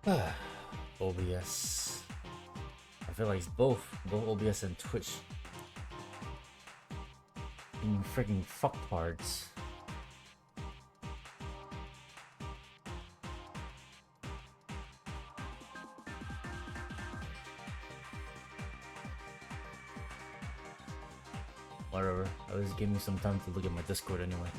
OBS. I feel like it's both OBS and Twitch being freaking fucktards. Whatever. At least give me some time to look at my Discord anyway.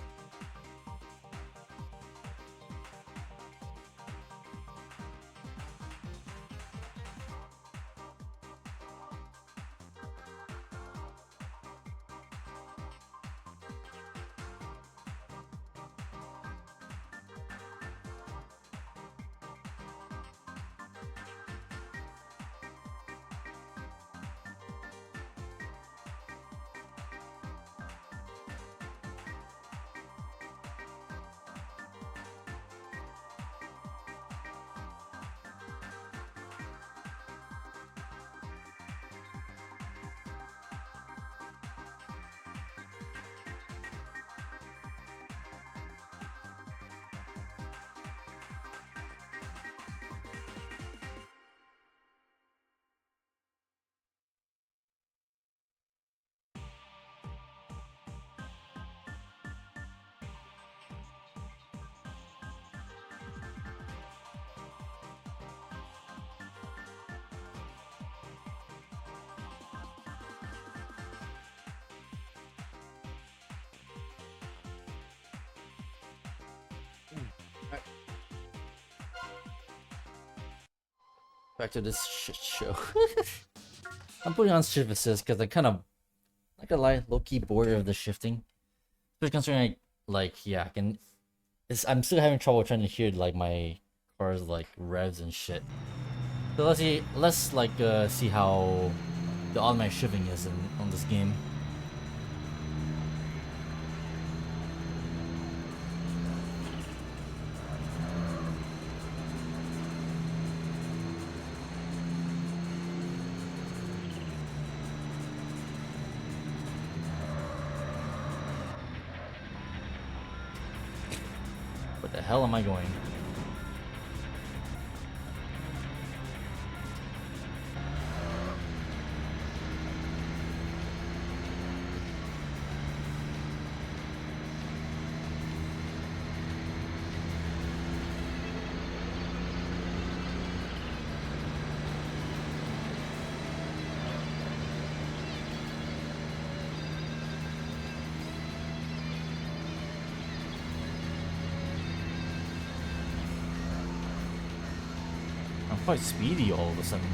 Back to this shit show. I'm putting on shift assist because I kind of, not gonna lie, low-key bored of the shifting. Especially considering, yeah, I can. I'm still having trouble trying to hear like my car's like revs and shit. So let's see. See how the automatic shifting is on this game. Where the hell am I going? I'm quite speedy all of a sudden.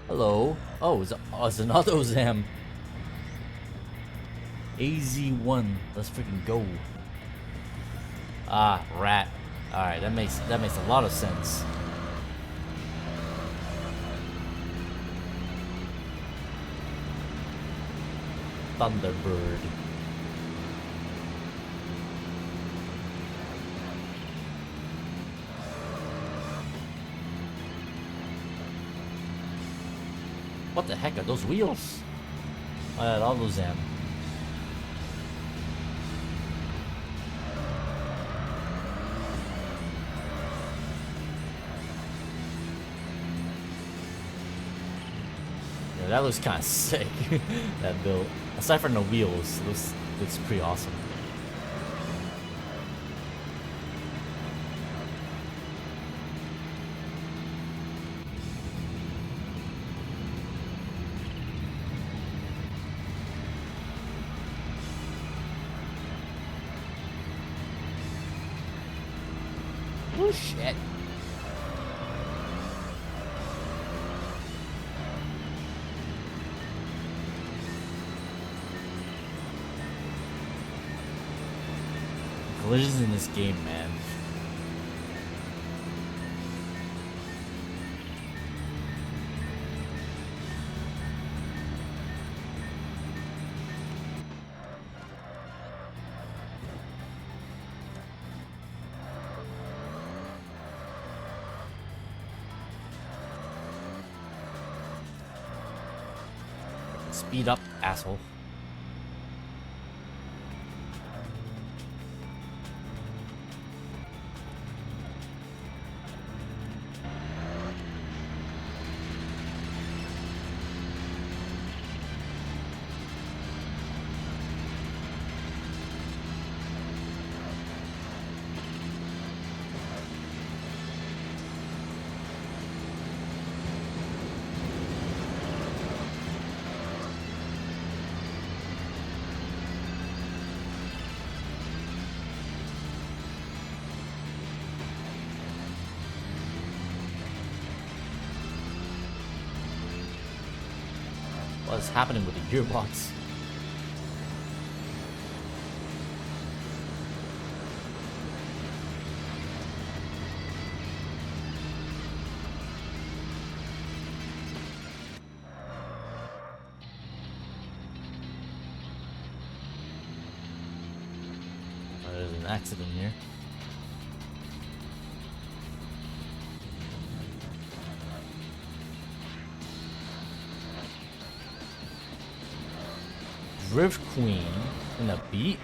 Hello. Oh, it's an AutoZam. AZ1. Let's freaking go. Ah, rat. Alright, that makes a lot of sense. Thunderbird. What the heck are those wheels? Oh yeah, all those them. Yeah, that looks kind of sick. That build, aside from the wheels, looks pretty awesome. Oh shit. collisions in this game, man. Speed up, asshole. What's happening with the gearbox? There's an accident here. Drift Queen in a beat.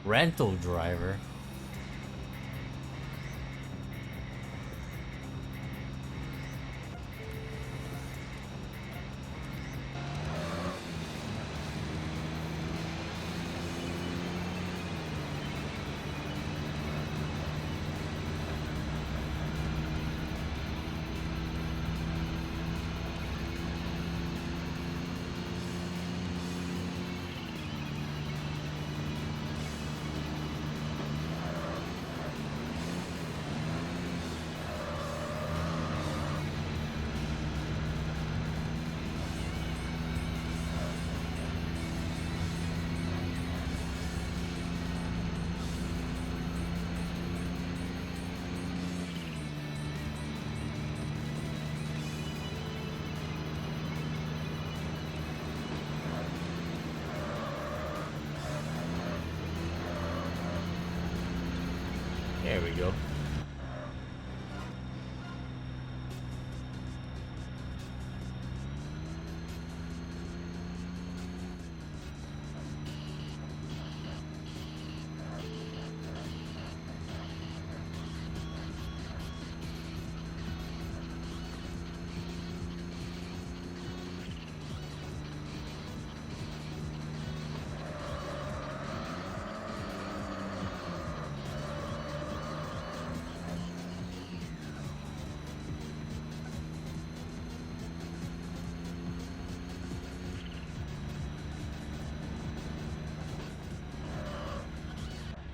Rental driver. There we go.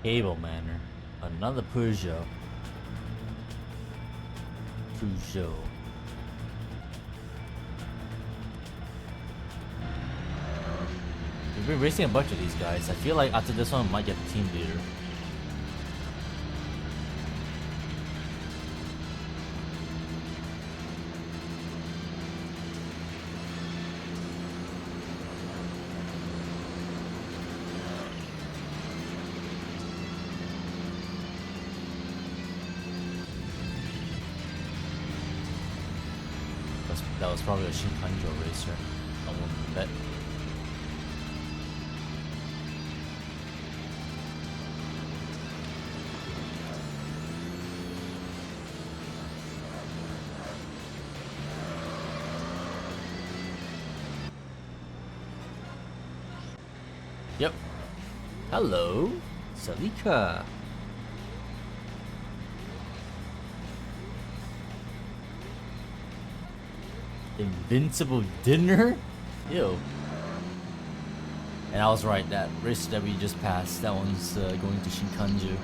Cable Manor. Another Peugeot. We've been racing a bunch of these guys. I feel like after this one, I might get the team leader. That was probably a Shinkanjo racer. I wouldn't bet. Yep. Hello, Salika. Invincible dinner? Ew. And I was right, that race that we just passed, that one's going to Shinkanju.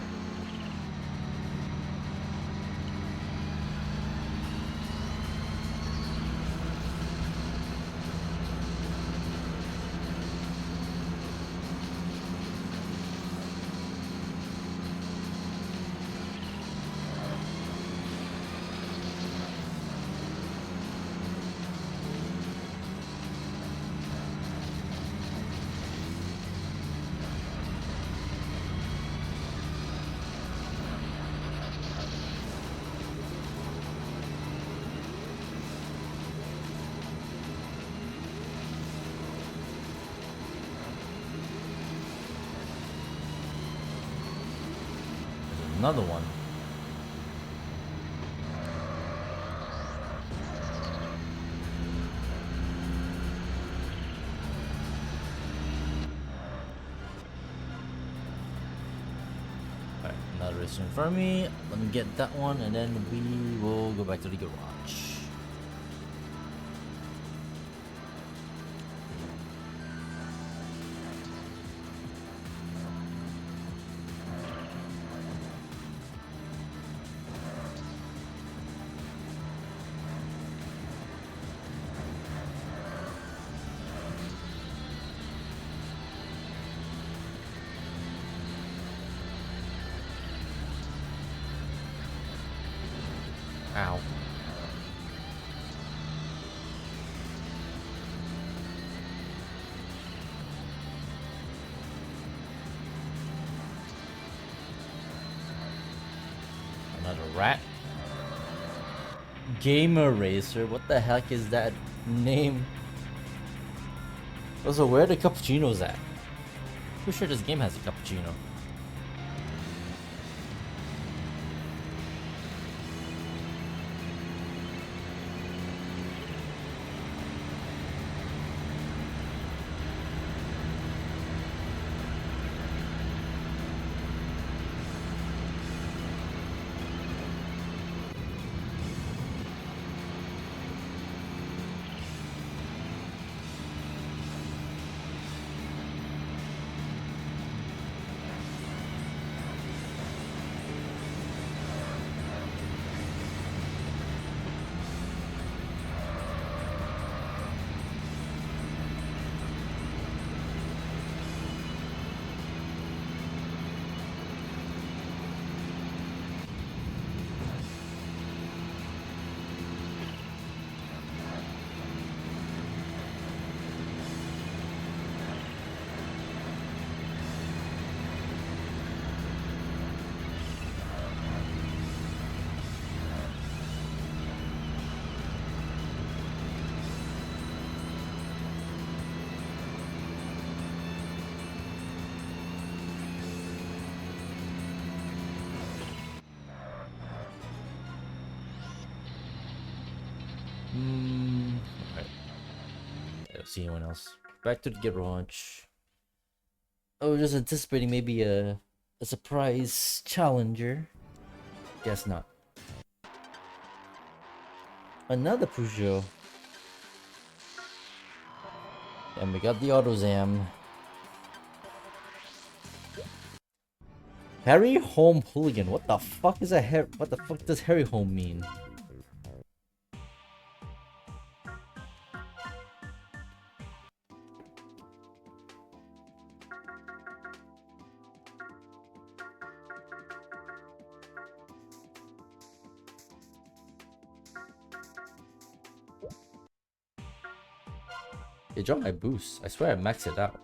Another one. Alright, another racer in front of me. Let me get that one and then we will go back to the garage. Ow. Another rat. Gamer Racer. What the heck is that name? Also, where are the cappuccinos at? Pretty sure this game has a cappuccino. Alright. I don't see anyone else. Back to the garage. I was just anticipating maybe a surprise challenger. Guess not. Another Peugeot. And we got the AutoZam. Harry Home Hooligan. What the fuck is a what the fuck does Harry Home mean? It dropped my boost. I swear I maxed it out.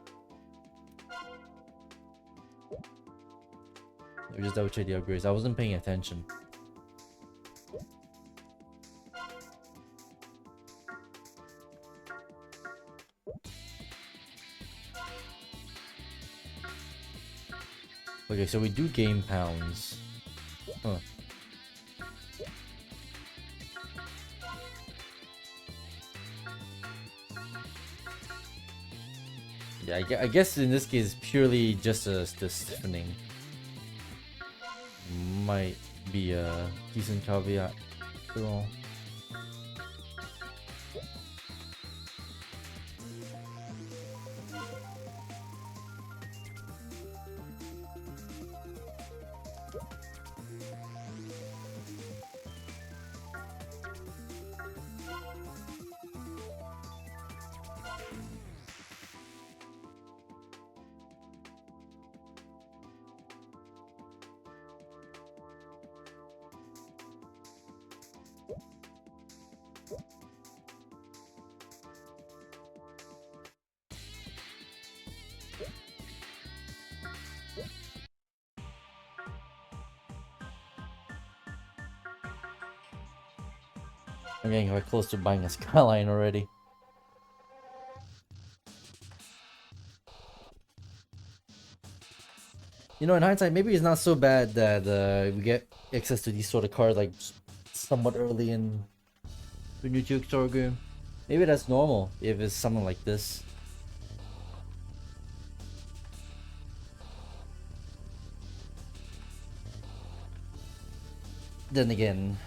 Let me just double check the upgrades. I wasn't paying attention. Okay, so we do game pounds. Huh. Yeah, I guess in this case, purely just the stiffening might be a decent caveat. So, I'm getting quite close to buying a Skyline already. You know, in hindsight, maybe it's not so bad that we get access to these sort of cards like somewhat early in the new TXR game. Maybe that's normal if it's something like this. Then again,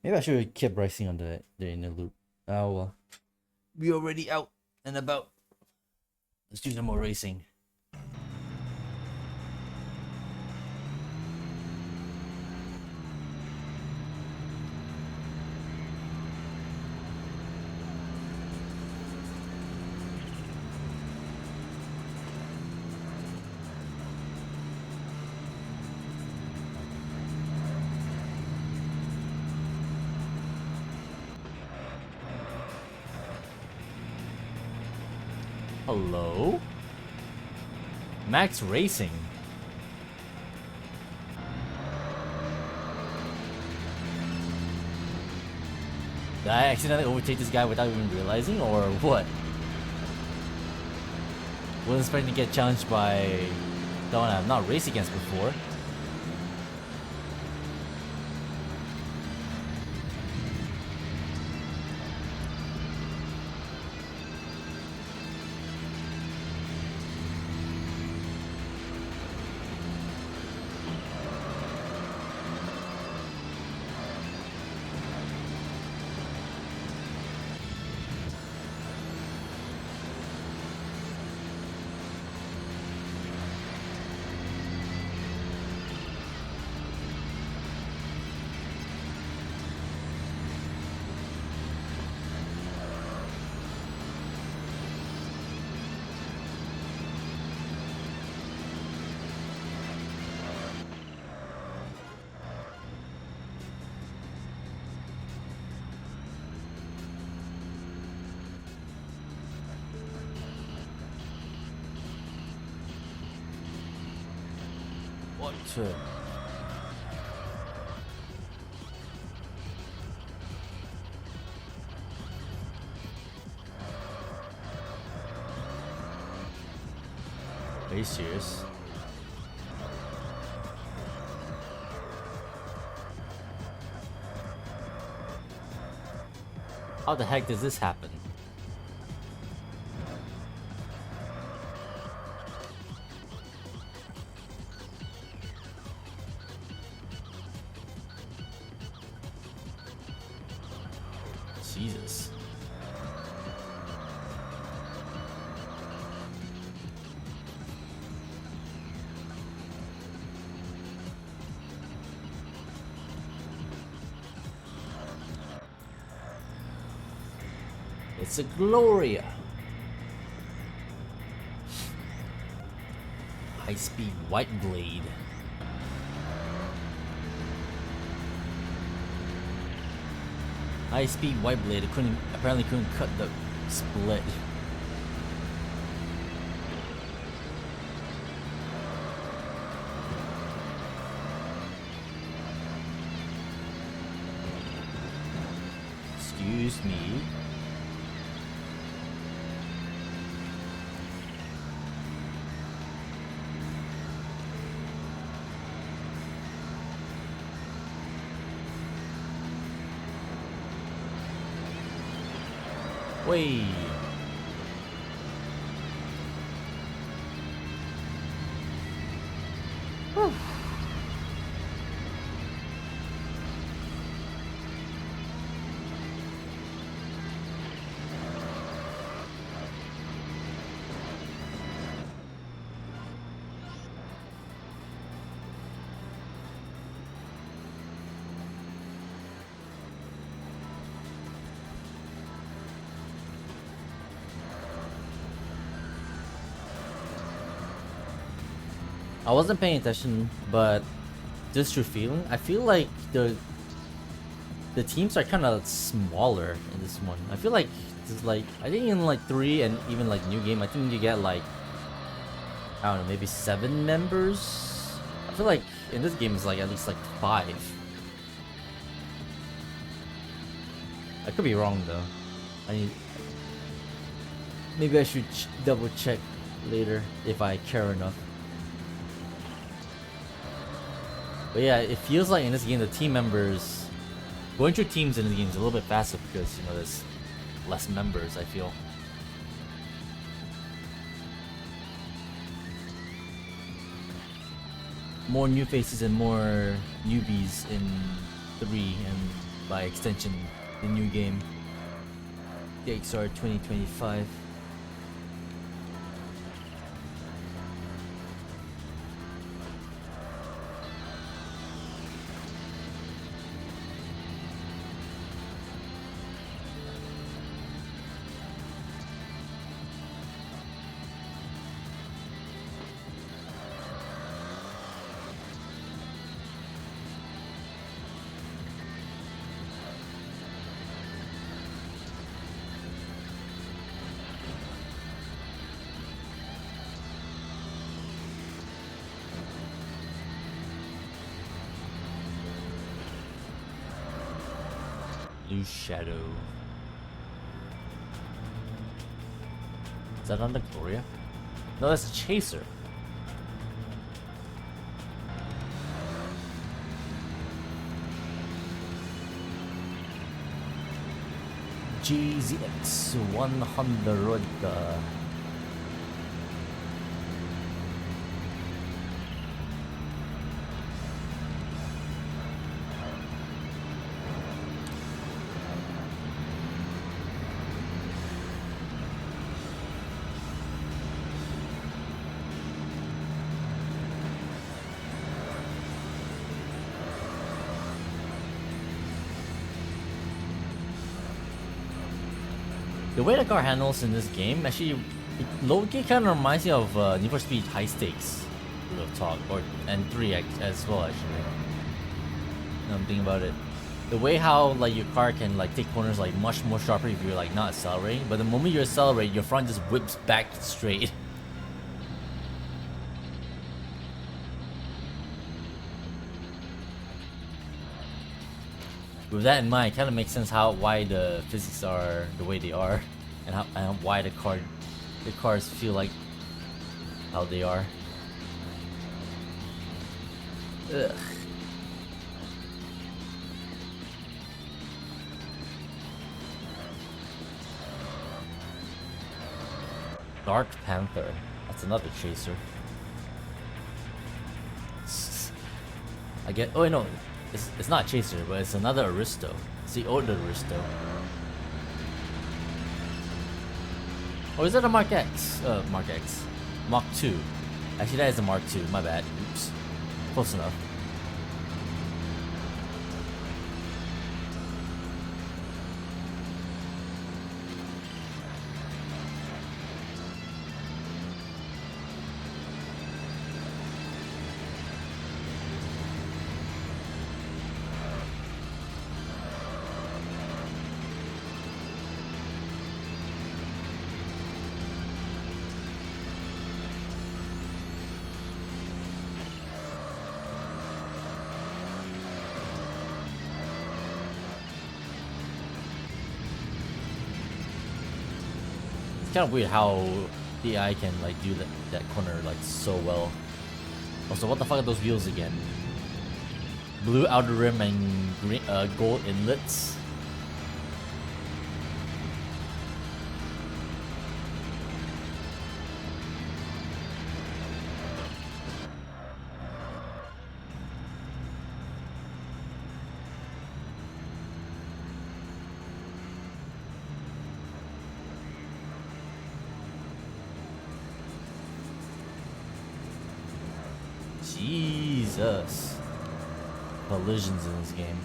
maybe I should have kept racing on the inner loop. Oh well. We're already out and about. Let's do some more racing. Hello? Max Racing. Did I accidentally overtake this guy without even realizing, or what? Wasn't expecting to get challenged by someone I've not raced against before. What? Are you serious? How the heck does this happen? Jesus. It's a Gloria. High-speed white blade. High-speed white blade. It apparently couldn't cut the split. Excuse me. Wait. Whew. I wasn't paying attention, but just through feeling, I feel like the teams are kind of smaller in this one. I feel like there's like, I think in like 3 and even like new game, I think you get like, I don't know, maybe 7 members. I feel like in this game it's like at least like 5. I could be wrong though. Maybe I should double check later if I care enough. But yeah, it feels like in this game the team members, going through teams in this game is a little bit faster because, you know, there's less members, I feel. More new faces and more newbies in 3 and by extension the new game, TXR 2025. Blue Shadow. Is that on the Gloria? No, that's a Chaser. GZX 100. The way the car handles in this game, actually, low-key kind of reminds me of Need for Speed High Stakes, real talk, and 3 as well, actually. Now I'm thinking about it. The way how like your car can like take corners like much more sharper if you're like not accelerating, but the moment you accelerate, your front just whips back straight. With that in mind, it kind of makes sense why the physics are the way they are, and why the cars feel like how they are. Ugh. Dark Panther. That's another chaser. I get. Oh wait, no. It's not Chaser, but it's another Aristo. It's the older Aristo. Or is that a Mark X? Mark X. Mark 2. Actually, that is a Mark 2. My bad. Oops. Close enough. It's kind of weird how the AI can like do that corner like so well. Also, what the fuck are those wheels again? Blue outer rim and green, gold inlets. Jesus. Collisions in this game.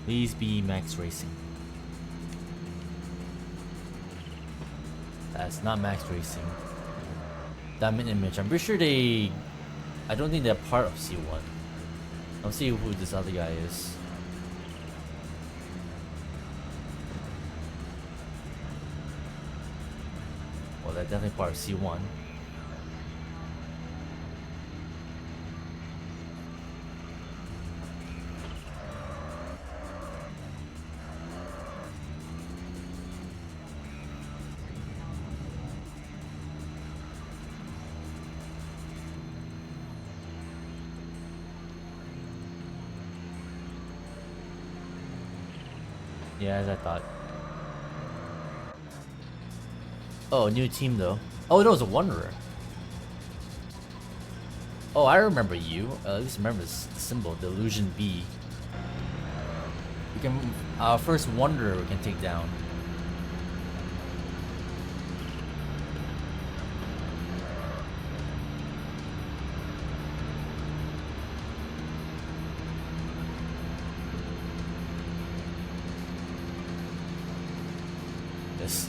Please be Max Racing. That's not Max Racing. Diamond Image. I'm pretty sure they... I don't think they're part of C1. I'll see who this other guy is. Well, they're definitely part of C1. Yeah, as I thought. Oh, new team though. Oh, no, it was a Wanderer. Oh, I remember you. At least remember this symbol, the Illusion B. We can our first Wanderer we can take down.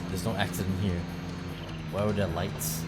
There's no accident here. Why were there lights?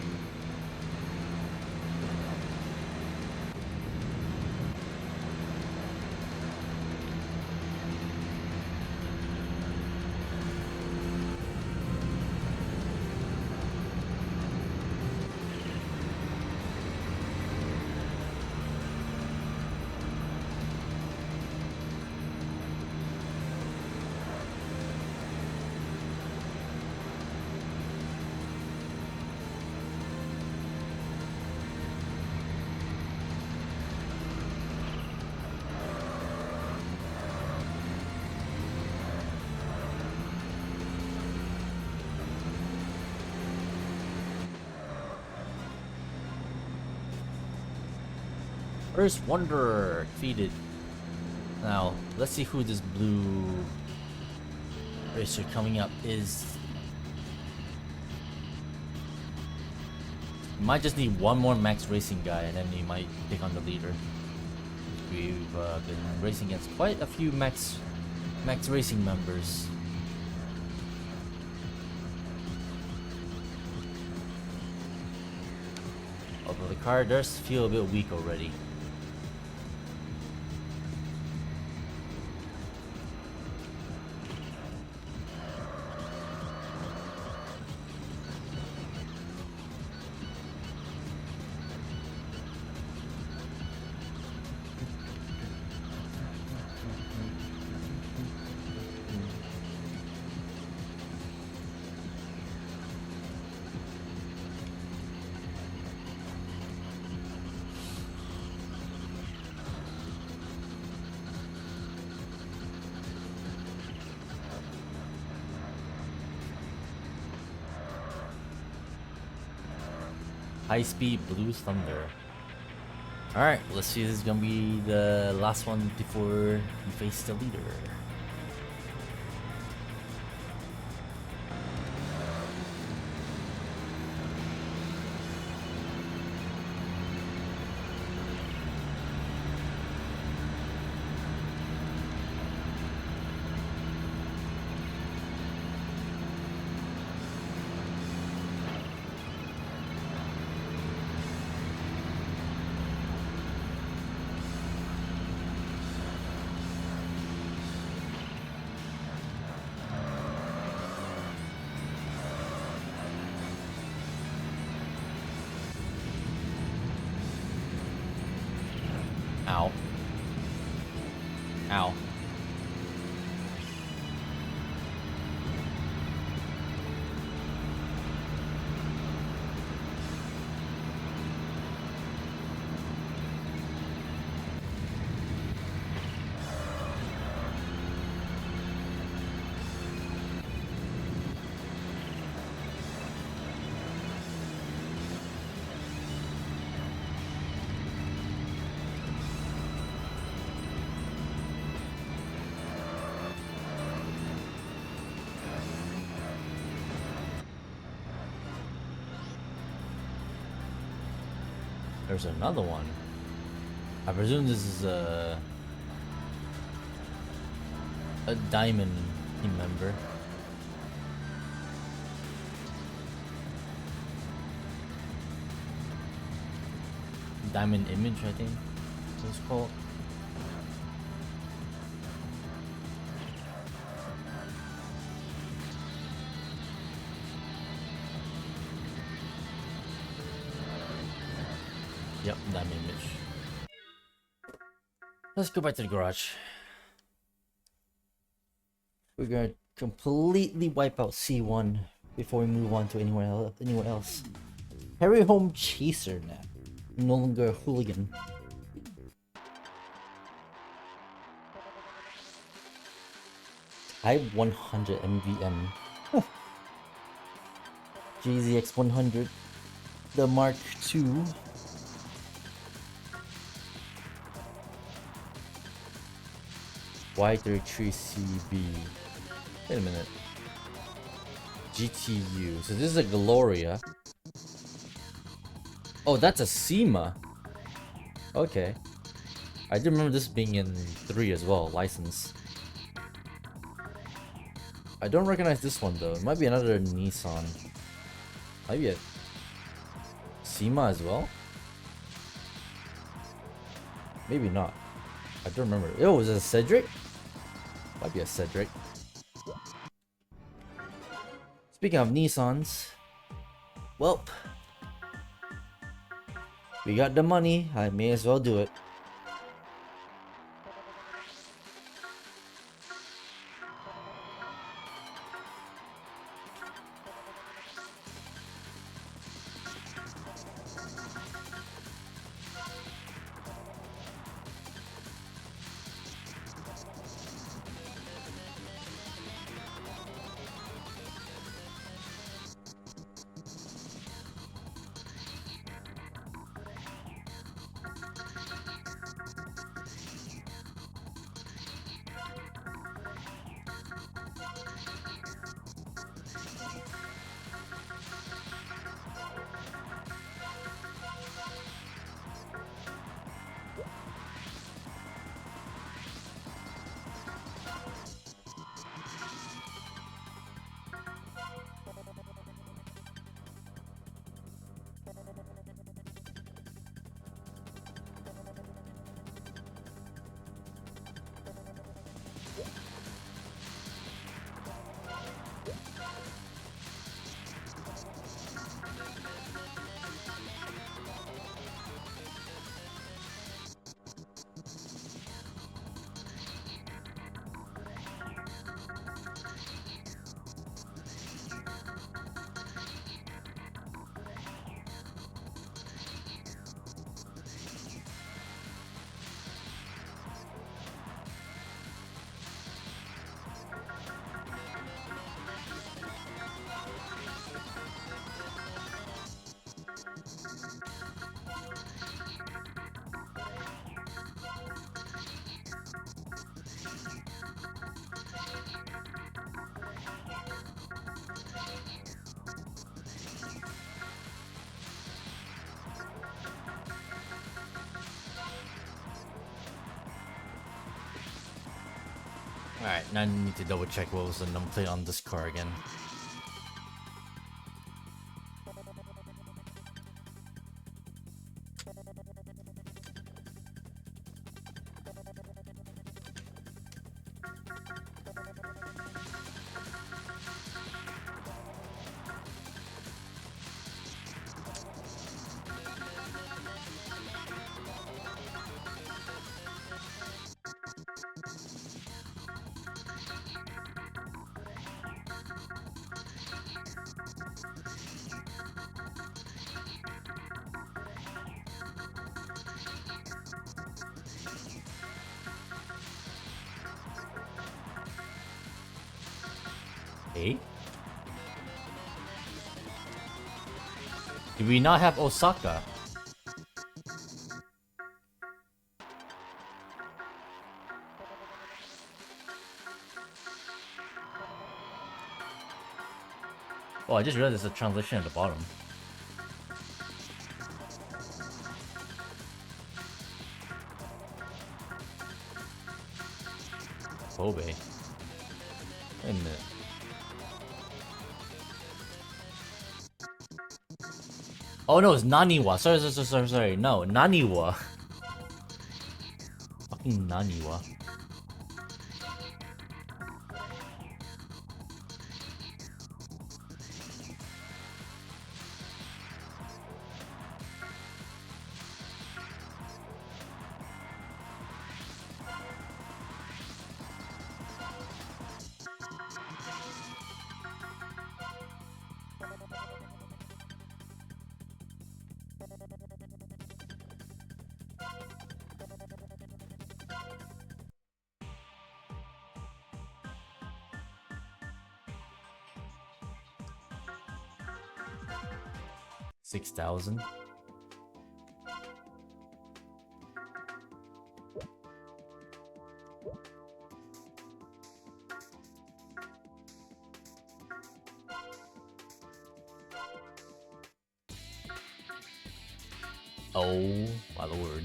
First Wanderer defeated. Now, let's see who this blue racer coming up is. You might just need one more Max Racing guy and then you might take on the leader. We've been racing against quite a few Max Racing members. Although the car does feel a bit weak already. High Speed Blue Thunder. Alright, let's see if this is gonna be the last one before we face the leader. There's another one. I presume this is a diamond team member. Diamond image, I think it's called. Yep, diamond image. Let's go back to the garage. We're gonna completely wipe out C1 before we move on to anyone else. Harry Home Chaser now. No longer a hooligan. Type 100 MVM. GZX 100. The Mark II. Y33CB. Wait a minute. GTU. So this is a Gloria. Oh, that's a SEMA. Okay. I do remember this being in 3 as well, license. I don't recognize this one though. It might be another Nissan. Might be a SEMA as well? Maybe not. I don't remember. Oh, was it a Cedric? Might be a Cedric. Speaking of Nissans, welp. We got the money, I may as well do it. Alright, now I need to double check what was the number plate on this car again. Hey? Do we not have Osaka? Oh, I just realized there's a translation at the bottom. Kobe. Wait a minute. Oh no, it's Naniwa. Sorry. No, Naniwa. Fucking Naniwa. $6,000. Oh my lord.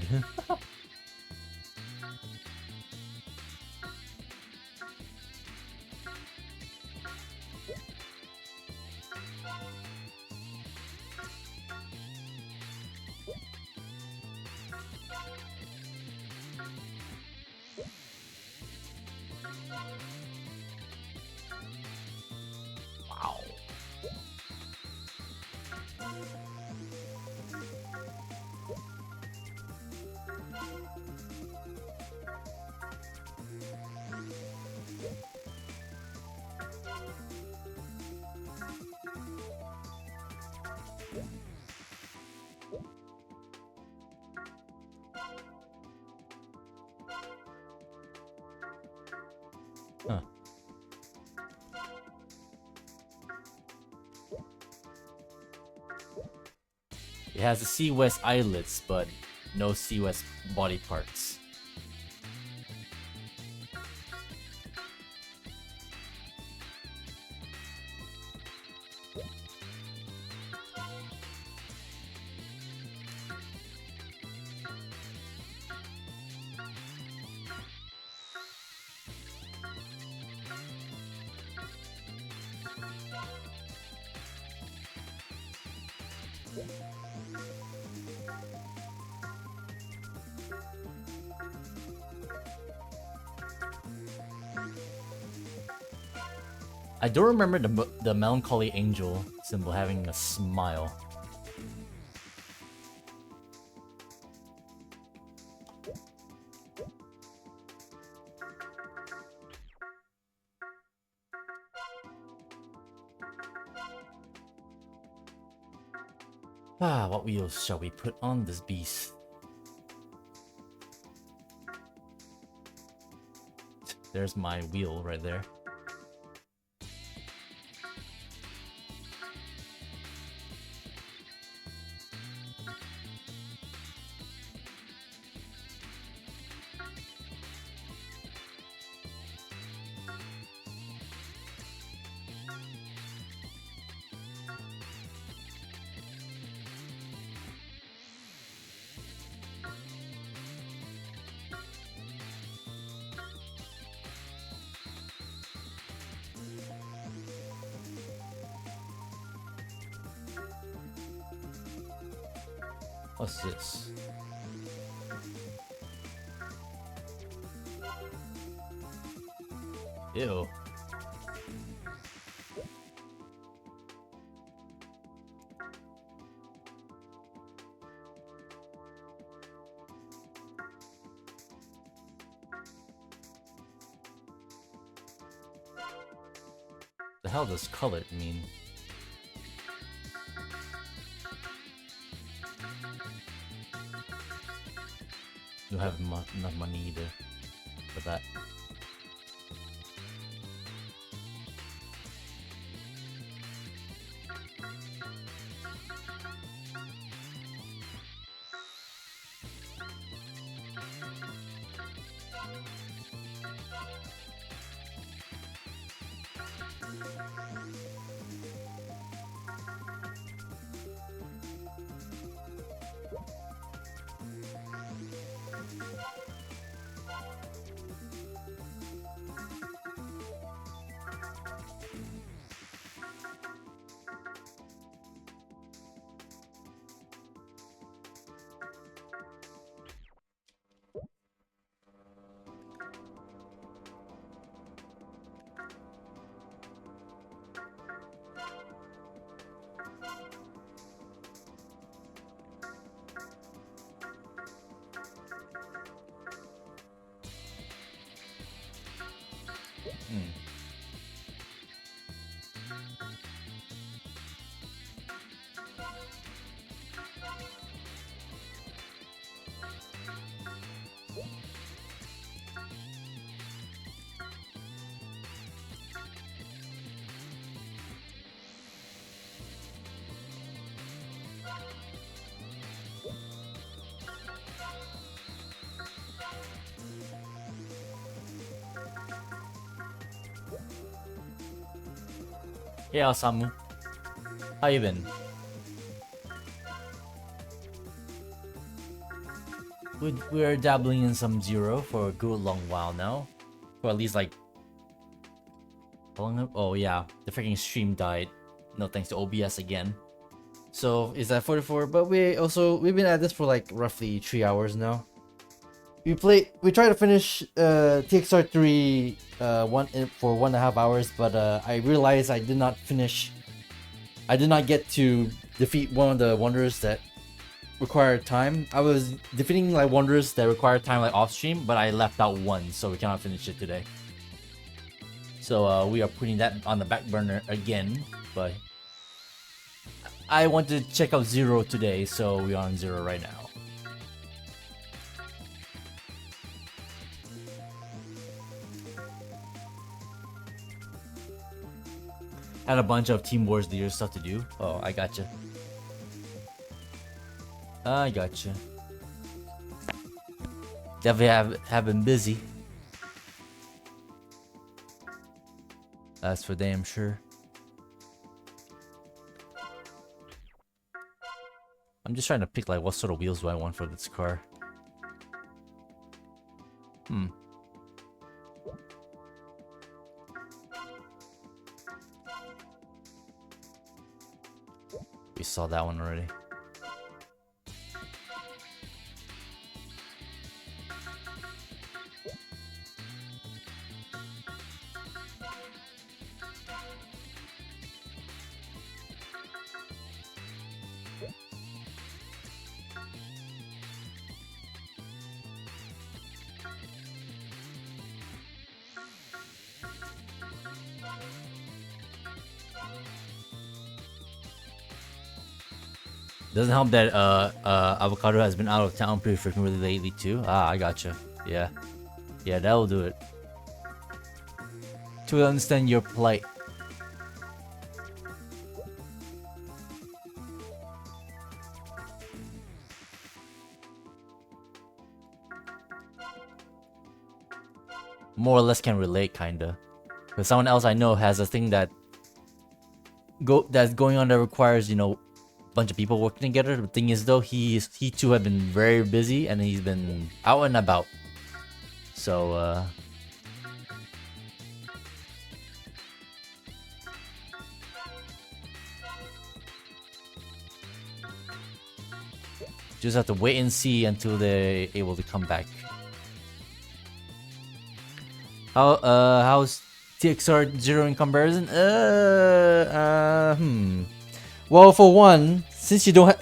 Wow. Huh. It has the C-West eyelets, but no C-West body parts. I do remember the melancholy angel symbol having a smile. Ah, what wheels shall we put on this beast? There's my wheel right there. What's this? Ew. The hell does colored mean? You have enough money either for that. Yeah, Osamu. How you been? We're dabbling in some Zero for a good long while now. For at least like... How long? Oh yeah, the freaking stream died. No thanks to OBS again. So is that 44? But we've been at this for like roughly 3 hours now. We tried to finish TXR 3 for 1.5 hours, but I realized I did not finish. I did not get to defeat one of the wonders that required time. I was defeating like wonders that required time like off stream, but I left out one, so we cannot finish it today. So we are putting that on the back burner again, but I wanted to check out Zero today, so we are on Zero right now. Had a bunch of Team Wars Leader stuff to do. Oh, I gotcha. I gotcha. Definitely have been busy. That's for damn sure. I'm just trying to pick like what sort of wheels do I want for this car. We saw that one already. Doesn't help that Avocado has been out of town pretty freaking lately too. Ah, I gotcha. Yeah, that'll do it. To understand your plight. More or less can relate, kinda. Because someone else I know has a thing that's going on that requires, you know, bunch of people working together. The thing is though, he too have been very busy and he's been out and about. So just have to wait and see until they're able to come back. How's TXR Zero in comparison? Well, for one, since you don't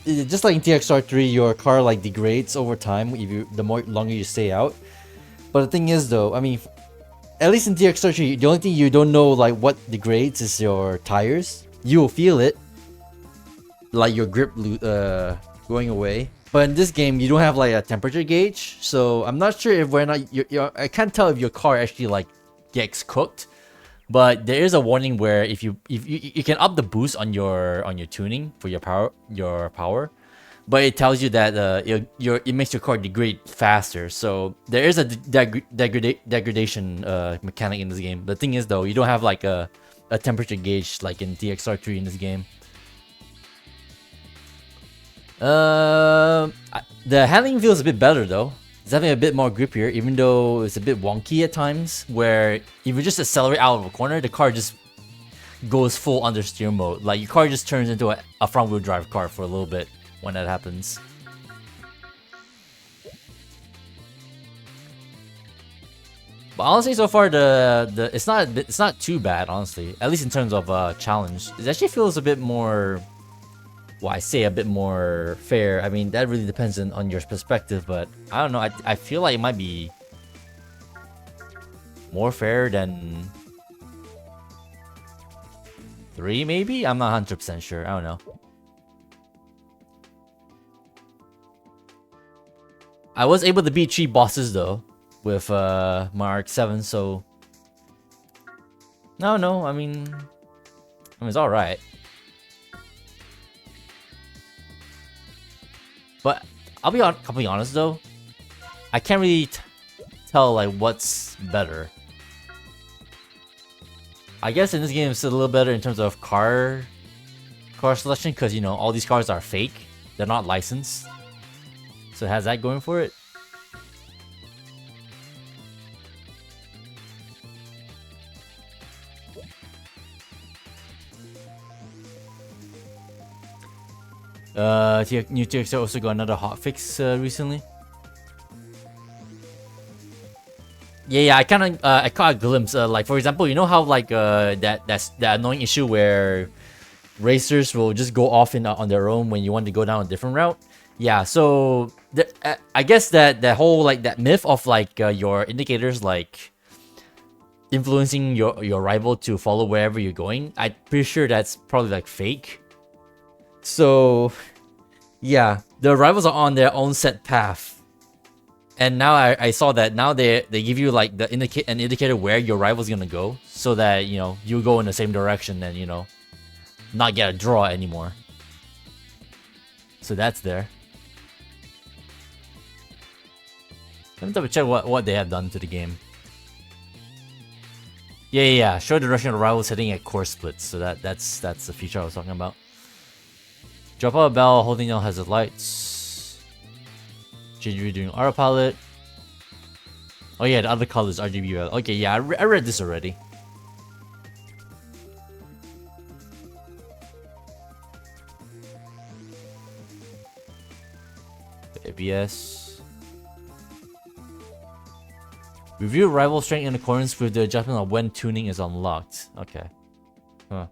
just like in TXR 3, your car like degrades over time if the longer you stay out. But the thing is though, I mean, at least in TXR 3, the only thing you don't know like what degrades is your tires. You will feel it, like your grip going away. But in this game, you don't have like a temperature gauge, so I'm not sure if I can't tell if your car actually like gets cooked. But there is a warning where if you can up the boost on your tuning for your power, but it tells you that it makes your car degrade faster. So there is a degradation mechanic in this game. The thing is though, you don't have like a temperature gauge like in TXR 3 in this game. The handling feels a bit better though. It's having a bit more grippier, even though it's a bit wonky at times, where if you just accelerate out of a corner, the car just goes full understeer mode. Like, your car just turns into a front-wheel drive car for a little bit when that happens. But honestly, so far, it's not too bad, honestly. At least in terms of challenge. It actually feels a bit more... Well, I say a bit more fair. I mean, that really depends on your perspective, but I don't know. I feel like it might be more fair than 3, maybe? I'm not 100% sure. I don't know. I was able to beat 3 bosses, though, with Mark 7, so... No, I mean, it's alright. But I'll be completely honest though, I can't really tell like what's better. I guess in this game it's a little better in terms of car selection, because you know all these cars are fake. They're not licensed. So it has that going for it. New TXR also got another hotfix recently. Yeah, I kind of I caught a glimpse. Like for example, you know how like that's that annoying issue where racers will just go off on their own when you want to go down a different route. Yeah, so I guess that whole like that myth of like your indicators like influencing your rival to follow wherever you're going, I'm pretty sure that's probably like fake. So yeah, the rivals are on their own set path, and now I saw that now they give you like an indicator where your rival's gonna go, so that you know you go in the same direction and you know not get a draw anymore. So that's there. Let me double check what they have done to the game. Yeah. Show the direction of the rivals heading at course splits. So that's the feature I was talking about. Drop out a bell holding down hazard lights. Change doing autopilot. Oh yeah, the other colors RGB. Okay, yeah, I read this already. ABS. Review rival strength in accordance with the adjustment of when tuning is unlocked. Okay. Huh.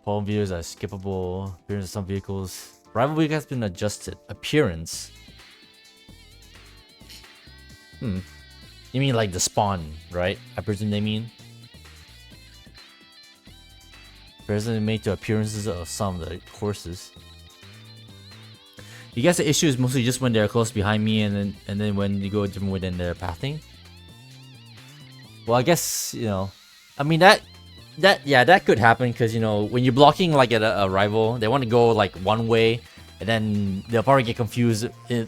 Home views are skippable. Appearance of some vehicles. Rival vehicle has been adjusted. Appearance. You mean like the spawn, right? I presume they mean. Presently made to appearances of some of the courses. You guess the issue is mostly just when they're close behind me, and then when you go a different way than their pathing. Well, I guess you know. I mean that could happen because you know when you're blocking like at a rival, they want to go like one way, and then they'll probably get confused in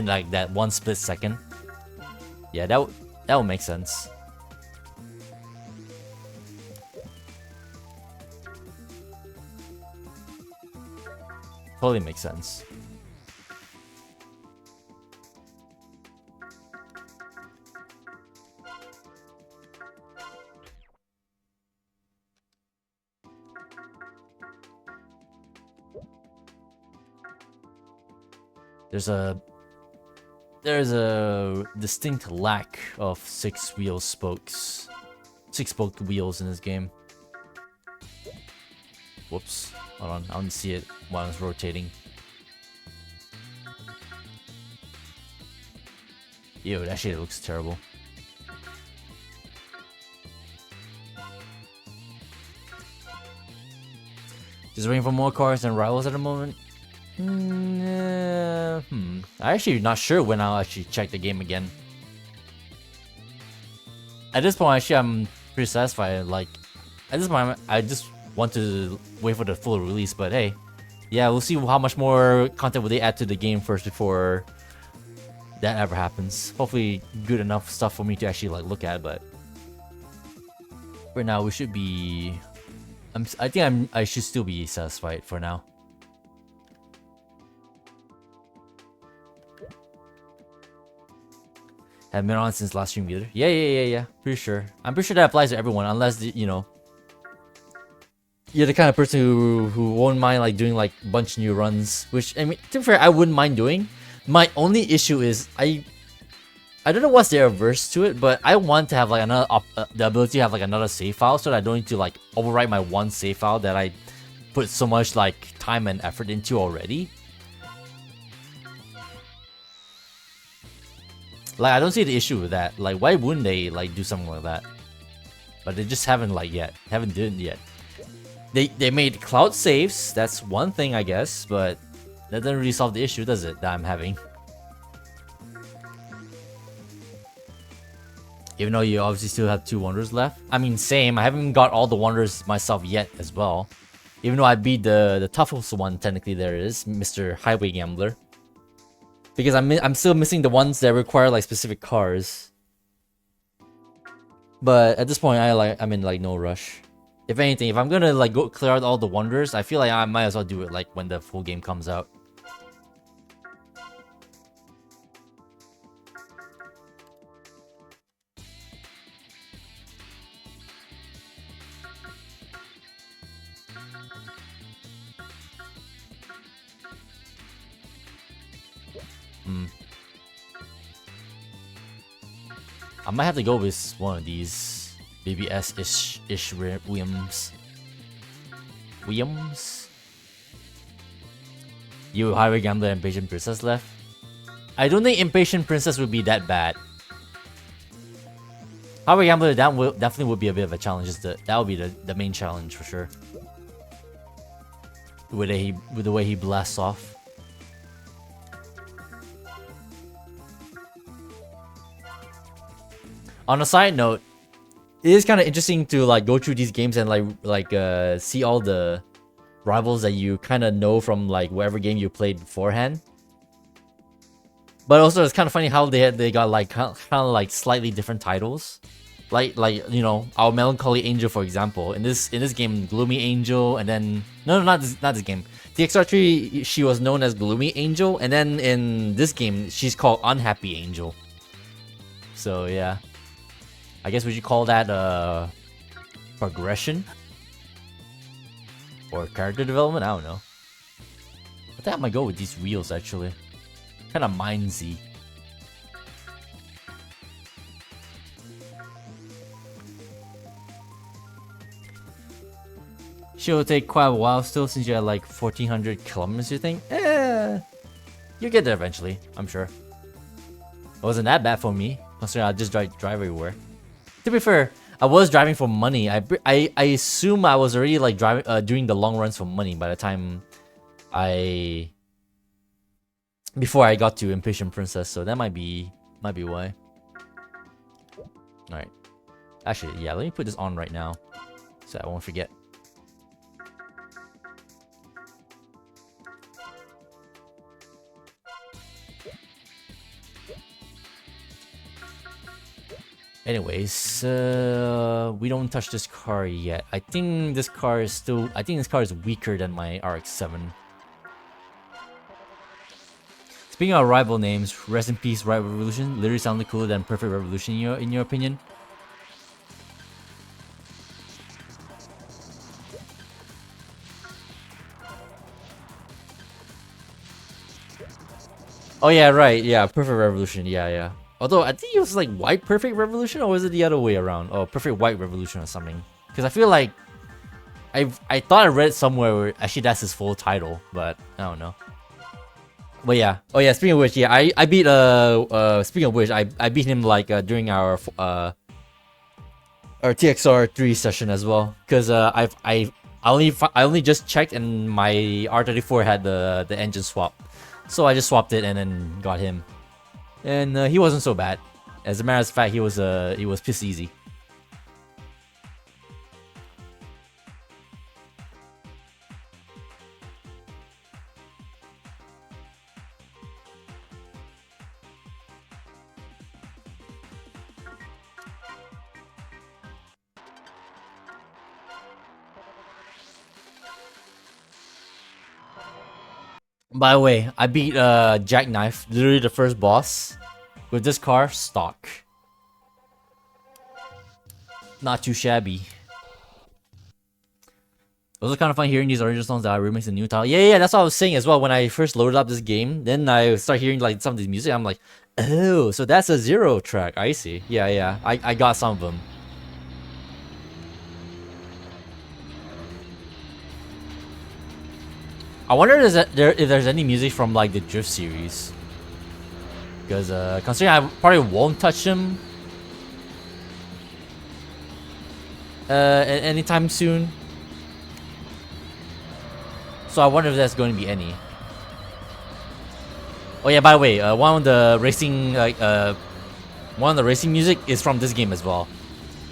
like that one split second. Yeah, that would make sense. Totally makes sense. There's a distinct lack of six-spoked wheels in this game. Whoops. Hold on, I don't see it while it's rotating. Ew, that shit looks terrible. Just waiting for more cars and rivals at the moment. I'm actually not sure when I'll actually check the game again. At this point, actually, I'm pretty satisfied. Like, at this point, I just want to wait for the full release. But hey, yeah, we'll see how much more content will they add to the game first before that ever happens. Hopefully, good enough stuff for me to actually like look at. But for now, we should be. I should still be satisfied for now. Haven't been on since last stream either. Yeah. Pretty sure. I'm pretty sure that applies to everyone, unless you know you're the kind of person who won't mind like doing like a bunch of new runs. Which I mean, to be fair, I wouldn't mind doing. My only issue is I don't know what's the averse to it, but I want to have like another the ability to have like another save file, so that I don't need to like overwrite my one save file that I put so much like time and effort into already. Like, I don't see the issue with that. Like, why wouldn't they, like, do something like that? But they just haven't, like, yet. Haven't done it yet. They made cloud saves. That's one thing, I guess. But that doesn't really solve the issue, does it? That I'm having. Even though you obviously still have 2 wonders left. I mean, same. I haven't got all the wonders myself yet as well. Even though I beat the toughest one, technically, there is. Mr. Highway Gambler. Because I'm still missing the ones that require like specific cars. But at this point, I'm in like no rush. If anything, if I'm gonna like go clear out all the wonders, I feel like I might as well do it like when the full game comes out. I might have to go with one of these BBS-ish Williams. You Highway Gambler and Impatient Princess left? I don't think Impatient Princess would be that bad. Highway Gambler definitely would be a bit of a challenge. That would be the main challenge for sure. With the way he blasts off. On a side note, it is kind of interesting to like go through these games and see all the rivals that you kind of know from like whatever game you played beforehand. But also it's kind of funny how they got like kind of like slightly different titles, like you know, our Melancholy Angel for example. In this game, Gloomy Angel, and then not this game. TXR 3, she was known as Gloomy Angel, and then in this game she's called Unhappy Angel. So yeah. I guess we should call that progression or character development. I don't know. I think I might go with these wheels actually. Kind of mindsy. She'll take quite a while still since you're at like 1400 kilometers. You think? You'll get there eventually. I'm sure. It wasn't that bad for me, considering I just drive everywhere. To be fair, I was driving for money. I assume I was already like driving doing the long runs for money by the time before I got to Impatient Princess. So that might be why. All right. Actually, yeah. Let me put this on right now, so I won't forget. Anyways, we don't touch this car yet. I think this car is weaker than my RX-7. Speaking of rival names, rest in peace, Rival Revolution. Literally sounded cooler than Perfect Revolution in your opinion. Oh yeah, right. Yeah, Perfect Revolution. Yeah. Although I think it was like White Perfect Revolution, or was it the other way around? Oh, Perfect White Revolution or something. Because I feel like I thought I read it somewhere where actually that's his full title, but I don't know. But yeah. Oh yeah. Speaking of which, yeah, I beat speaking of which, I beat him like during our TXR 3 session as well. Because I only just checked and my R34 had the engine swap, so I just swapped it and then got him. And he wasn't so bad. As a matter of fact, he was piss easy. By the way, I beat Jackknife, literally the first boss, with this car stock. Not too shabby. It was kind of fun hearing these original songs that I remixed in the new title. Yeah, that's what I was saying as well when I first loaded up this game. Then I start hearing like some of these music. I'm like, oh, so that's a Zero track. I see. Yeah. I got some of them. I wonder if there's any music from like the Drift series. Because considering I probably won't touch them anytime soon. So I wonder if there's going to be any. Oh yeah, by the way, one of the racing music is from this game as well.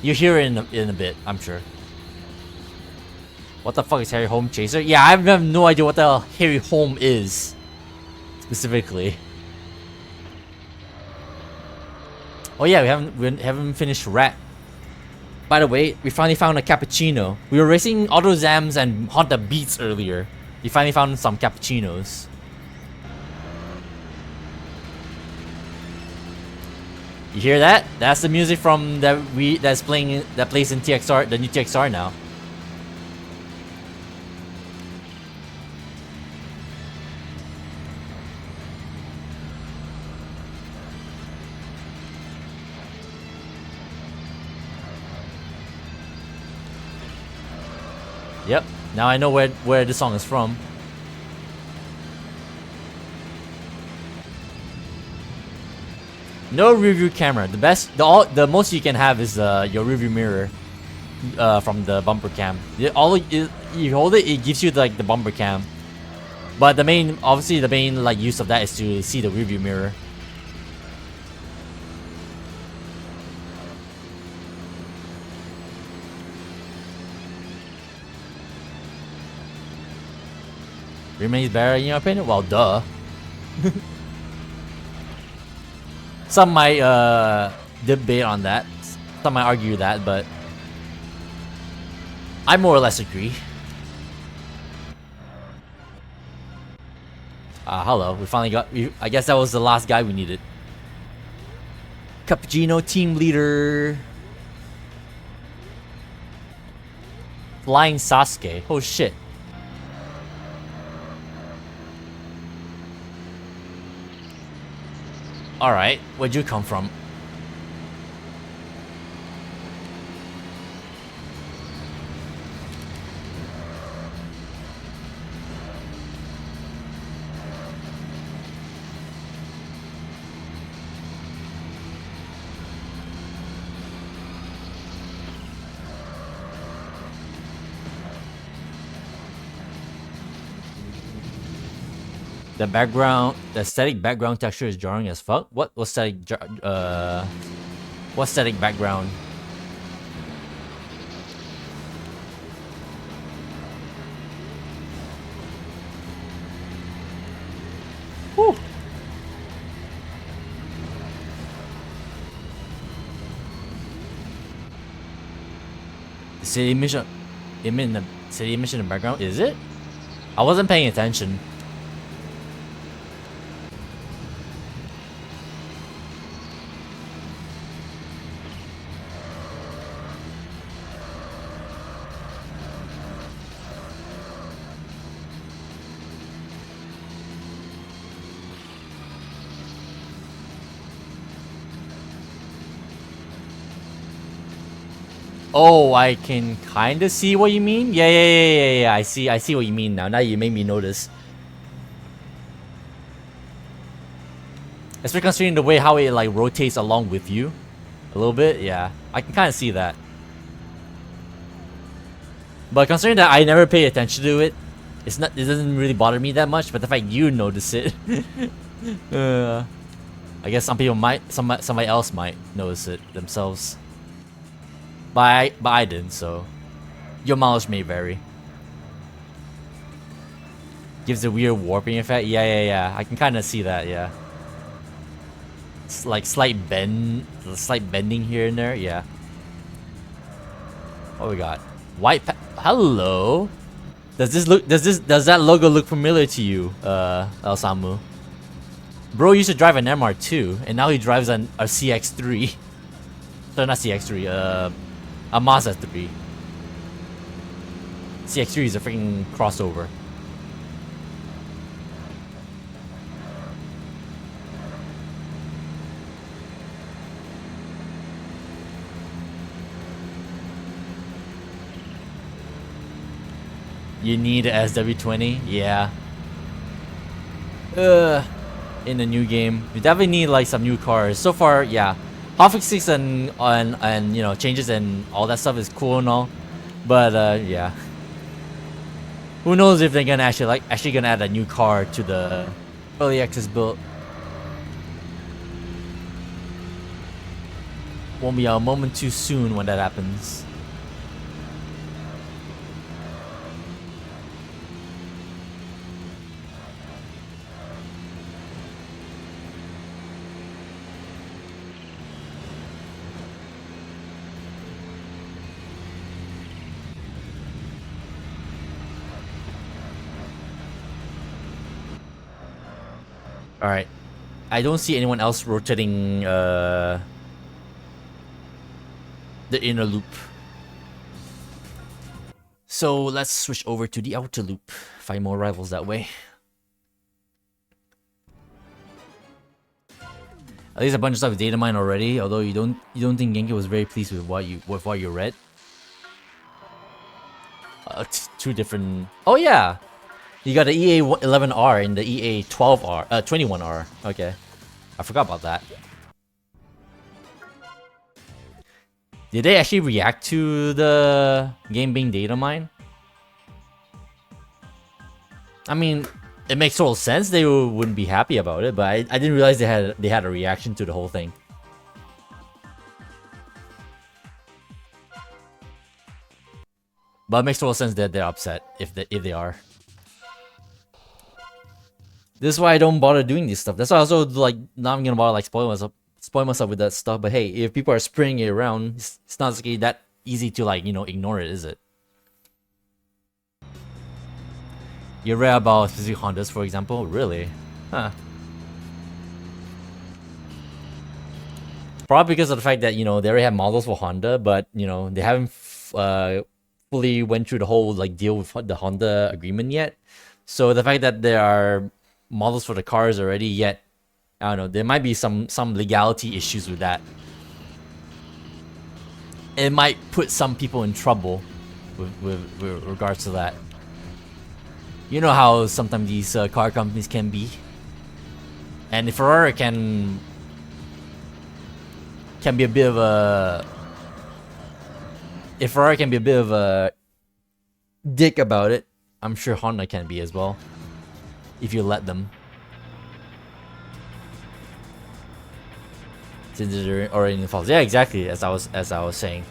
You hear it in a bit, I'm sure. What the fuck is Harry Home Chaser? Yeah, I have no idea what the hell Harry Home is specifically. Oh yeah, we haven't finished rat. By the way, we finally found a cappuccino. We were racing AutoZams and Honda Beats earlier. We finally found some cappuccinos. You hear that? That's the music from that plays in TXR, the new TXR now. Yep. Now I know where the song is from. No review camera. The most you can have is your review mirror from the bumper cam. You hold it, it gives you like the bumper cam. But the main like use of that is to see the review mirror. Remains better in your opinion? Well, duh. Some might debate on that. Some might argue that, but I more or less agree. Hello. We finally got. I guess that was the last guy we needed. Cappuccino team leader. Flying Sasuke. Oh shit. Alright, where'd you come from? The static background texture is jarring as fuck. What static background? Whew. The city mission, the city mission in the background, is it? I wasn't paying attention. Oh, I can kind of see what you mean. Yeah. I see what you mean now. Now you made me notice. Especially considering the way how it like rotates along with you, a little bit. Yeah, I can kind of see that. But considering that I never pay attention to it, it doesn't really bother me that much. But the fact you notice it, I guess some people might, somebody else might notice it themselves. But I didn't, so your mileage may vary. Gives a weird warping effect. Yeah. I can kind of see that. Yeah. It's like slight bending here and there. Yeah. What we got? White. Hello. Does that logo look familiar to you, El Samu? Bro used to drive an MR2, and now he drives a CX3. So not CX3. A Mazda 3. CX3 is a freaking crossover. You need a SW20? Yeah. In the new game, you definitely need like some new cars. So far, yeah. Hotfix 6 and you know changes and all that stuff is cool and all, but yeah. Who knows if they're gonna actually gonna add a new car to the early access build? Won't be a moment too soon when that happens. All right. I don't see anyone else rotating the inner loop. So let's switch over to the outer loop. Find more rivals that way. At least a bunch of stuff with data mine already. Although you don't think Genki was very pleased with what you read. Two different. Oh yeah, you got the EA11R and the EA12R, 21R. Okay, I forgot about that. Did they actually react to the game being data mined? I mean, it makes total sense they wouldn't be happy about it, but I didn't realize they had a reaction to the whole thing. But it makes total sense that they're upset if they are. This is why I don't bother doing this stuff. That's why I also like not even gonna bother like spoil myself with that stuff. But hey, if people are spraying it around, it's not really that easy to like ignore it, is it? You read about specific Hondas, for example? Really? Huh. Probably because of the fact that they already have models for Honda, but they haven't fully went through the whole like deal with the Honda agreement yet. So the fact that there are models for the cars already, yet I don't know, there might be some legality issues with that. It might put some people in trouble with regards to that. You know how sometimes these car companies can be, and if Ferrari can be a bit of a dick about it, I'm sure Honda can be as well, if you let them. Since they're already in the falls. Yeah, exactly. As I was saying.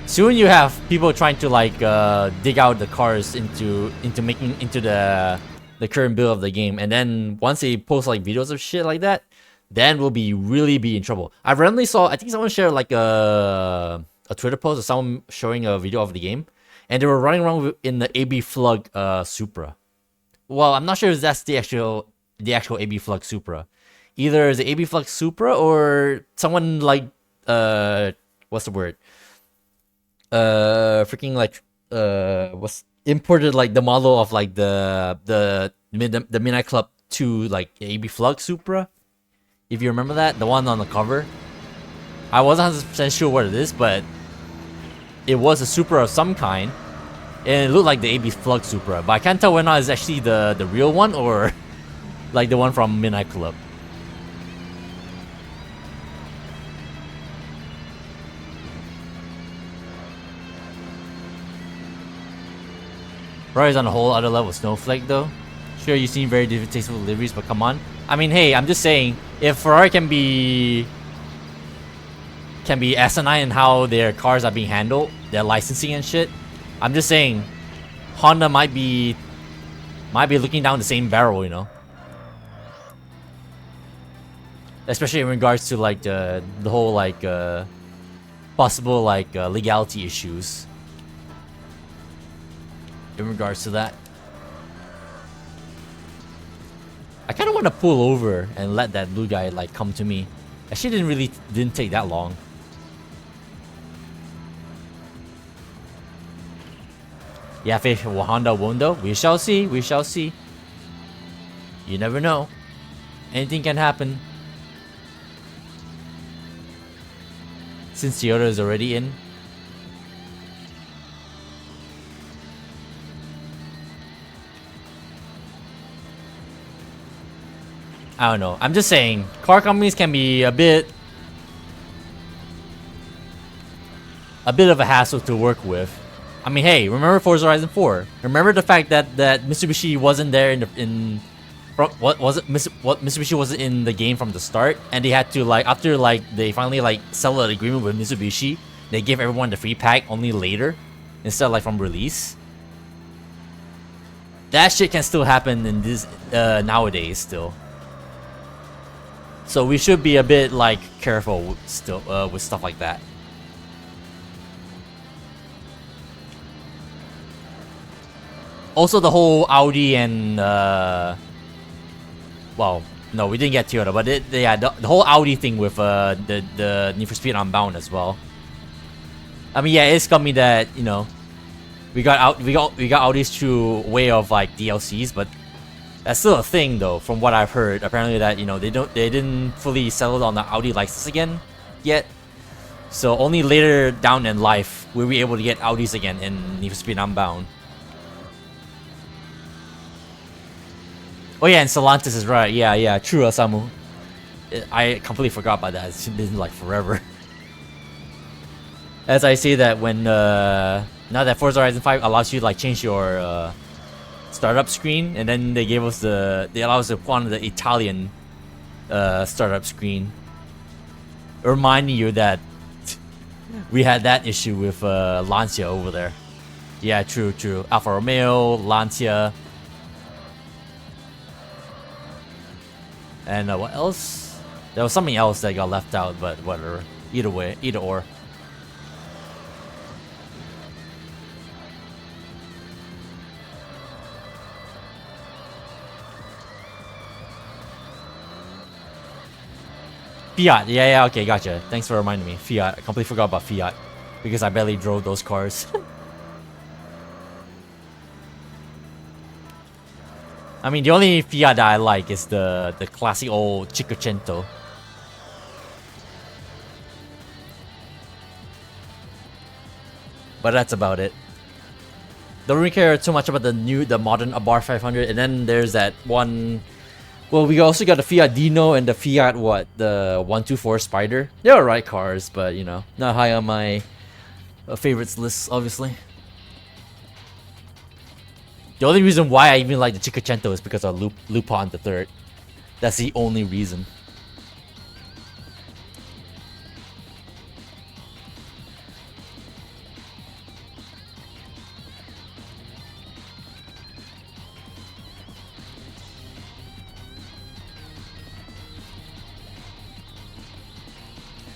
Soon you have people trying to like dig out the cars into the current build of the game, and then once they post like videos of shit like that, then we'll really be in trouble. I randomly saw, I think someone shared like a Twitter post of someone showing a video of the game, and they were running around in the AB Flug Supra. Well, I'm not sure if that's the actual AB Flug Supra. Either the AB Flug Supra or someone like what's the word? Freaking like was imported like the model of like the Midnight Club 2 like AB Flug Supra. If you remember that, the one on the cover. I wasn't 100% sure what it is, but it was a Supra of some kind, and it looked like the AB Flug Supra, but I can't tell whether or not it's actually the real one or like the one from Midnight Club. Ferrari's on a whole other level of snowflake though. Sure, you seem very distasteful deliveries, but come on. I mean, hey, I'm just saying, if Ferrari can be asinine in how their cars are being handled, their licensing and shit, I'm just saying, Honda might be looking down the same barrel, especially in regards to like the whole like possible like legality issues in regards to that. I kind of want to pull over and let that blue guy like come to me. Actually, didn't take that long. Yeah, if Honda won though, we shall see. We shall see. You never know. Anything can happen. Since Toyota is already in. I don't know. I'm just saying, car companies can be a bit of a hassle to work with. I mean, hey, remember Forza Horizon 4? Remember the fact that Mitsubishi wasn't there Mitsubishi wasn't in the game from the start, and they had to like after like they finally like settled an agreement with Mitsubishi, they gave everyone the free pack only later instead of like from release. that shit can still happen in this nowadays still. So we should be a bit like careful still with stuff like that. Also, the whole Audi and well, no, we didn't get Toyota, but yeah, the whole Audi thing with the Need for Speed Unbound as well. I mean, yeah, it's coming that, you know, we got Audis through way of like DLCs, but that's still a thing though, from what I've heard. Apparently that, you know, they didn't fully settle on the Audi license again yet. So only later down in life will we able to get Audis again in Need for Speed Unbound. Oh yeah, and Stellantis is right. Yeah, true, Asamu. I completely forgot about that. It's been like forever. As I say that when now that Forza Horizon 5 allows you to like change your startup screen, and then they allow us to put on the Italian startup screen, reminding you that we had that issue with Lancia over there. Yeah, true. Alfa Romeo, Lancia. And what else? There was something else that got left out, but whatever. Either way, either or. Fiat, yeah, okay, gotcha. Thanks for reminding me. Fiat, I completely forgot about Fiat because I barely drove those cars. I mean, the only Fiat that I like is the classic old Cinquecento. But that's about it. Don't really care too much about the modern Abarth 500, and then there's that one. Well, we also got the Fiat Dino and the Fiat the 124 Spider. They're alright cars, but you know, not high on my favorites list, obviously. The only reason why I even like the Cinquecento is because of Lupin the Third. That's the only reason.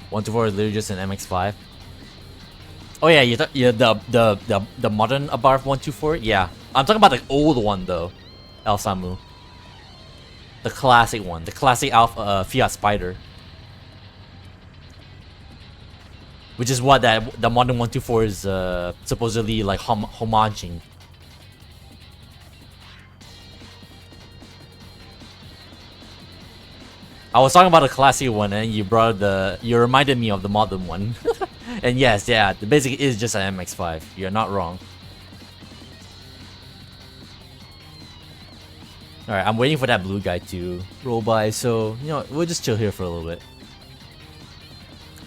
One two four is literally just an MX-5. Oh yeah, the modern Abarth 124. Yeah, I'm talking about the old one though, El Samu. The classic one, the classic Fiat Spider, which is what the modern 124 is supposedly like homaging. I was talking about the classic one, and you reminded me of the modern one. And yes, yeah, the basic is just an MX-5. You're not wrong. Alright, I'm waiting for that blue guy to roll by, so, you know, we'll just chill here for a little bit.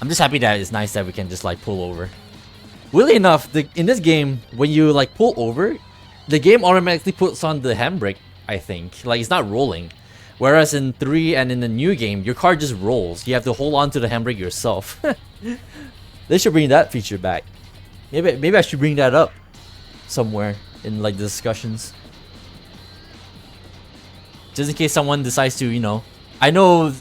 I'm just happy that it's nice that we can just, like, pull over. Weirdly enough, in this game, when you, like, pull over, the game automatically puts on the handbrake, I think. Like, it's not rolling. Whereas in 3 and in the new game, your car just rolls. You have to hold on to the handbrake yourself. They should bring that feature back. Maybe I should bring that up somewhere in like the discussions. Just in case someone decides to, you know, I know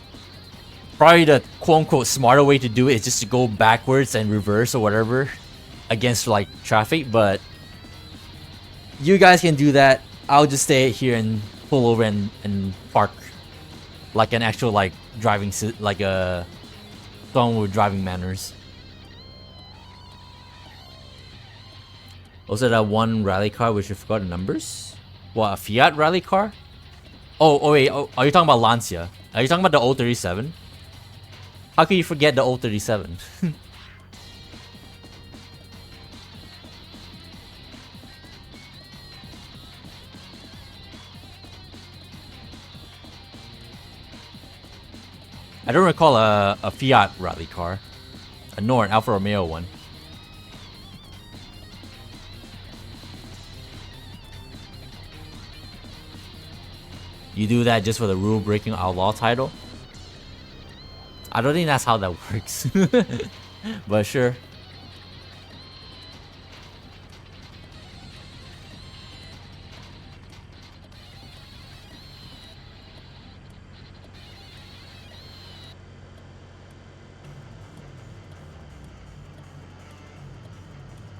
probably the quote-unquote smarter way to do it is just to go backwards and reverse or whatever against like traffic, but you guys can do that. I'll just stay here and pull over and park like an actual like driving like a someone with driving manners. Also, that one rally car which I forgot the numbers. What, a Fiat rally car? Oh wait, are you talking about Lancia? Are you talking about the 037? How can you forget the 037? I don't recall a Fiat rally car, nor an Alfa Romeo one. You do that just for the rule-breaking outlaw title? I don't think that's how that works. But sure.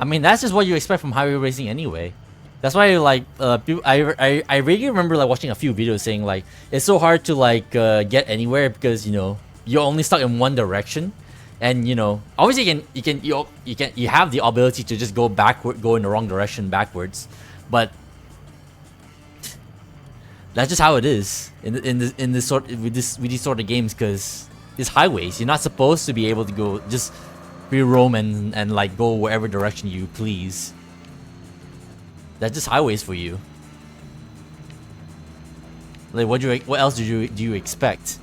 I mean, that's just what you expect from highway racing anyway. That's why like I really remember like watching a few videos saying like it's so hard to like get anywhere because you know you're only stuck in one direction, and you know obviously you have the ability to just go in the wrong direction backwards, but that's just how it is in this sort with these sort of games because these highways you're not supposed to be able to go just free roam and like go wherever direction you please. That's just highways for you. Like what else do you expect?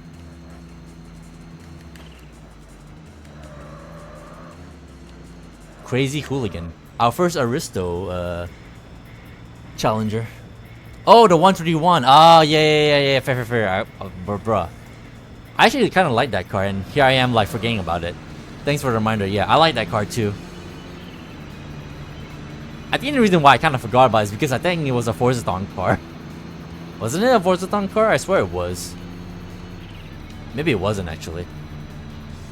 Crazy hooligan. Our first Aristo challenger. Oh, the 131. Ah, yeah. Fair. Bruh. I actually kind of like that car, and here I am like forgetting about it. Thanks for the reminder. Yeah, I like that car too. I think the reason why I kind of forgot about it is because I think it was a Forzathon car. Wasn't it a Forzathon car? I swear it was. Maybe it wasn't actually.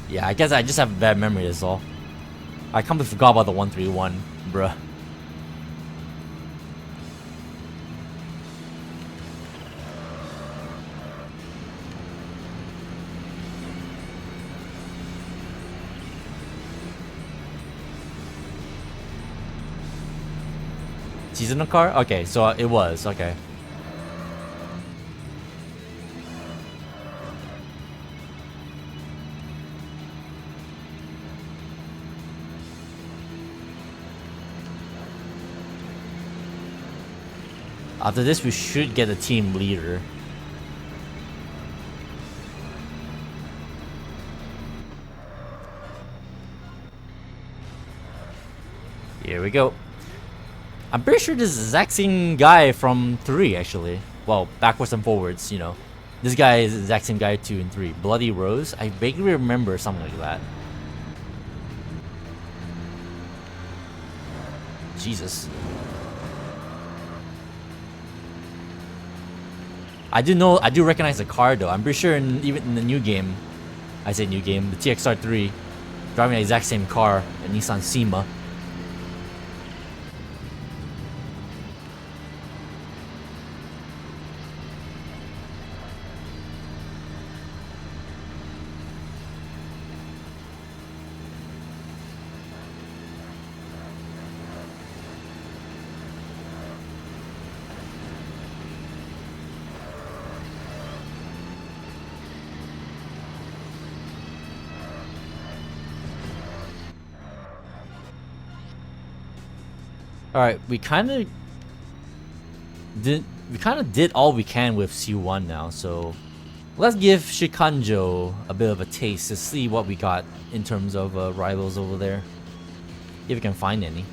Yeah, I guess I just have a bad memory, that's all. I completely forgot about the 131, bruh. Seasonal car? Okay, so it was, okay. After this, we should get a team leader. Here we go. I'm pretty sure this is the exact same guy from 3, actually. Well, backwards and forwards, you know. This guy is the exact same guy 2 and 3. Bloody Rose? I vaguely remember something like that. Jesus. I do recognize the car though. I'm pretty sure even in the new game, I say new game, the TXR 3, driving the exact same car, a Nissan Sima. Alright, we kind of did all we can with C1 now, so let's give Shikanjo a bit of a taste to see what we got in terms of rivals over there. If we can find any.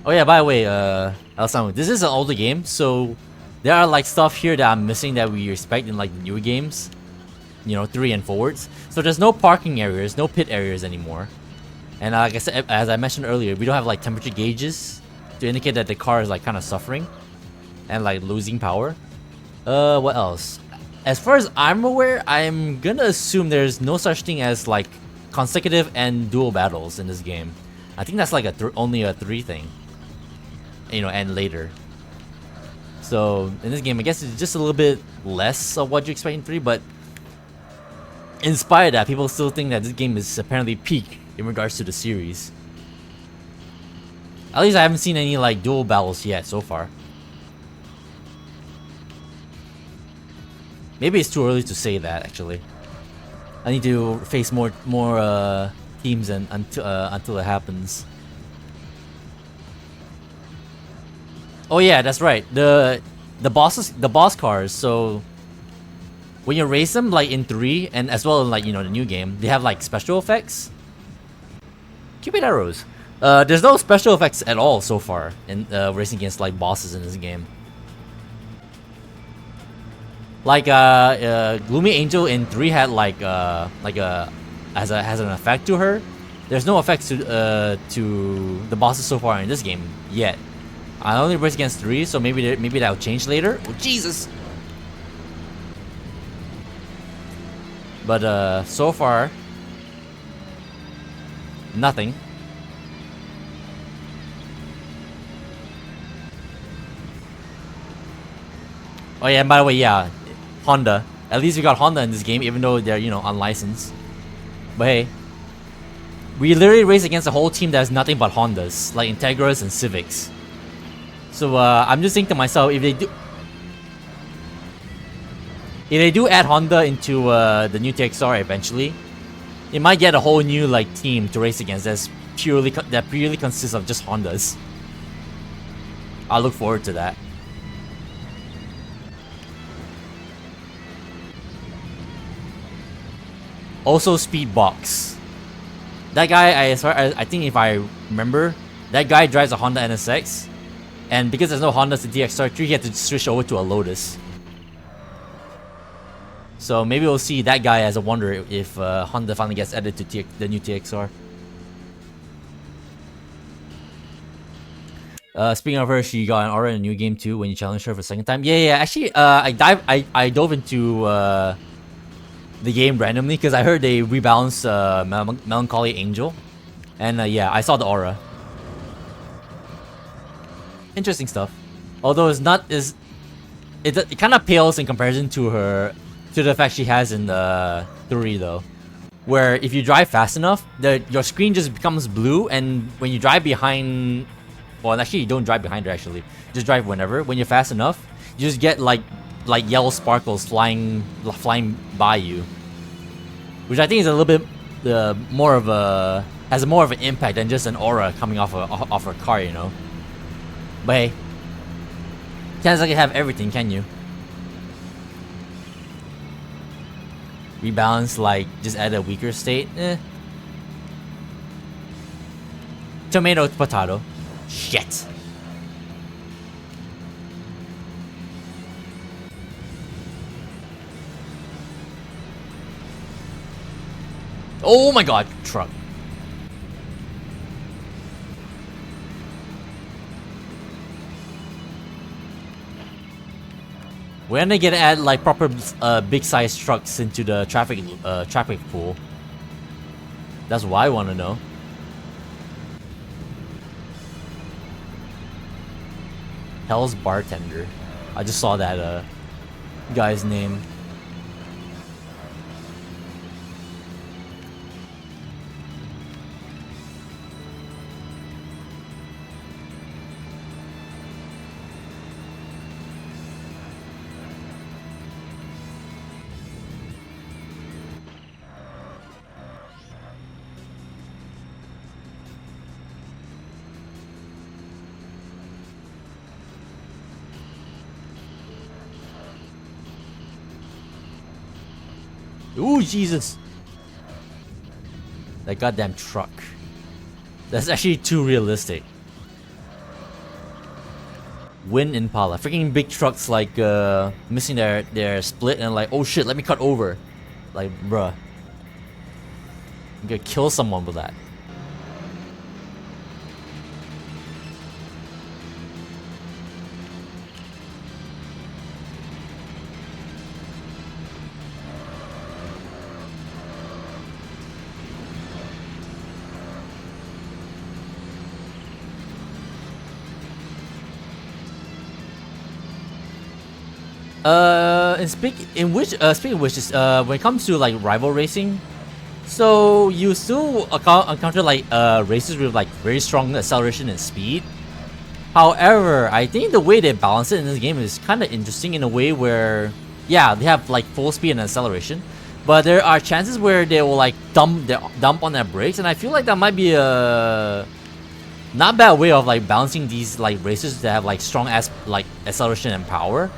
Oh yeah, by the way, Alessandro, this is an older game, so there are like stuff here that I'm missing that we expect in like the newer games. You know, 3 and forwards. So there's no parking areas, no pit areas anymore. And like I said, as I mentioned earlier, we don't have like temperature gauges to indicate that the car is like kind of suffering and like losing power. What else? As far as I'm aware, I'm gonna assume there's no such thing as like consecutive and dual battles in this game. I think that's like only a 3 thing. You know, and later. So in this game, I guess it's just a little bit less of what you expect in 3, but in spite of that, people still think that this game is apparently peak in regards to the series. At least I haven't seen any like dual battles yet so far. Maybe it's too early to say that actually. I need to face more teams until it happens. Oh yeah, that's right. The boss cars. So when you race them, like in 3 and as well in like, you know, the new game, they have like special effects. Cupid arrows. There's no special effects at all so far in racing against like bosses in this game. Like Gloomy Angel in 3 had like has an effect to her, There's no effects to the bosses so far in this game yet. I only race against 3, so maybe that'll change later. Oh Jesus! But so far, nothing. Oh yeah, and by the way, yeah, Honda. At least we got Honda in this game, even though they're, you know, unlicensed. But hey, we literally race against a whole team that has nothing but Hondas, like Integras and Civics. So I'm just thinking to myself, if they do add Honda into the new TXR eventually, it might get a whole new like team to race against that purely consists of just Hondas. I look forward to that. Also, Speedbox. That guy, I think if I remember, that guy drives a Honda NSX, and because there's no Hondas in TXR 3, he had to switch over to a Lotus. So maybe we'll see that guy as a wonder if Honda finally gets added to the new TXR. Speaking of her, she got an aura in a new game too when you challenged her for the second time. Yeah. Actually, I dove into the game randomly because I heard they rebalanced Melancholy Angel, and yeah, I saw the aura. Interesting stuff. Although it's not as it kind of pales in comparison to the fact she has in the 3 though, where if you drive fast enough, your screen just becomes blue, and when you drive behind, well, actually you don't drive behind her. Actually, just drive whenever. When you're fast enough, you just get like yellow sparkles flying by you, which I think is a little bit has more of an impact than just an aura coming off a car, you know. But hey, can't exactly have everything, can you? Rebalance, like, just add a weaker state? Tomato, potato. Shit. Oh my god, truck. When are they gonna add like proper big size trucks into the traffic pool? That's what I want to know. Hell's Bartender. I just saw that guy's name. Ooh, Jesus. That goddamn truck. That's actually too realistic. Wind Impala. Freaking big trucks like missing their split and like, oh shit, let me cut over. Like, bruh. I'm gonna kill someone with that. Speaking of which, when it comes to like rival racing, so you still encounter like races with like very strong acceleration and speed. However, I think the way they balance it in this game is kind of interesting in a way where, yeah, they have like full speed and acceleration, but there are chances where they will like dump on their brakes, and I feel like that might be a not bad way of like balancing these like races that have like strong like acceleration and power.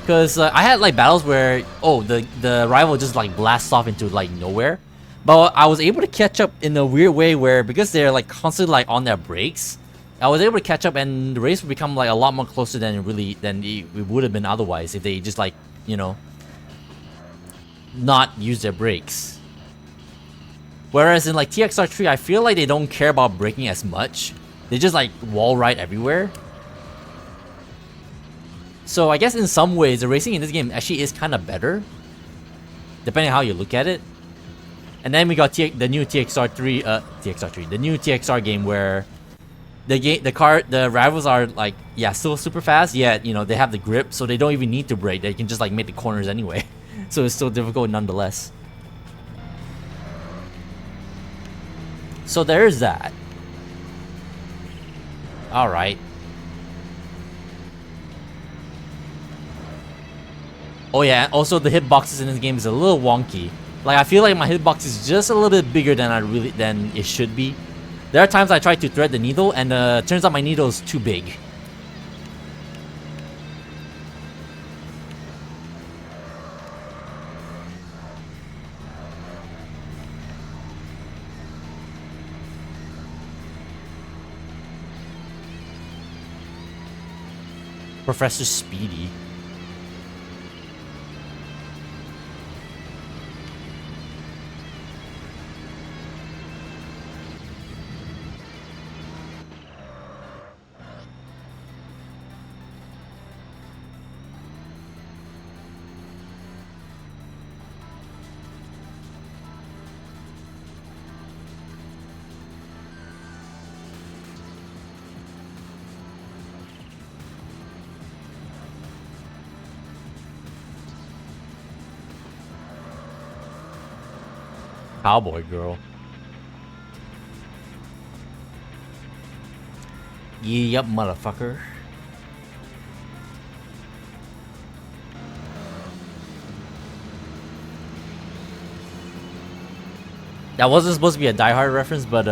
Because I had like battles where, oh, the rival just like blasts off into like nowhere, but I was able to catch up in a weird way where, because they're like constantly like on their brakes, I was able to catch up, and the race would become like a lot more closer than it would have been otherwise if they just like, you know, not use their brakes. Whereas in like TXR 3, I feel like they don't care about braking as much. They just like wall ride everywhere. So I guess in some ways, the racing in this game actually is kind of better, depending on how you look at it. And then we got the new the new TXR game where the rivals are like, yeah, still super fast, yet, you know, they have the grip, so they don't even need to brake. They can just like make the corners anyway. So it's still difficult nonetheless. So there's that. Alright. Oh yeah, also the hitboxes in this game is a little wonky. Like, I feel like my hitbox is just a little bit bigger than it should be. There are times I try to thread the needle, and turns out my needle is too big. Professor Speedy. Cowboy girl. Yup, motherfucker. That wasn't supposed to be a Die Hard reference, but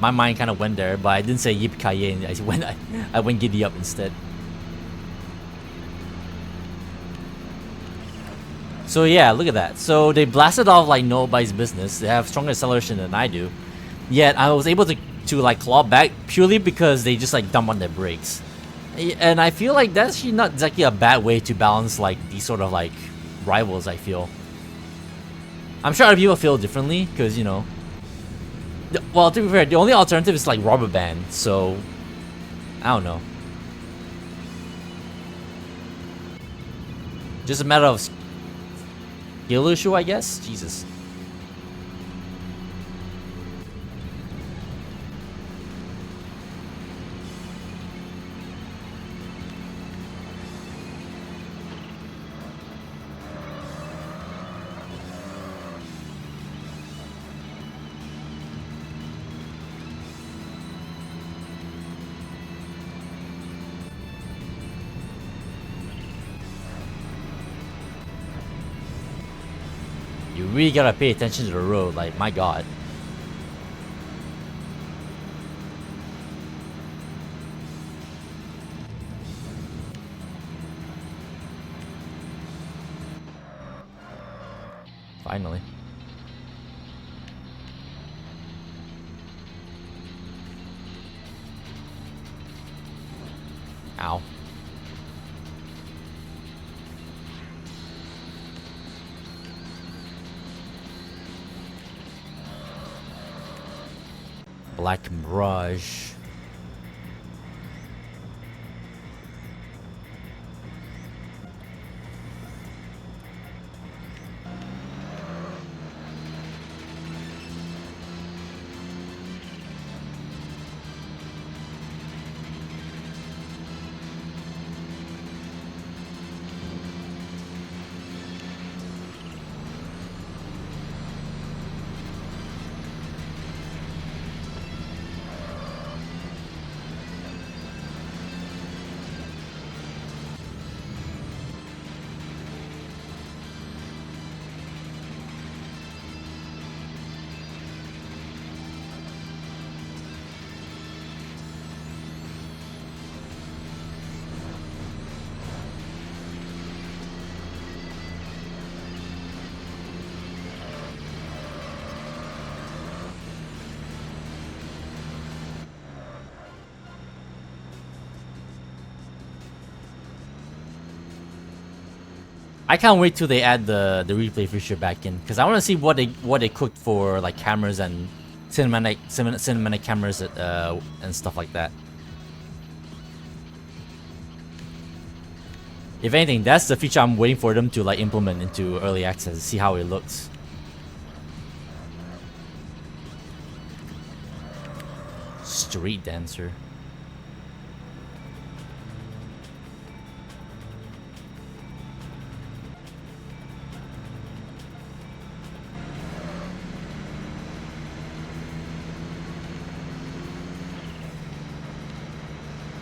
my mind kind of went there. But I didn't say yippee-ki-yay. I went giddy up instead. So yeah, look at that. So they blasted off like nobody's business. They have stronger acceleration than I do. Yet I was able to like claw back purely because they just like dump on their brakes. And I feel like that's actually not exactly a bad way to balance like these sort of like rivals, I feel. I'm sure other people feel differently, because, you know... Well, to be fair, the only alternative is like rubber band, so... I don't know. Just a matter of skill issue, I guess? Jesus. You really gotta pay attention to the road, like, my god. Finally. Ow. Black Mirage. I can't wait till they add the replay feature back in, because I want to see what they cooked for like cameras and cinematic cameras and stuff like that. If anything, that's the feature I'm waiting for them to like implement into early access to see how it looks. Street dancer.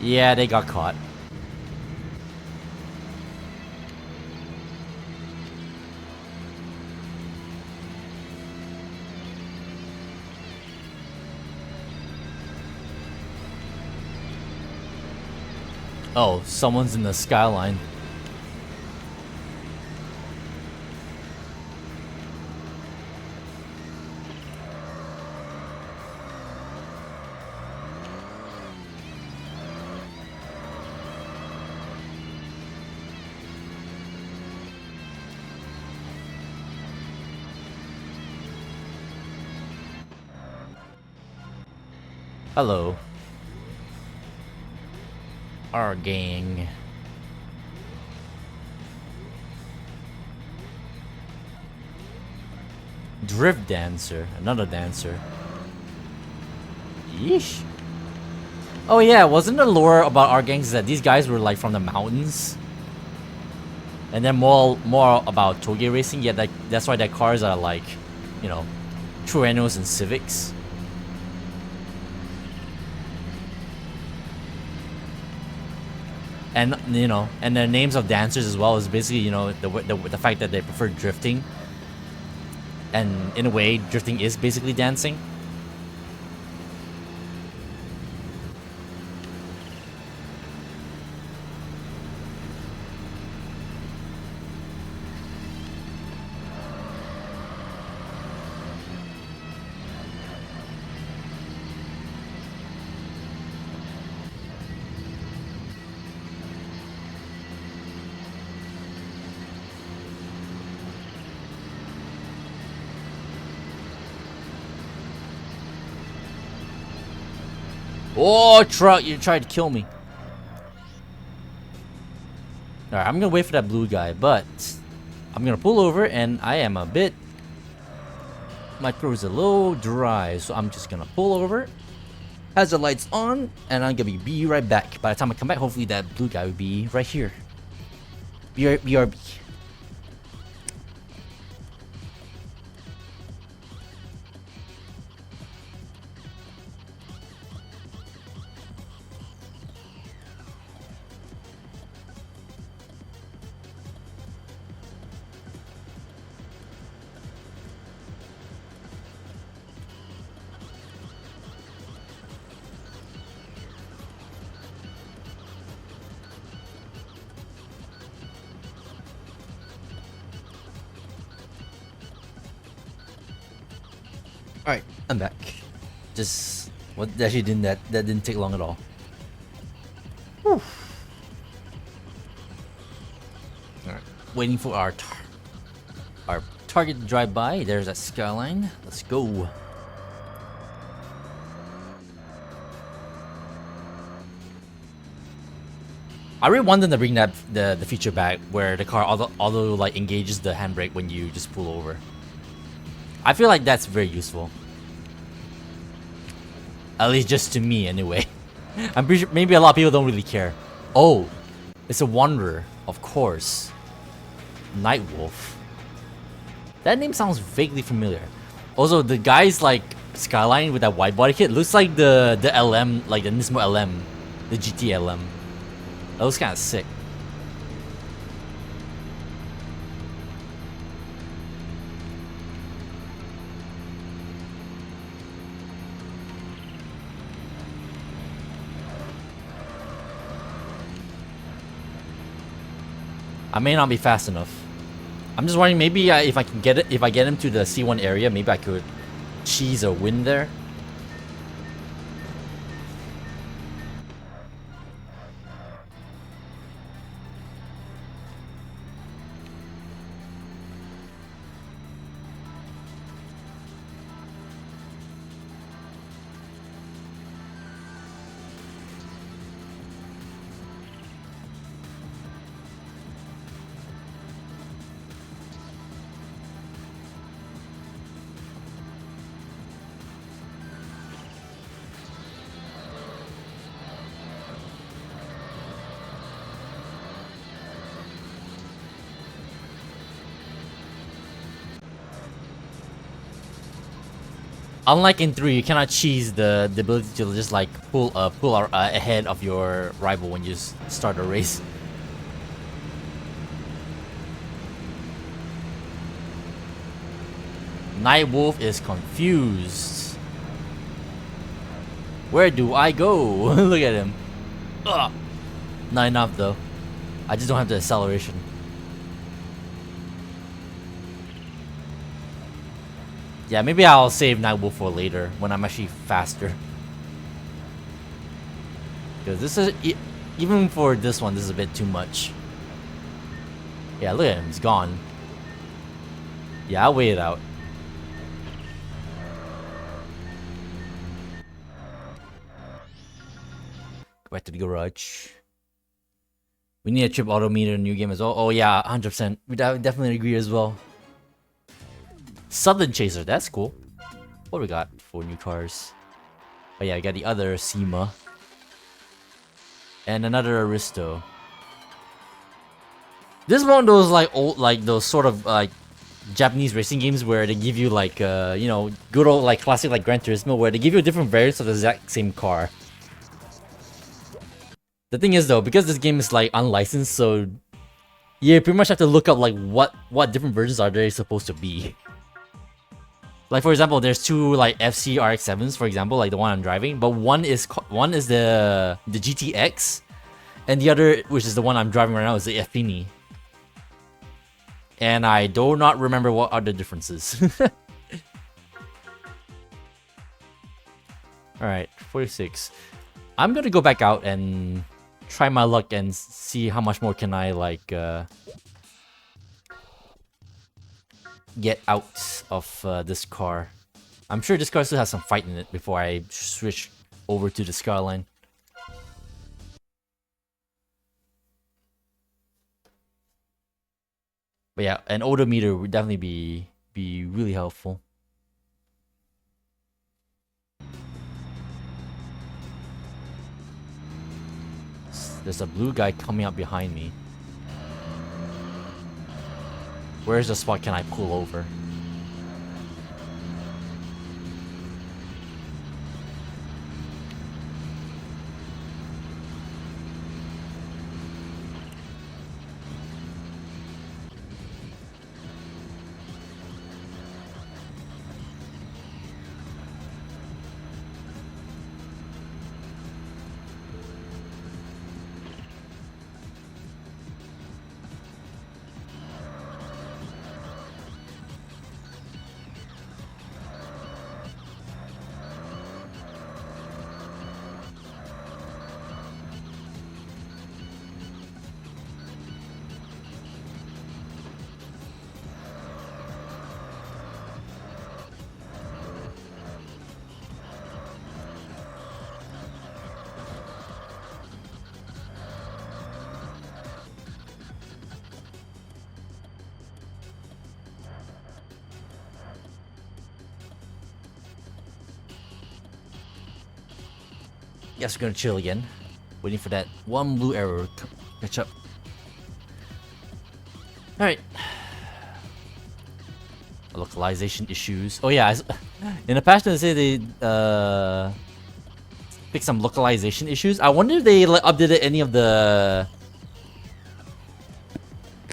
Yeah, they got caught. Oh, someone's in the skyline. Hello. Our gang. Drift dancer. Another dancer. Yeesh. Oh yeah, wasn't the lore about our gangs that these guys were like from the mountains? And then more about toge racing, yeah, that's why their cars are like, you know, Truenos and Civics. And you know, and their names of dancers as well is basically, you know, the fact that they prefer drifting. And in a way, drifting is basically dancing. Oh, truck, you tried to kill me. Alright, I'm gonna wait for that blue guy, but I'm gonna pull over and I am a bit... My throat is a little dry, so I'm just gonna pull over. Has the lights on, and I'm gonna be right back. By the time I come back, hopefully that blue guy will be right here. BRB. Alright, I'm back. Just what actually didn't that didn't take long at all. Whew. Alright. Waiting for our target to drive by. There's that skyline. Let's go. I really want them to bring that the feature back where the car although like engages the handbrake when you just pull over. I feel like that's very useful. At least just to me, anyway. I'm pretty sure maybe a lot of people don't really care. Oh, it's a Wanderer, of course. Nightwolf. That name sounds vaguely familiar. Also, the guy's like skyline with that wide body kit looks like the LM, like the Nismo LM, the GT LM. That looks kind of sick. I may not be fast enough. I'm just wondering, maybe if I can get it, if I get him to the C1 area, maybe I could cheese a win there. Unlike in 3, you cannot cheese the ability to just like pull ahead of your rival when you start a race. Nightwolf is confused. Where do I go? Look at him. Ugh. Not enough though. I just don't have the acceleration. Yeah, maybe I'll save Nightwolf for later when I'm actually faster. Because this is, even for this one, this is a bit too much. Yeah, look at him, he's gone. Yeah, I'll wait it out. Go back to the garage. We need a trip auto meter in the new game as well. Oh yeah, 100%. We definitely agree as well. Southern Chaser, that's cool. What do we got for new cars? Oh yeah, I got the other SEMA. And another Aristo. This is one of those like old, like those sort of like Japanese racing games where they give you like you know, good old like classic like Gran Turismo where they give you different variants of the exact same car. The thing is though, because this game is like unlicensed, so you pretty much have to look up like what different versions are they supposed to be. Like for example, there's two like FC RX-7s, for example, like the one I'm driving, but one is the GTX, and the other, which is the one I'm driving right now, is the Affini. And I do not remember what are the differences. Alright, 46. I'm gonna go back out and try my luck and see how much more can I like get out of this car. I'm sure this car still has some fight in it before I switch over to the Skyline. But yeah, an odometer would definitely be really helpful. There's a blue guy coming up behind me. Where's the spot can I pull over? Guess we're gonna chill again. Waiting for that one blue arrow to catch up. Alright. Localization issues. Oh yeah, in the past they say they fixed some localization issues. I wonder if they updated any of the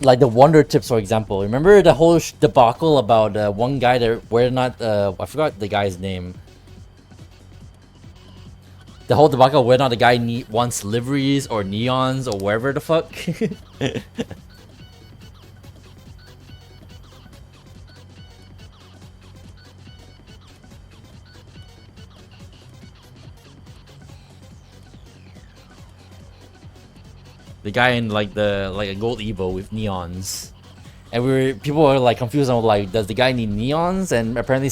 like the wonder tips, for example. Remember the whole debacle about one guy that where not I forgot the guy's name. The whole debacle whether or not the guy wants liveries or neons or wherever the fuck. The guy in like a gold Evo with neons. And people were like confused on like, does the guy need neons? And apparently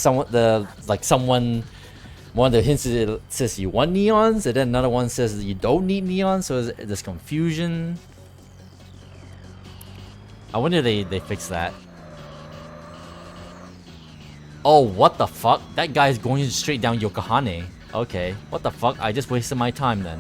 one of the hints says you want neons, and then another one says that you don't need neons, so there's confusion. I wonder if they fix that. Oh, what the fuck? That guy's going straight down Yokohane. Okay, what the fuck? I just wasted my time then.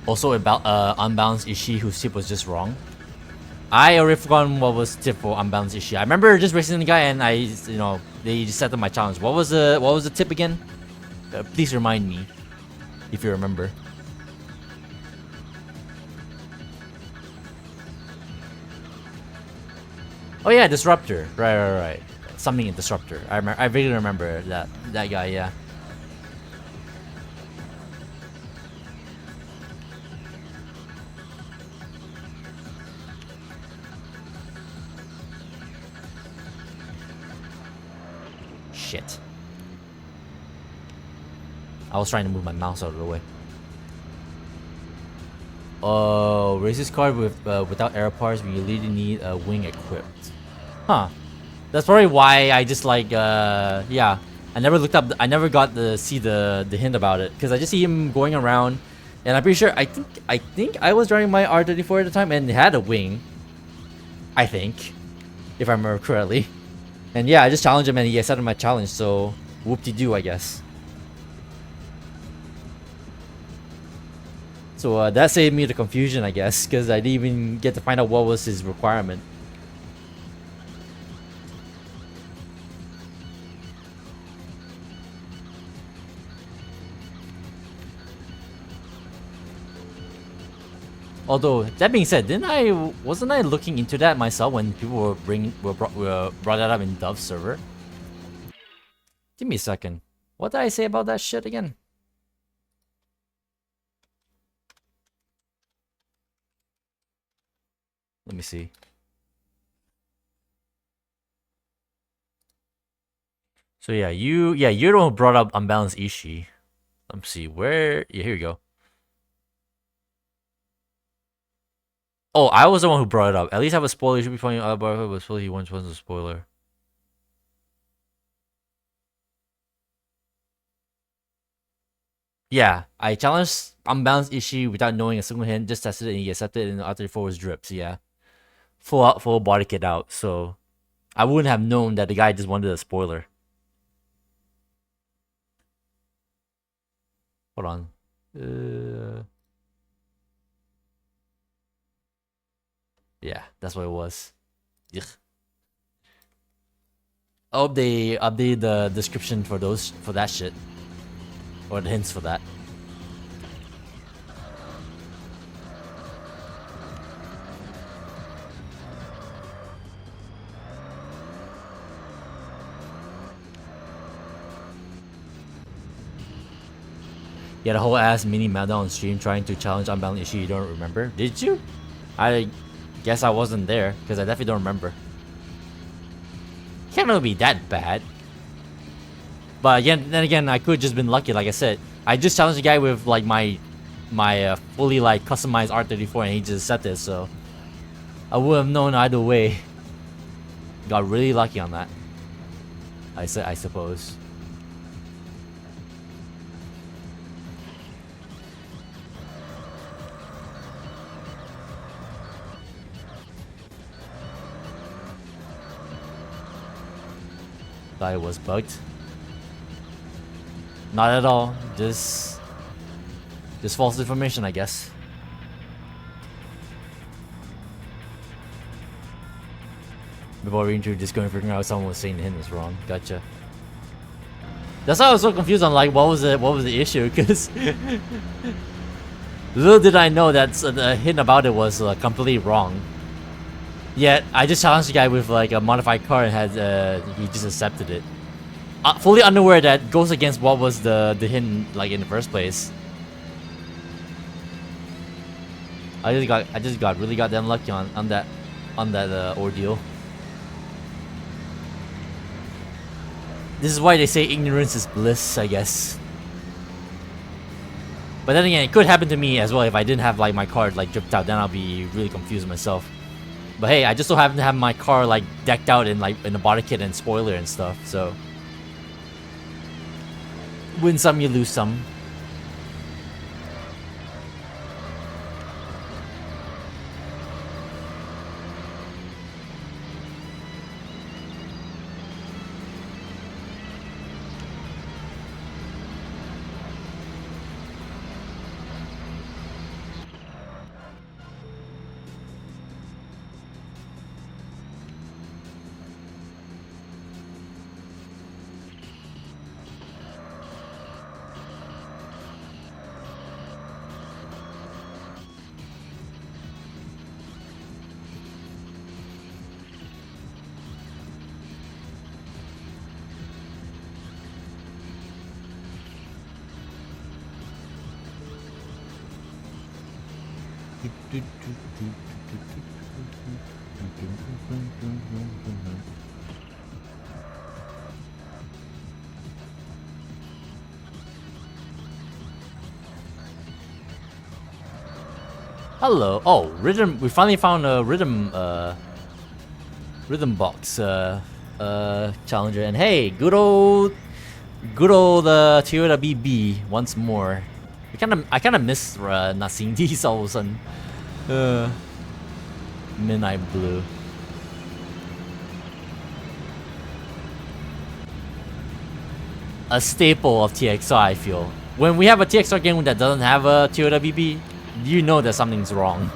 Also about unbalanced Ishii whose tip was just wrong. I already forgotten what was tip for unbalanced Ishii. I remember just racing the guy and they just set up my challenge. What was the tip again? Please remind me if you remember. Oh yeah, disruptor. Right. Something in disruptor. I really remember that guy. Yeah. Shit. I was trying to move my mouse out of the way. Oh, racist card without air parts. We really need a wing equipped. Huh. That's probably why I just like yeah. I never looked up. I never got to see the hint about it because I just see him going around, and I'm pretty sure. I think I was driving my R34 at the time and it had a wing. I think, if I remember correctly. And yeah, I just challenged him and he accepted my challenge. So whoop-de-doo, I guess. So that saved me the confusion, I guess, because I didn't even get to find out what was his requirement. Although that being said, wasn't I looking into that myself when people brought that up in Dove's server? Give me a second. What did I say about that shit again? Let me see. So yeah, you're the one who brought up unbalanced Ishii. Let me see where. Yeah, here you go. Oh, I was the one who brought it up. At least I have a spoiler. You should be finding out about it, but spoiler he once was a spoiler. Yeah, I challenged unbalanced Ishii without knowing a single hint. Just tested it and he accepted it, and the R34 was drips. Yeah, full body kit out. So I wouldn't have known that the guy just wanted a spoiler. Hold on. Yeah, that's what it was. Ugh. I hope they update the description for that shit. Or the hints for that. You had a whole ass mini meltdown on stream trying to challenge unbalanced Ishii you don't remember? Did you? I guess I wasn't there, because I definitely don't remember. Can't really be that bad. But again, then again, I could have just been lucky, like I said. I just challenged the guy with like my fully like customized R34 and he just accepted it, so I would have known either way. Got really lucky on that. I suppose. Thought it was bugged. Not at all. Just false information, I guess. Before reading through Discord and figuring out someone was saying the hint was wrong. Gotcha. That's why I was so confused on like what was the issue, because little did I know that the hint about it was completely wrong. Yet I just challenged the guy with like a modified car and had he just accepted it. Fully unaware that goes against what was the hint like in the first place. I just got really goddamn lucky on that ordeal. This is why they say ignorance is bliss, I guess. But then again, it could happen to me as well if I didn't have like my car like dripped out. Then I'll be really confused myself. But hey, I just so happen to have my car like decked out in a body kit and spoiler and stuff. So win some, you lose some. Hello. Oh, rhythm. We finally found a rhythm box challenger, and hey, good old Toyota BB once more. I kind of miss not seeing these all of a sudden. Midnight Blue. A staple of TXR, I feel. When we have a TXR game that doesn't have a Toyota BB, you know that something's wrong.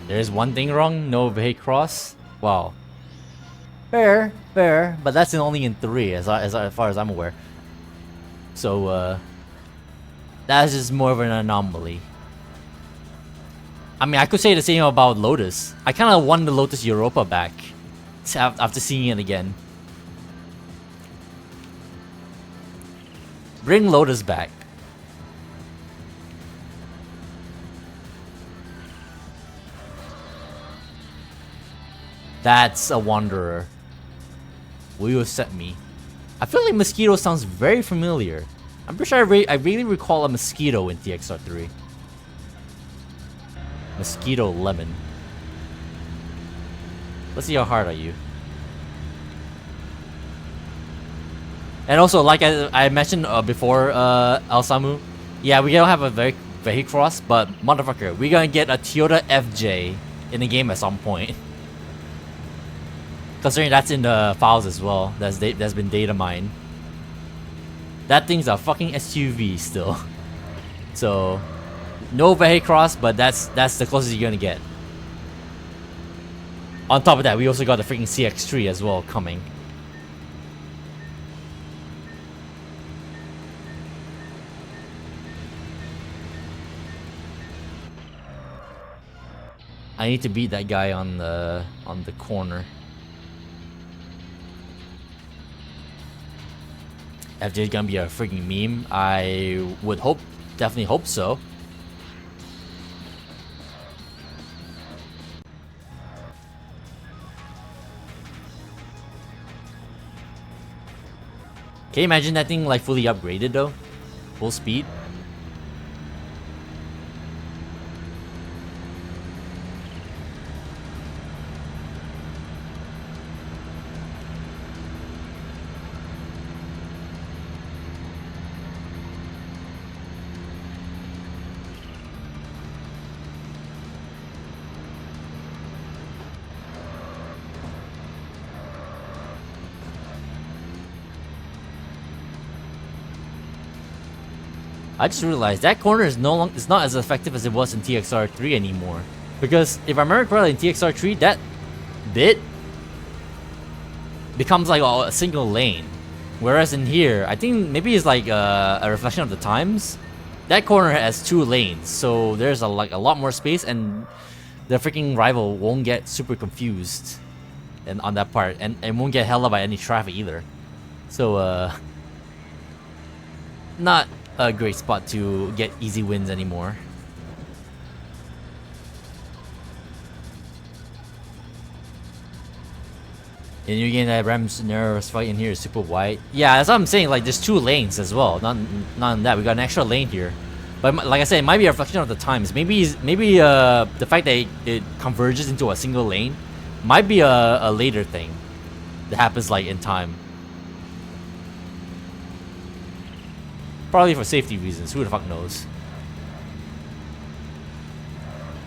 There's one thing wrong, no vehicle cross. Wow. Fair, but that's only in 3 as far as I'm aware. So that's just more of an anomaly. I mean, I could say the same about Lotus. I kind of want the Lotus Europa back after seeing it again. Bring Lotus back. That's a Wanderer. Will you accept me? I feel like Mosquito sounds very familiar. I'm pretty sure I really recall a Mosquito in TXR 3. Mosquito Lemon. Let's see how hard are you. And also, like I mentioned before, El Samu, yeah, we don't have a vehicle cross, but motherfucker, we're gonna get a Toyota FJ in the game at some point. Considering that's in the files as well, that's been data mined. That thing's a fucking SUV still. So, no vehicle cross, but that's the closest you're gonna get. On top of that, we also got the freaking CX3 as well coming. I need to beat that guy on the corner. FJ is gonna be a freaking meme. I would definitely hope so. Can you imagine that thing like fully upgraded though? Full speed? I just realized that corner is it's not as effective as it was in TXR 3 anymore. Because if I remember correctly, in TXR 3, that bit becomes like a single lane. Whereas in here, I think maybe it's like a reflection of the times. That corner has 2 lanes, so there's a lot more space, and the freaking rival won't get super confused on that part, and won't get held up by any traffic either. So not a great spot to get easy wins anymore. In your game, that Ram's narrowest fight in here is super wide. Yeah, that's what I'm saying. Like, there's 2 lanes as well. Not in that. We got an extra lane here. But like I said, it might be a reflection of the times. Maybe the fact that it converges into a single lane might be a later thing that happens like in time. Probably for safety reasons. Who the fuck knows?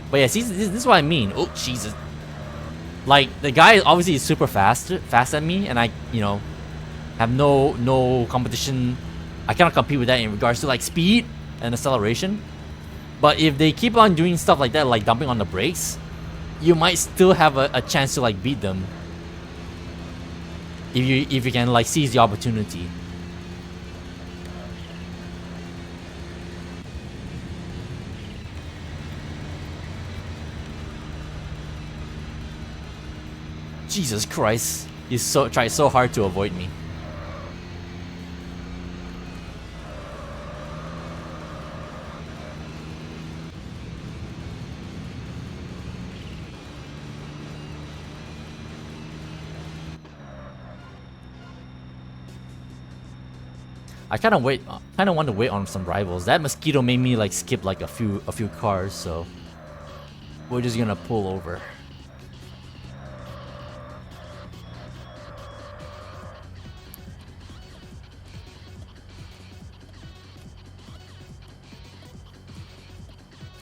But yeah, see, this is what I mean. Oh, Jesus. Like, the guy obviously is super fast than me, and I, you know, have no competition. I cannot compete with that in regards to like speed and acceleration. But if they keep on doing stuff like that, like dumping on the brakes, you might still have a chance to like beat them. If you can like seize the opportunity. Jesus Christ. He's tried so hard to avoid me. I kind of want to wait on some rivals. That mosquito made me like skip like a few cars, so we're just gonna pull over.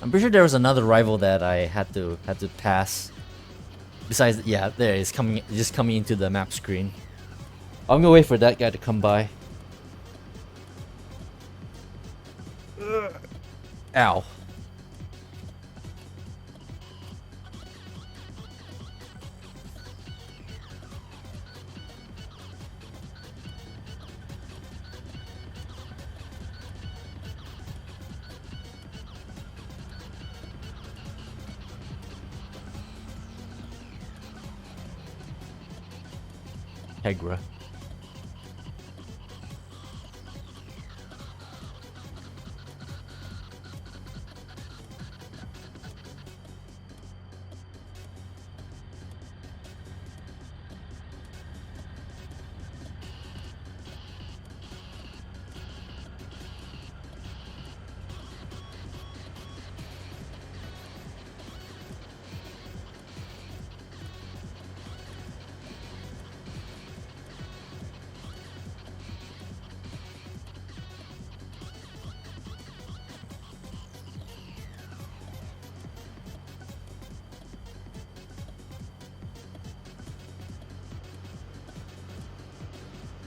I'm pretty sure there was another rival that I had to pass. Besides, yeah, there it's coming, just coming into the map screen. I'm gonna wait for that guy to come by. Ow. Tegra.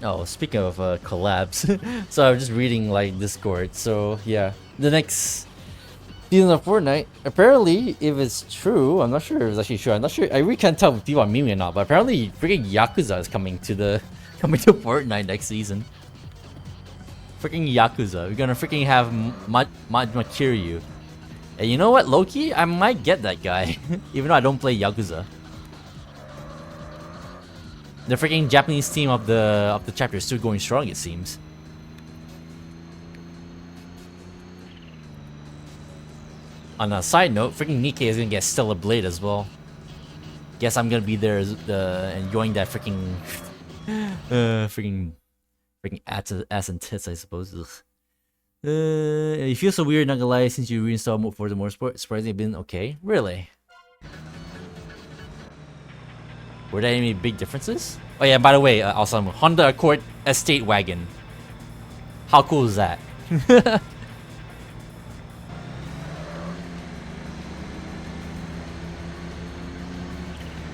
Oh, speaking of collabs, so I was just reading like Discord. So yeah, the next season of Fortnite, apparently, if it's true, I'm not sure if it's actually true. I'm not sure. I really can't tell if people are memeing or not. But apparently, freaking Yakuza is coming to Fortnite next season. Freaking Yakuza, we're gonna freaking have Majima Kiryu. And you know what, Loki? I might get that guy, even though I don't play Yakuza. The freaking Japanese team of the chapter is still going strong, it seems. On a side note, freaking Nikkei is gonna get Stellar Blade as well. Guess I'm gonna be there enjoying that freaking freaking ass and tits, I suppose. It feels so weird, not gonna lie, since you reinstalled Forza Motorsport. Surprisingly been okay. Really? Were there any big differences? Oh yeah, by the way, also Honda Accord Estate Wagon. How cool is that?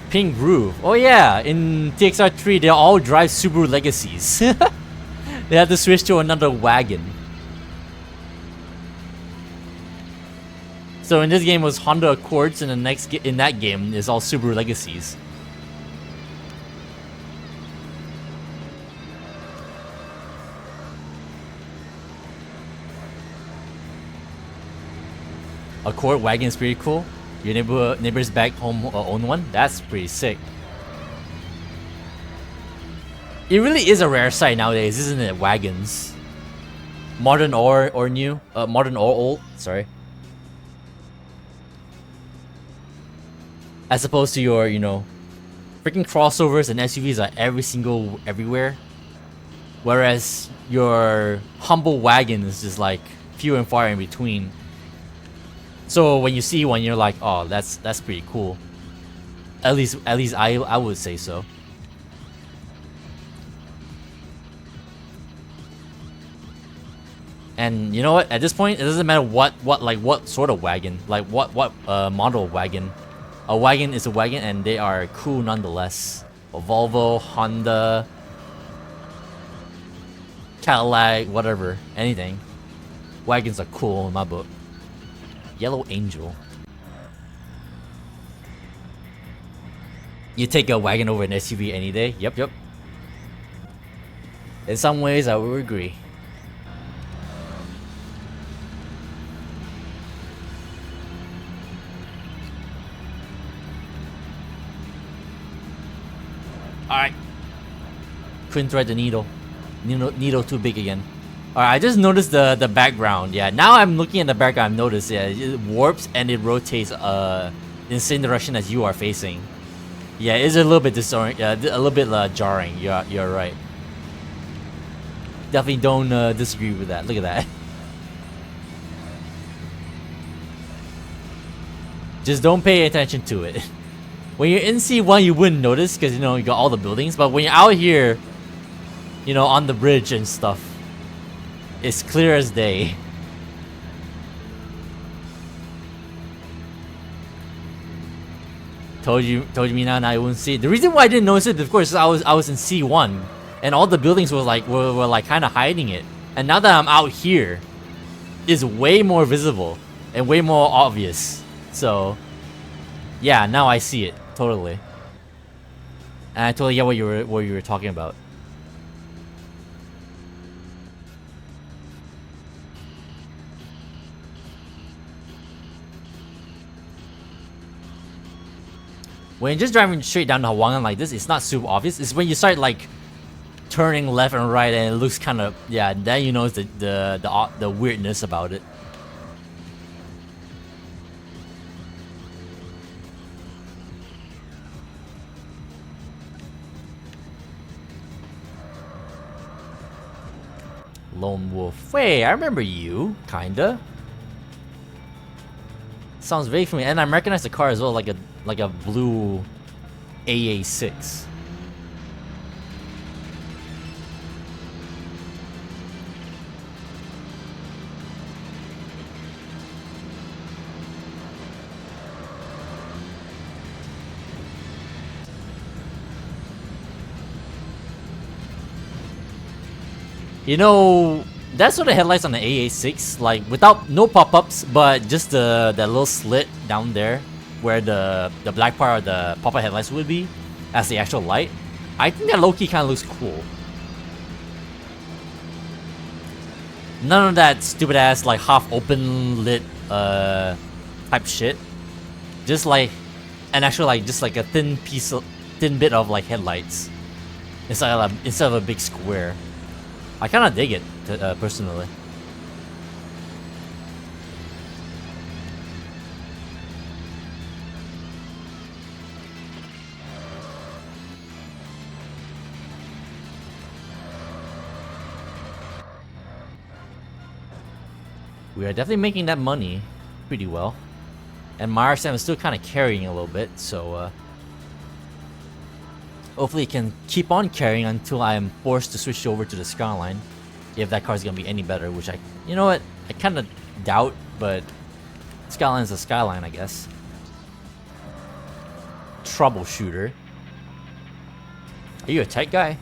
Pink Groove. Oh yeah, in TXR 3 they all drive Subaru Legacies. They have to switch to another wagon. So in this game it was Honda Accords, and in that game is all Subaru Legacies. Accord wagon is pretty cool. Your neighbors back home own one. That's pretty sick. It really is a rare sight nowadays, isn't it? Wagons, modern or new, modern or old. Sorry. As opposed to your, you know, freaking crossovers and SUVs are everywhere. Whereas your humble wagon is just like few and far in between. So when you see one, you're like, oh, that's pretty cool. At least I would say so. And you know what? At this point, it doesn't matter what sort of wagon, like what model of wagon. A wagon is a wagon, and they are cool nonetheless. A Volvo, Honda, Cadillac, whatever, anything. Wagons are cool in my book. Yellow Angel. You take a wagon over an SUV any day? Yep, yep. In some ways, I would agree. Alright. Couldn't thread the needle. Needle too big again. Alright, I just noticed the background. Yeah, now I'm looking at the background. I've noticed, yeah, it warps and it rotates in the same direction as you are facing. Yeah, it's a little bit a little bit jarring. You're right. Definitely don't disagree with that. Look at that. Just don't pay attention to it. When you're in C1, you wouldn't notice because, you know, you got all the buildings. But when you're out here, you know, on the bridge and stuff, it's clear as day. Told you me now, I wouldn't see it. The reason why I didn't notice it, of course, is I was in C1, and all the buildings were like kind of hiding it. And now that I'm out here, it's way more visible and way more obvious. So, yeah, now I see it totally. And I totally get what you were talking about. When you're just driving straight down the Hwangan like this, it's not super obvious. It's when you start like turning left and right and it looks kind of, yeah, then you know the weirdness about it. Lone Wolf. Wait, I remember you, kinda. Sounds vague for me, and I recognize the car as well, like a blue AA6. You know, that's sort of headlights on the AA6, like without no pop-ups, but just that little slit down there where the black part of the pop-up headlights would be as the actual light. I think that low-key kind of looks cool. None of that stupid ass like half open lit type shit. Just like an actual like just like a thin bit of like headlights instead of a big square. I kind of dig it, personally. We are definitely making that money pretty well. And my RSM is still kind of carrying a little bit, so hopefully it can keep on carrying until I am forced to switch over to the Skyline. If that car is going to be any better, which you know what, I kind of doubt, but Skyline is a Skyline, I guess. Troubleshooter. Are you a tech guy?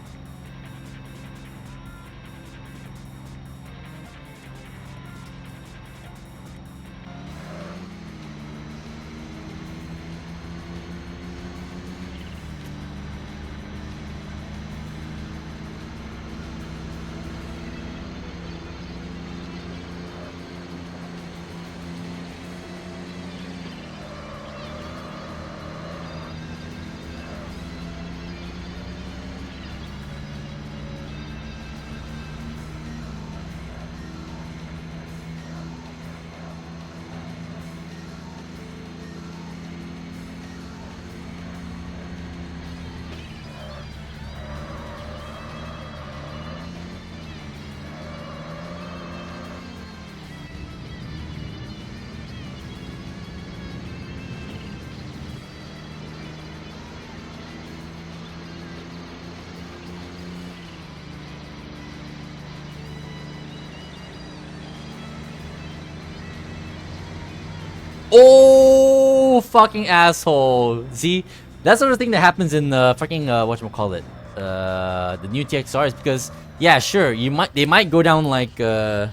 Oh, fucking asshole. See, that's the sort of thing that happens in fucking whatchamacallit, the new TXRs, because yeah, sure, they might go down like a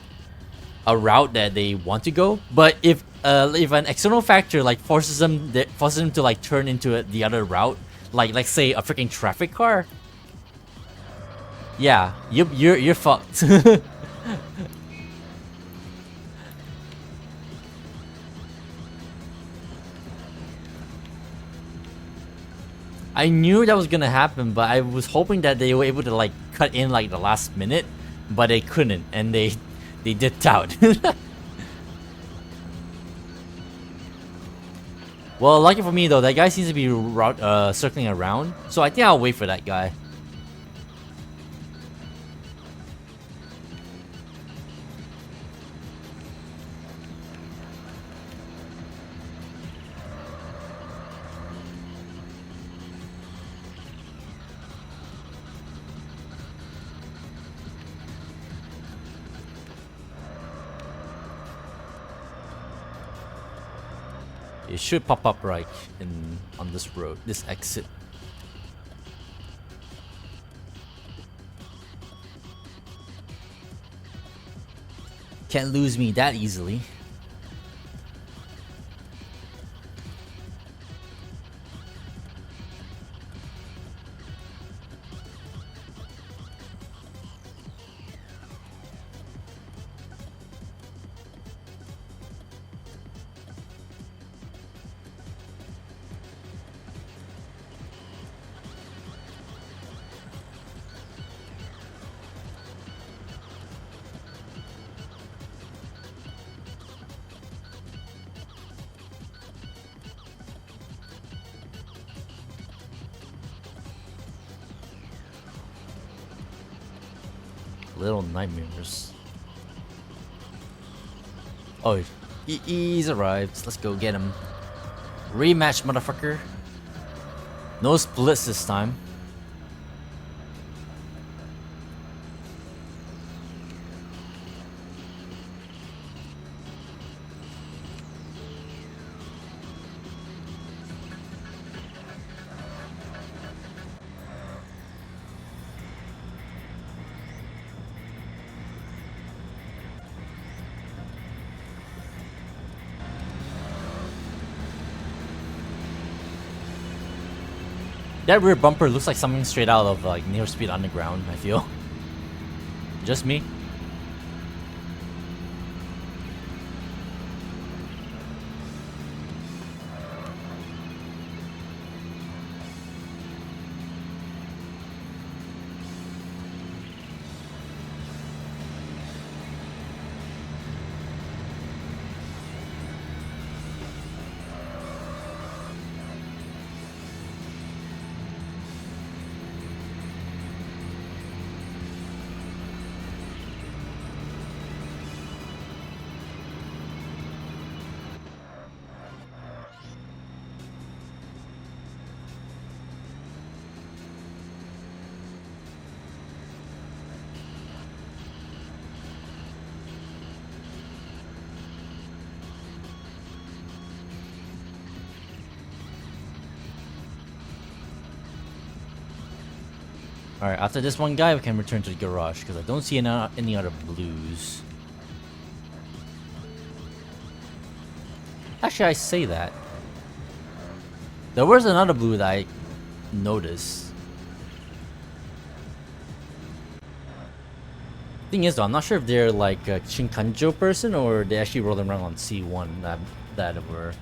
route that they want to go, but if an external factor like forces them to like turn into the other route, like let's say a freaking traffic car, yeah, you're fucked. I knew that was gonna happen, but I was hoping that they were able to like cut in like the last minute, but they couldn't, and they dipped out. Well, lucky for me though, that guy seems to be circling around, so I think I'll wait for that guy. It should pop up right on this road, this exit. Can't lose me that easily. Little nightmares. Oh, he's arrived. Let's go get him. Rematch, motherfucker. No splits this time. That rear bumper looks like something straight out of like Need for Speed Underground, I feel. Just me? Alright, after this one guy, we can return to the garage, because I don't see any other blues. Actually, I say that. There was another blue that I noticed. Thing is though, I'm not sure if they're like a Shinkanjo person or they actually rolling around on C1 that were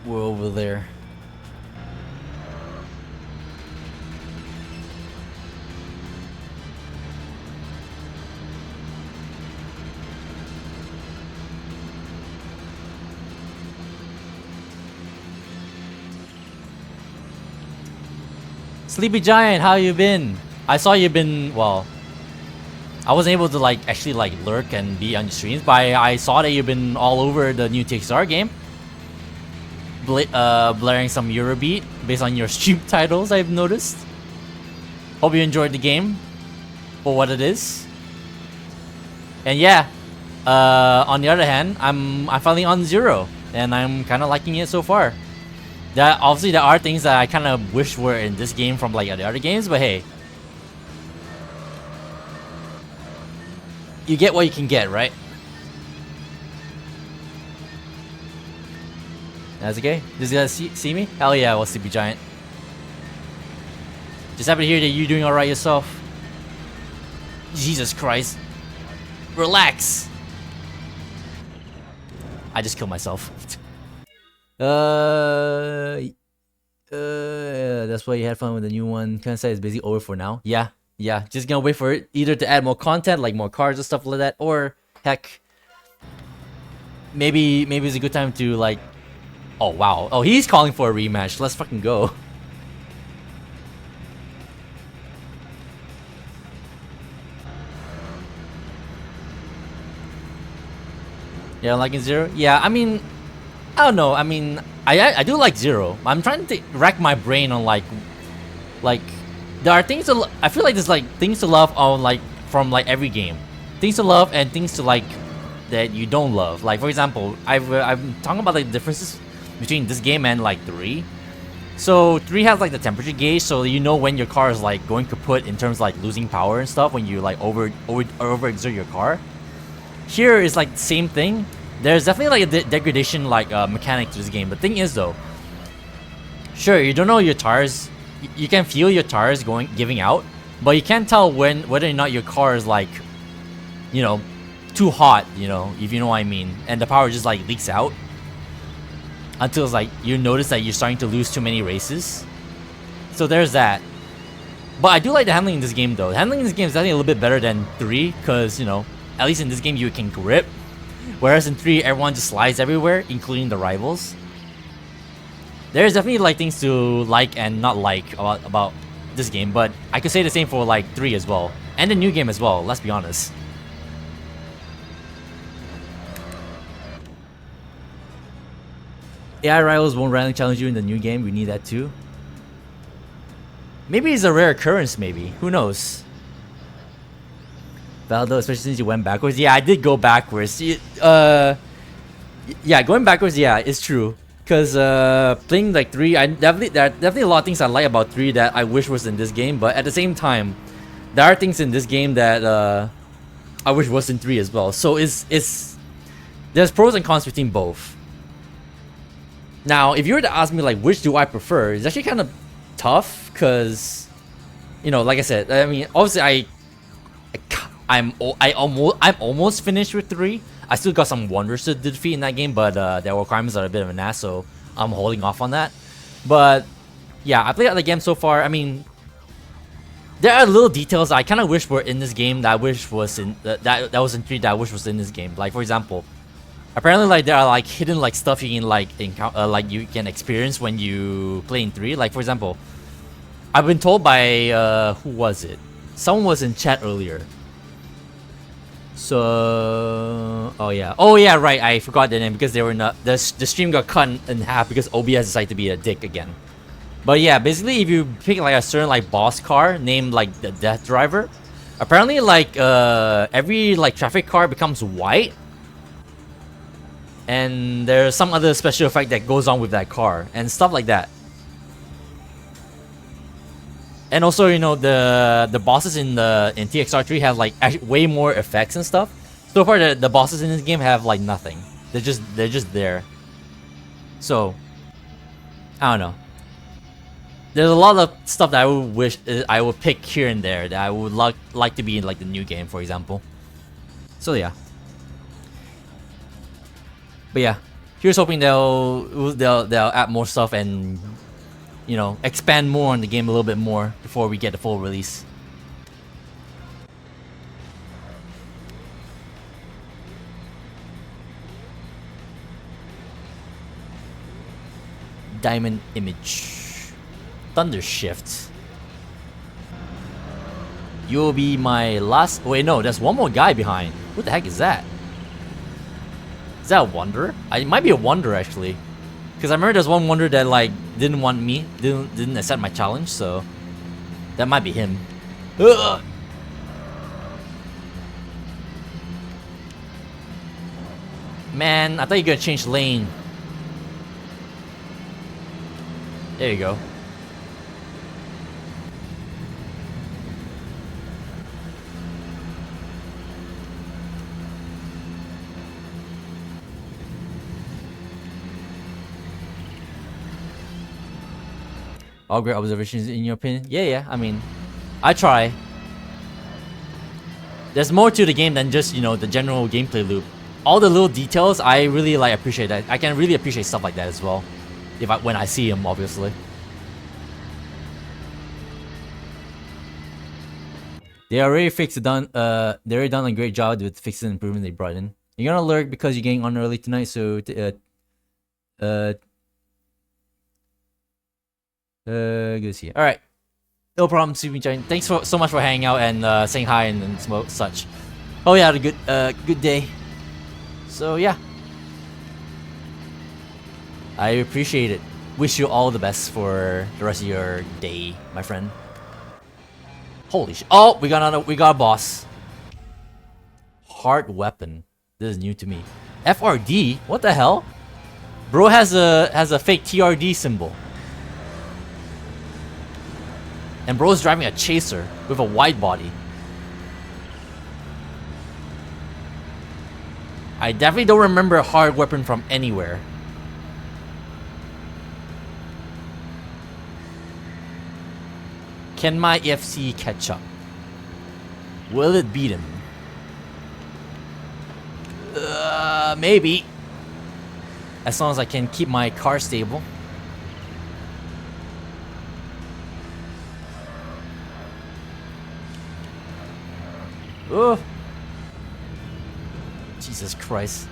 over there. Sleepy Giant, how you been? I saw you've been, well, I wasn't able to like actually like lurk and be on your streams, but I saw that you've been all over the new TXR game. Blaring some Eurobeat based on your stream titles, I've noticed. Hope you enjoyed the game for what it is. And yeah, on the other hand, I'm finally on Zero. and I'm kind of liking it so far. Obviously there are things that I kind of wish were in this game from like the other games, but hey, you get what you can get, right? That's okay. Does you guys see me? Hell yeah, well, Sleepy Giant. Just happy to hear that you're doing alright yourself. Jesus Christ. Relax. I just killed myself. That's why you had fun with the new one. Kansai is basically over for now. Yeah, just gonna wait for it either to add more content, like more cars and stuff like that, or heck, maybe it's a good time to like. Oh wow! Oh, he's calling for a rematch. Let's fucking go. Yeah, liking Zero. Yeah, I mean, I don't know. I mean, I do like Zero. I'm trying to rack my brain on like there are things to I feel like there's like things to love on like from like every game, things to love and things to like that you don't love. Like for example, I'm talking about like the differences between this game and like 3. So 3 has like the temperature gauge, so you know when your car is like going kaput in terms of like losing power and stuff when you like overexert your car. Here is like the same thing. There's definitely like a degradation like mechanic to this game. The thing is though, sure you don't know your tires, you can feel your tires giving out, but you can't tell whether or not your car is like, you know, too hot, you know, if you know what I mean, and the power just like leaks out until it's like you notice that you're starting to lose too many races. So there's that. But I do like the handling in this game though. The handling in this game is definitely a little bit better than 3 because, you know, at least in this game you can grip, whereas in 3 everyone just slides everywhere, including the rivals. There's definitely like things to like and not like about this game, but I could say the same for like 3 as well, and the new game as well, let's be honest. AI rivals won't randomly challenge you in the new game, we need that too. Maybe it's a rare occurrence, maybe, who knows. Valdo, especially since you went backwards. Yeah, I did go backwards. Yeah, going backwards, yeah, it's true. Because playing like 3, there are definitely a lot of things I like about 3 that I wish was in this game, but at the same time, there are things in this game that I wish was in 3 as well. So there's pros and cons between both. Now, if you were to ask me like which do I prefer, it's actually kind of tough because, you know, like I said, I mean, obviously I'm almost finished with 3. I still got some wonders to defeat in that game, but their requirements are a bit of an ass, so I'm holding off on that. But yeah, I played out the game so far. I mean, there are little details I kind of wish were in this game that I wish was in that was in 3 that I wish was in this game. Like for example, apparently like there are like hidden like stuff you can like encounter, like you can experience when you play in 3. Like for example, I've been told by who was it? Someone was in chat earlier. So, oh yeah, right. I forgot the name because they were not. The stream got cut in half because OBS decided to be a dick again. But yeah, basically, if you pick like a certain like boss car named like the Death Driver, apparently like every like traffic car becomes white, and there's some other special effect that goes on with that car and stuff like that. And also, you know, the bosses in TXR 3 have like way more effects and stuff. So far, the bosses in this game have like nothing. They're just there. So I don't know. There's a lot of stuff that I would wish I would pick here and there that I would like to be in like the new game, for example. So yeah. But yeah, here's hoping they'll add more stuff and, you know, expand more on the game a little bit more before we get the full release. Diamond Image. Thunder Shift. You'll be my last... Wait, no, there's one more guy behind. What the heck is that? Is that a Wanderer? It might be a Wanderer, actually. Because I remember there's one Wanderer that, like, didn't want me. Didn't accept my challenge, so... That might be him. Ugh! Man, I thought you were gonna change lane. There you go. All great observations in your opinion? Yeah. I mean, I try. There's more to the game than just, you know, the general gameplay loop. All the little details, I really like appreciate that. I can really appreciate stuff like that as well. When I see them, obviously. They already they already done a great job with fixing and improvement they brought in. You're gonna lurk because you're getting on early tonight, so good to see you. Alright. No problem, Super Giant. Thanks so much for hanging out and saying hi and such. Oh yeah, had a good day. So yeah. I appreciate it. Wish you all the best for the rest of your day, my friend. Holy shit. Oh, we got a boss. Hard weapon. This is new to me. FRD? What the hell? Bro has a fake TRD symbol. And bro's driving a chaser with a wide body. I definitely don't remember a hard weapon from anywhere. Can my EFC catch up? Will it beat him? Maybe. As long as I can keep my car stable. Oh, Jesus Christ.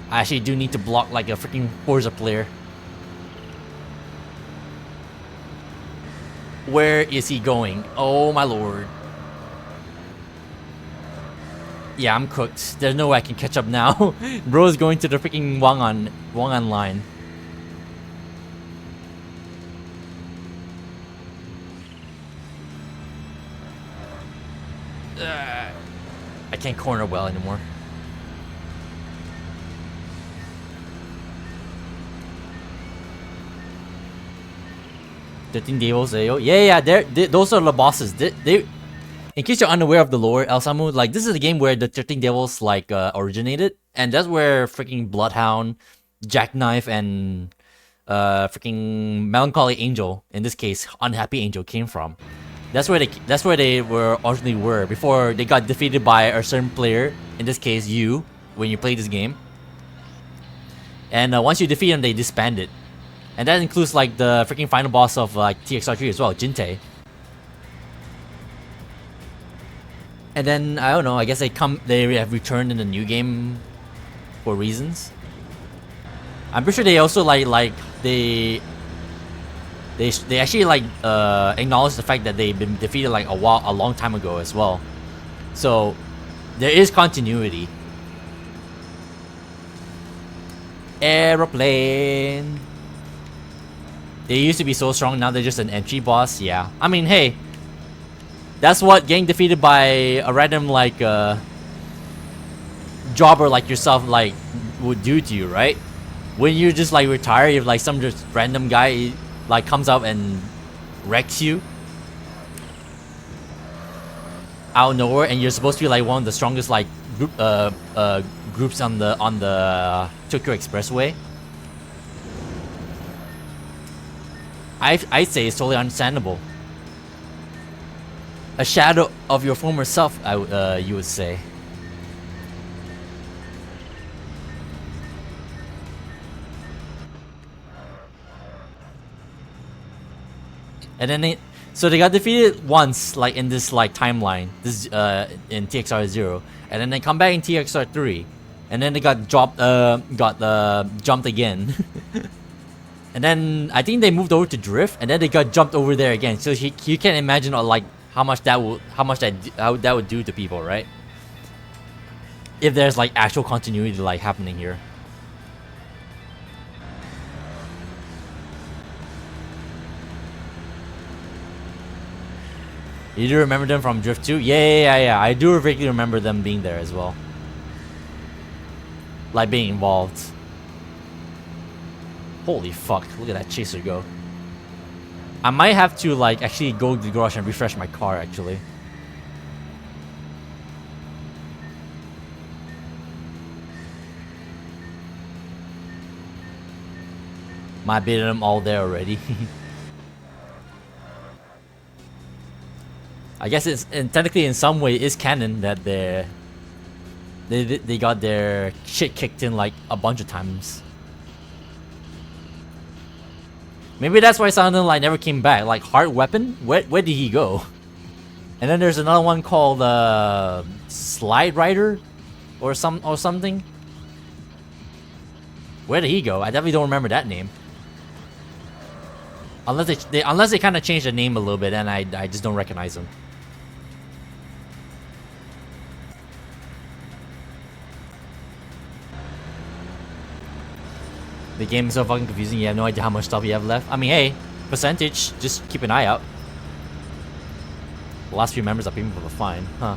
I actually do need to block like a freaking Forza player. Where is he going? Oh my lord. Yeah, I'm cooked. There's no way I can catch up now. Bro is going to the freaking Wongan line. I can't corner well anymore. Devils, yeah, those are the bosses. They, in case you're unaware of the lore, El Samu, like this is the game where the 13 Devils like originated, and that's where freaking Bloodhound, Jackknife, and freaking Melancholy Angel, in this case, Unhappy Angel, came from. That's where they were originally before they got defeated by a certain player. In this case, you, when you play this game. And once you defeat them, they disbanded. And that includes like the freaking final boss of like TXR 3 as well, Jintei. And then I don't know. I guess they have returned in the new game for reasons. I'm pretty sure they also they actually like acknowledge the fact that they've been defeated like a long time ago as well. So there is continuity. Aeroplane. They used to be so strong, now they're just an entry boss. Yeah, I mean, hey, that's what getting defeated by a random like jobber like yourself like would do to you, right? When you just like retire, if like some just random guy like comes up and wrecks you out of nowhere, and you're supposed to be like one of the strongest like groups on the Tokyo Expressway. I'd say it's totally understandable. A shadow of your former self, you would say. And then so they got defeated once, like in this like timeline, this in TXR Zero, and then they come back in TXR 3, and then they got jumped again. And then I think they moved over to Drift, and then they got jumped over there again. So you can imagine like how that would do to people, right? If there's like actual continuity like happening here. You do remember them from Drift 2? Yeah. I do vaguely remember them being there as well. Like being involved. Holy fuck, look at that chaser go. I might have to like actually go to the garage and refresh my car actually. Might be them all there already. I guess it's, and technically in some way it's canon that they got their shit kicked in like a bunch of times. Maybe that's why Silent Hill never came back. Like Hard Weapon, where did he go? And then there's another one called Slide Rider, or something. Where did he go? I definitely don't remember that name. Unless they kind of changed the name a little bit, and I just don't recognize them. The game is so fucking confusing. You have no idea how much stuff you have left. I mean, hey, percentage. Just keep an eye out. The last few members are people fine, huh?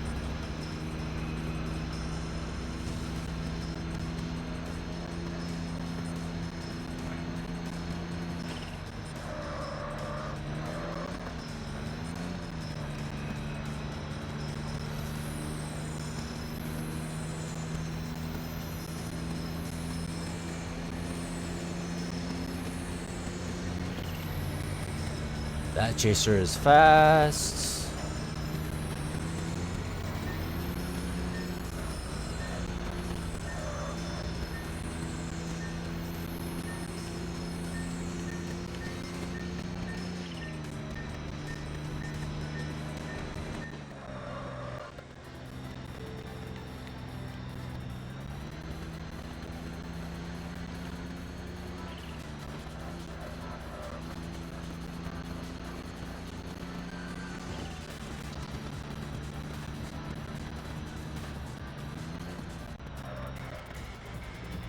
That chaser is fast.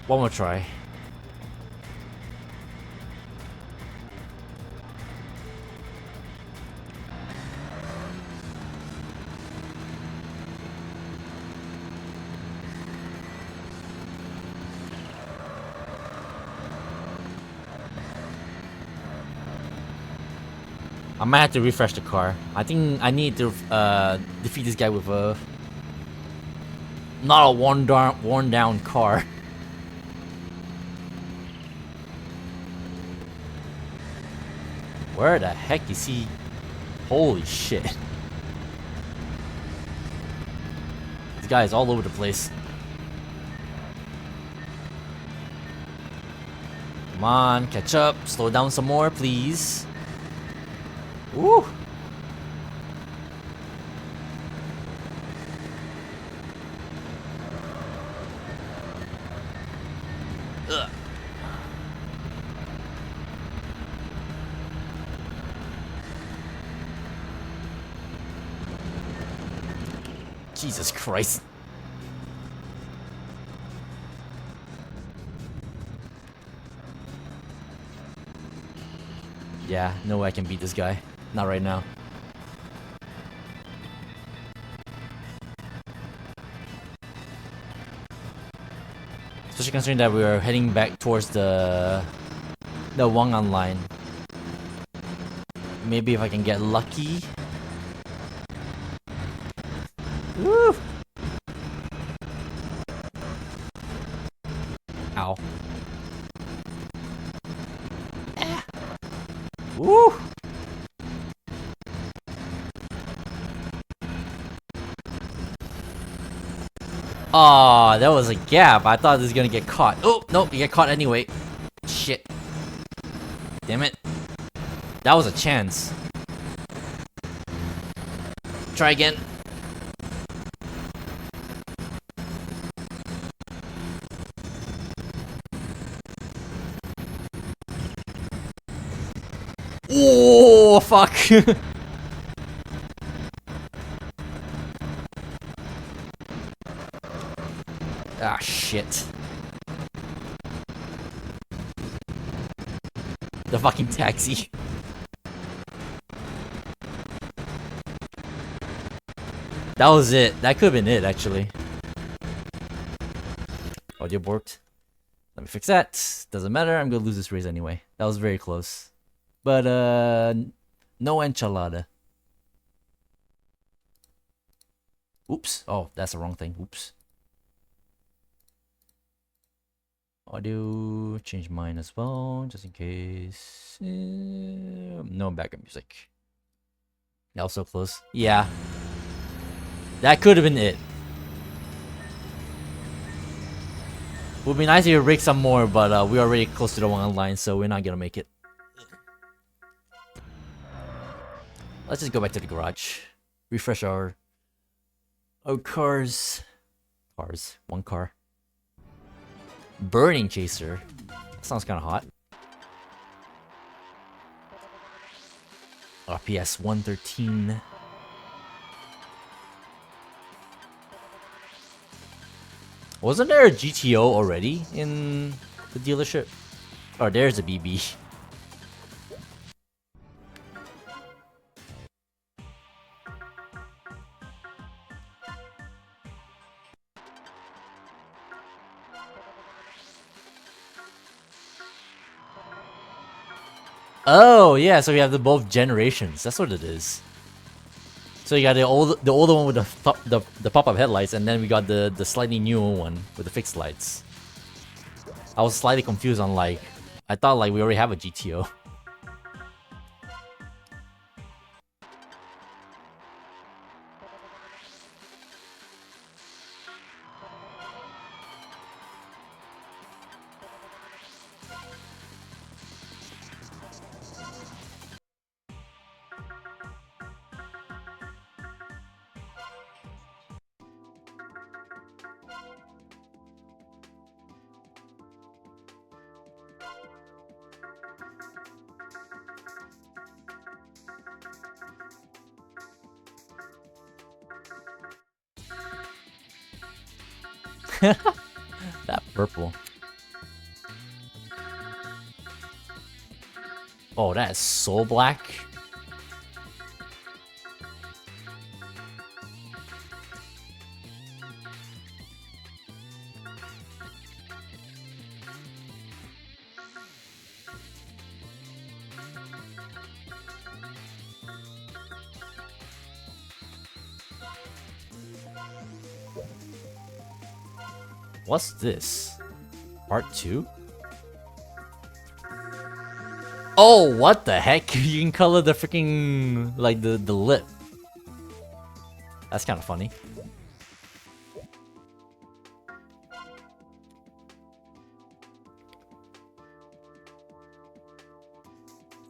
One more try. I might have to refresh the car. I think I need to defeat this guy with a not a worn down car. Where the heck is he? Holy shit. This guy is all over the place. Come on, catch up. Slow down some more, please. Woo! Ugh. Jesus Christ. Yeah, no way I can beat this guy. Not right now. Especially considering that we are heading back towards the Wangan line. Maybe if I can get lucky. Woo! Ow. Woo! Aw, that was a gap. I thought this was gonna get caught. Oh, nope, you get caught anyway. Shit. Damn it. That was a chance. Try again. Oh, fuck. Ah, shit. The fucking taxi. That was it. That could have been it, actually. Audio borked. Let me fix that. Doesn't matter. I'm gonna lose this race anyway. That was very close. But no enchilada. Oops. Oh, that's the wrong thing. Oops. Audio, change mine as well, just in case. No background music. That was so close. Yeah. That could have been it. Would be nice if you break some more, but we're already close to the one line, so we're not gonna make it. Let's just go back to the garage. Refresh our cars. One car. Burning Chaser. Sounds kind of hot. RPS 113. Wasn't there a GTO already in the dealership? Oh, there's a BB. Oh yeah, so we have the both generations. That's what it is. So you got the older one with the pop-up headlights, and then we got the slightly newer one with the fixed lights. I was slightly confused on like, I thought like we already have a GTO. That purple. Oh, that is so black. What's this? Part 2? Oh, what the heck? You can color the freaking like the lip. That's kind of funny.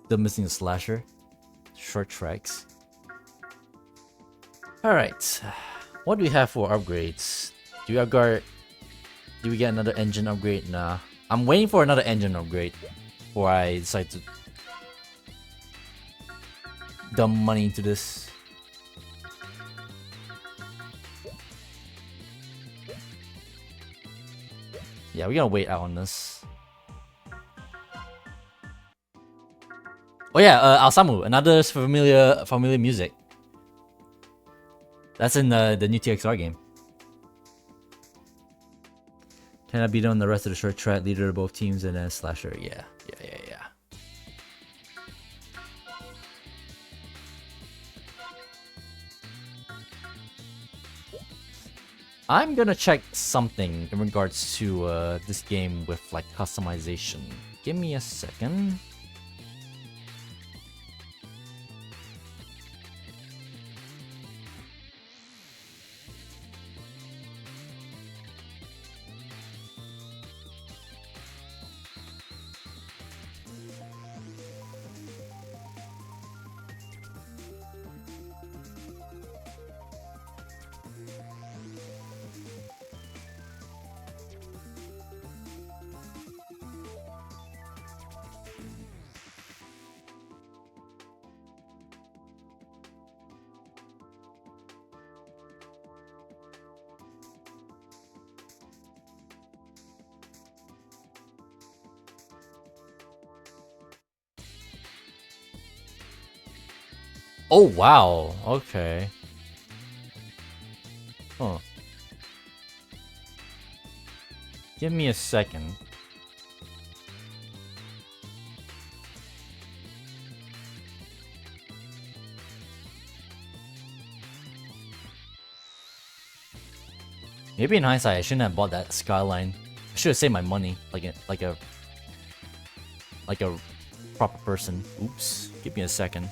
Still missing a slasher. Short tracks. Alright. What do we have for upgrades? Do we get another engine upgrade? Nah. I'm waiting for another engine upgrade before I decide to dump money into this. Yeah, we're gonna wait out on this. Oh yeah, Alsamu, another familiar music. That's in the new TXR game. Can I beat on the rest of the short track, leader of both teams, and then slasher? Yeah. I'm gonna check something in regards to this game with like customization. Give me a second. Oh wow, okay. Huh. Give me a second. Maybe in hindsight, I shouldn't have bought that Skyline. I should have saved my money, like a proper person. Oops. Give me a second.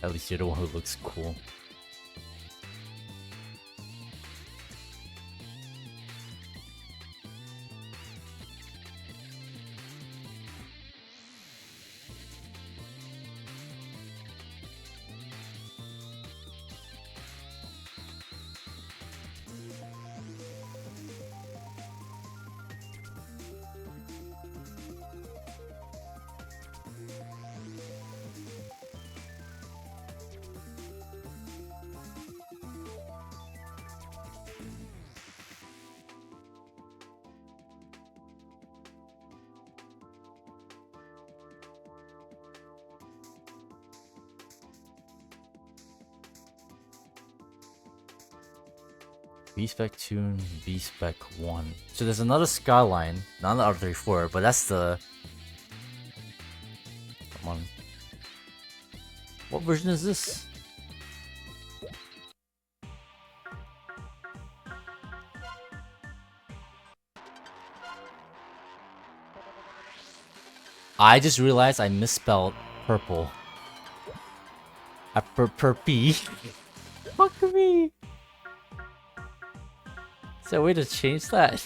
At least you're the one who looks cool. B-Spec 2, B-Spec 1. So there's another Skyline, not the R34, but that's the... Come on. What version is this? I just realized I misspelled purple. I perpy. Fuck me. Is there a way to change that?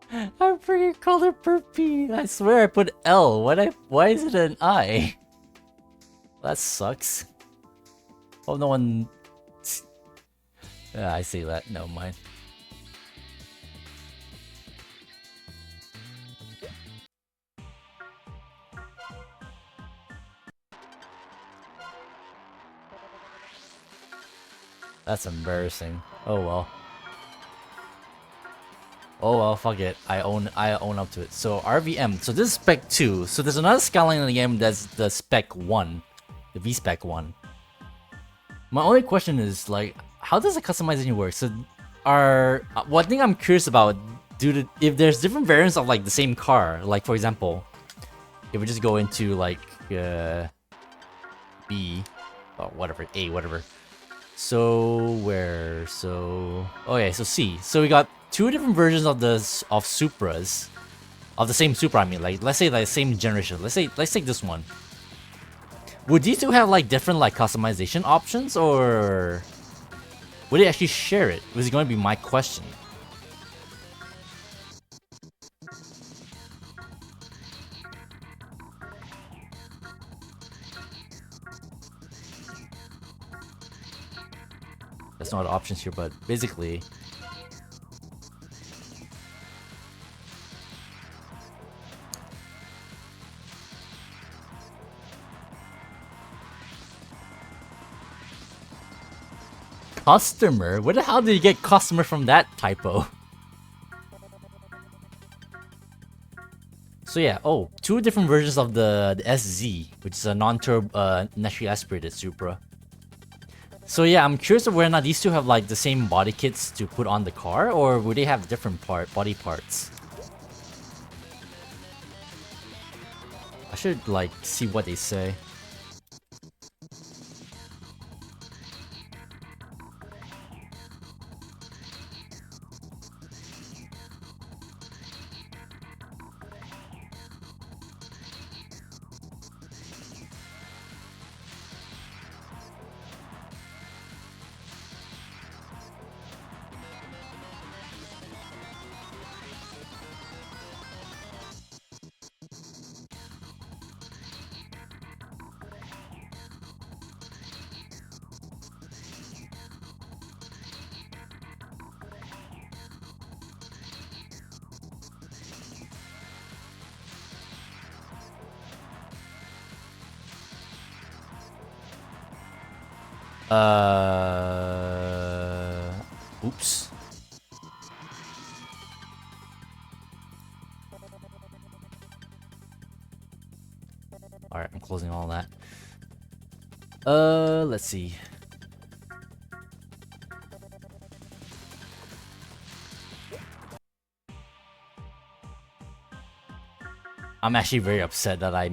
I freaking called it perpy. I swear I put L. Why is it an I? That sucks. Oh, no one... Yeah, I see that. No, mind. That's embarrassing. Oh well. Oh well, fuck it. I own up to it. So RVM. So this is spec 2. So there's another Skyline in the game that's the spec 1. The V-spec 1. My only question is like, how does the customization work? So one thing I'm curious about, if there's different variants of like the same car, like for example, if we just go into like B or whatever, A, whatever. So oh yeah, so C. So we got two different versions of Supras, of the same Supra. I mean, like let's say like same generation. Let's take this one. Would these two have like different like customization options, or would they actually share it? Was going to be my question. That's not options here, but basically. Customer? Where the hell did you get customer from that typo? So yeah, two different versions of the SZ, which is a non-turbo, naturally aspirated Supra. So yeah, I'm curious of whether or not these two have like the same body kits to put on the car, or would they have different body parts? I should like see what they say. Oops. Alright, I'm closing all that. Let's see. I'm actually very upset that I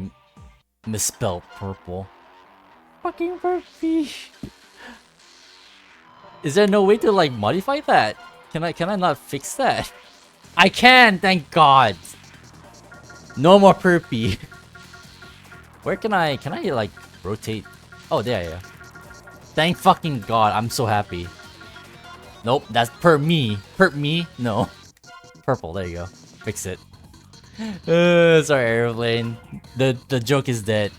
misspelled purple. Fucking Murphy. Is there no way to like modify that? Can I not fix that? I can, thank God. No more Purpy. Where can I like rotate? Oh, there, yeah. Thank fucking God, I'm so happy. Nope, that's per me. Perp me? No. Purple, there you go. Fix it. Sorry, airplane. The joke is dead.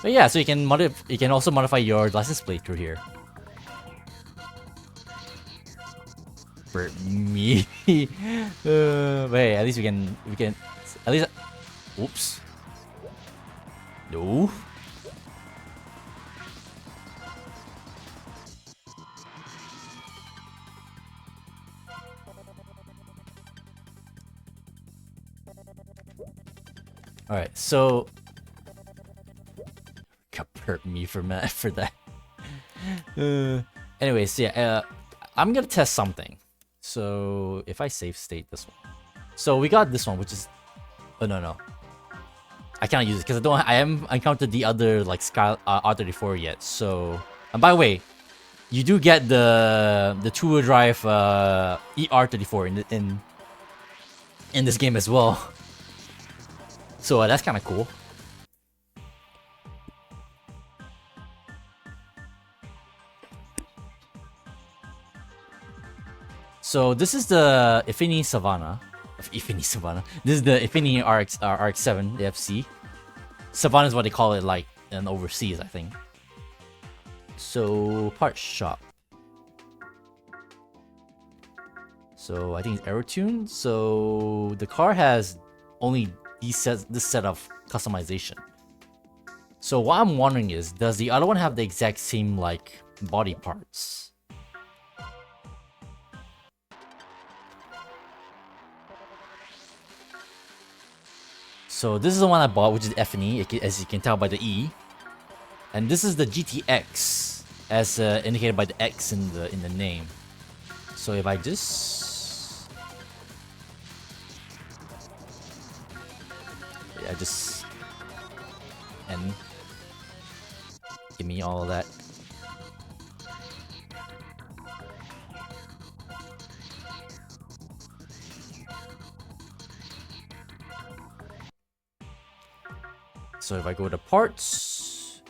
But yeah, so you can also modify your license plate through here. For me. But hey, at least we can at least. Oops. No. All right, so hurt me for that. Anyways, yeah, I'm gonna test something. So if I save state this one, so we got this one, which is, oh no, I can't use it because I haven't encountered the other like Sky R34 yet. So, and by the way, you do get the two-wheel drive ER34 in this game as well. So that's kind of cool. So this is the Infinity Savannah. This is the Infinity RX-7, the FC. Savannah is what they call it, like in overseas, I think. So parts shop. So I think it's AeroTune. So the car has only this set of customization. So what I'm wondering is, does the other one have the exact same like body parts? So this is the one I bought, which is F&E, as you can tell by the E. And this is the GTX, as indicated by the X in the name. So if I just... yeah, just... and... give me all of that. So if I go to parts,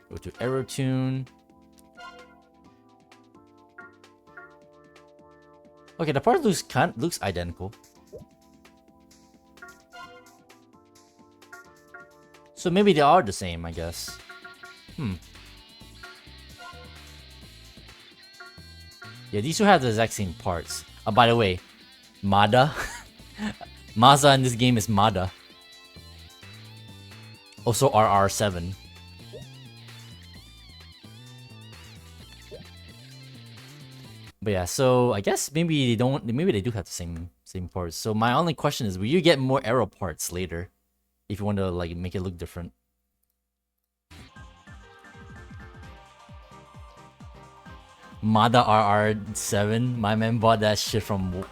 go to AeroTune. Okay, the part looks identical. So maybe they are the same, I guess. Yeah, these two have the exact same parts. By the way, Mada. Mazda in this game is Mada. Also RR7. But yeah, so I guess maybe they do have the same parts. So my only question is, will you get more aero parts later if you want to like make it look different? Mada RR7, my man bought that shit from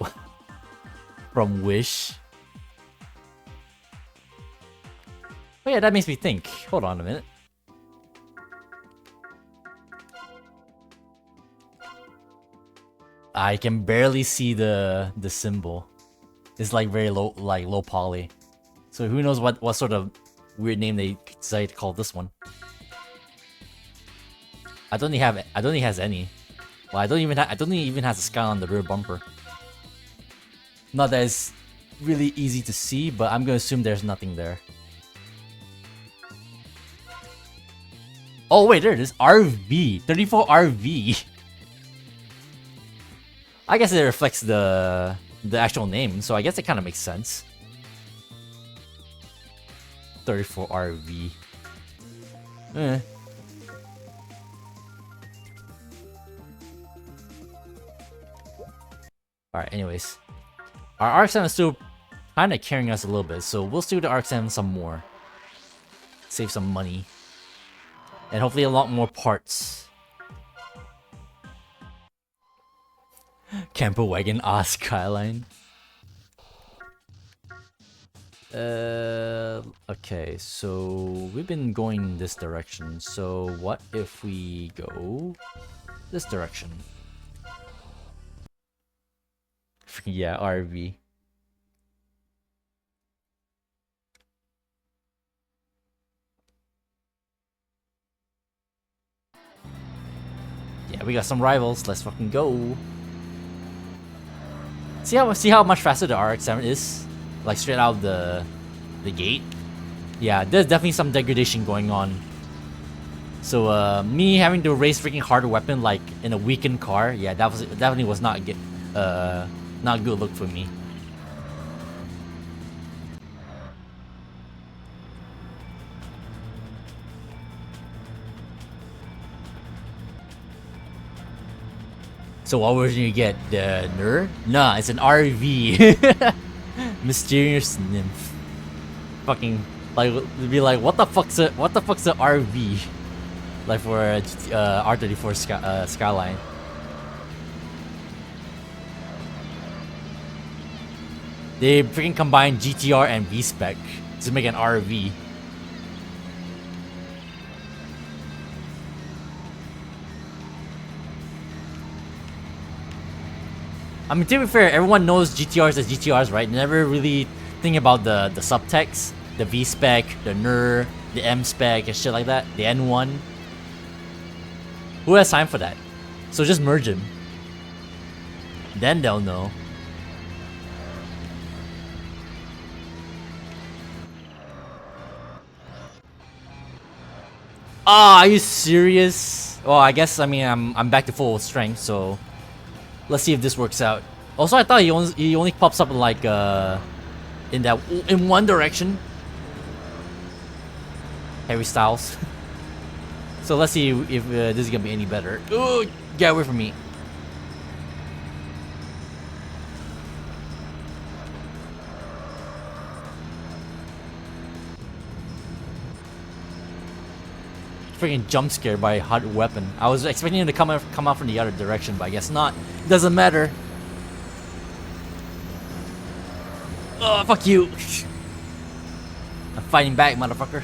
Wish. Oh yeah, that makes me think. Hold on a minute. I can barely see the symbol. It's like very low poly. So who knows what sort of weird name they decided to call this one. I don't think it has any. Well, I don't even has a sky on the rear bumper. Not that it's really easy to see, but I'm gonna assume there's nothing there. Oh wait, there it is. RV 34 RV. I guess it reflects the actual name, so I guess it kind of makes sense. 34 RV. Alright, anyways. Our RX-7 is still kind of carrying us a little bit, so we'll still do the RX-7 some more. Save some money. And hopefully a lot more parts. Camper wagon Skyline. Okay, so we've been going this direction. So what if we go this direction? Yeah, RV. Yeah, we got some rivals. Let's fucking go. See how much faster the RX-7 is? Like straight out of the gate. Yeah, there's definitely some degradation going on. So me having to race freaking harder weapon like in a weakened car, yeah, definitely was not good look for me. So what version you get? The NER? Nah, it's an RV. Mysterious nymph. Fucking like be like, what the fuck's a RV? Like for R34 Skyline. They freaking combine GTR and V-Spec to make an RV. I mean, to be fair, everyone knows GTRs as GTRs, right? They never really think about the subtext, the V-Spec, the NER, the M-Spec, and shit like that. The N1. Who has time for that? So just merge them. Then they'll know. Ah, are you serious? Well, I guess, I mean, I'm back to full strength, so let's see if this works out. Also, I thought he only pops up like in one direction. Harry Styles. So let's see if this is gonna be any better. Ooh, get away from me. Freaking jump scared by a hot weapon. I was expecting him to come out from the other direction, but I guess not. It doesn't matter. Oh, fuck you. I'm fighting back, motherfucker.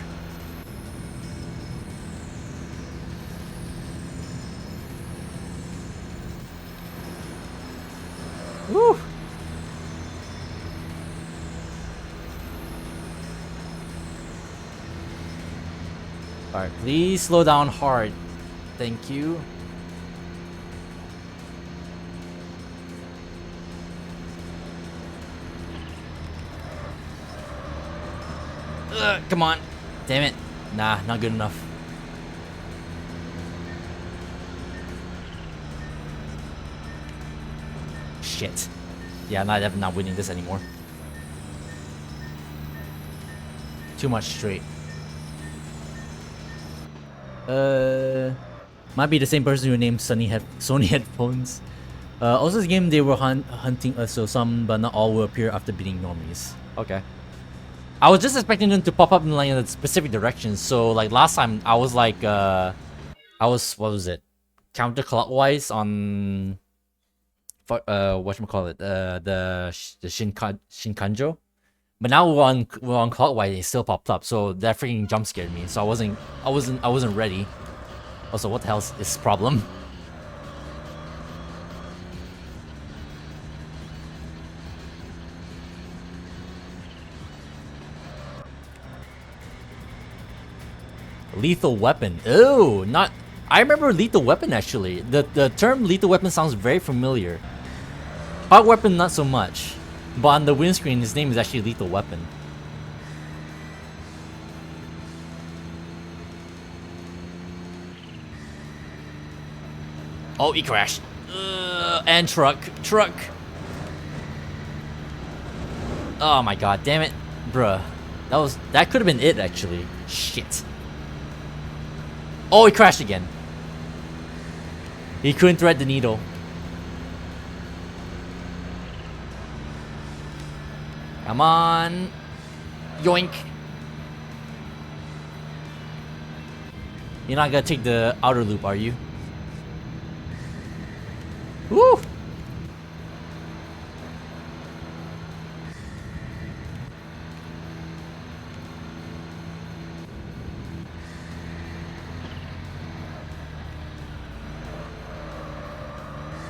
Woo. Alright, please slow down hard. Thank you. Come on. Damn it. Nah, not good enough. Shit. Yeah, I'm definitely not winning this anymore. Too much straight. Might be the same person who named Sony headphones. Also, this game they were hunting us, so some but not all will appear after beating normies. Okay. I was just expecting them to pop up in like a specific direction. So like last time, I was like, what was it? Counterclockwise on, whatchamacallit, the Shinkanjo. But now we're on clockwise. It still popped up, so that freaking jump scared me. So I wasn't ready. Also, what the hell is this problem? Lethal weapon. Oh, not. I remember lethal weapon actually. The term lethal weapon sounds very familiar. Hot weapon, not so much. But on the windscreen, his name is actually Lethal Weapon. Oh, he crashed. And truck. Oh my god, damn it. Bruh. That could have been it, actually. Shit. Oh, he crashed again. He couldn't thread the needle. Come on. Yoink. You're not gonna take the outer loop, are you? Woo!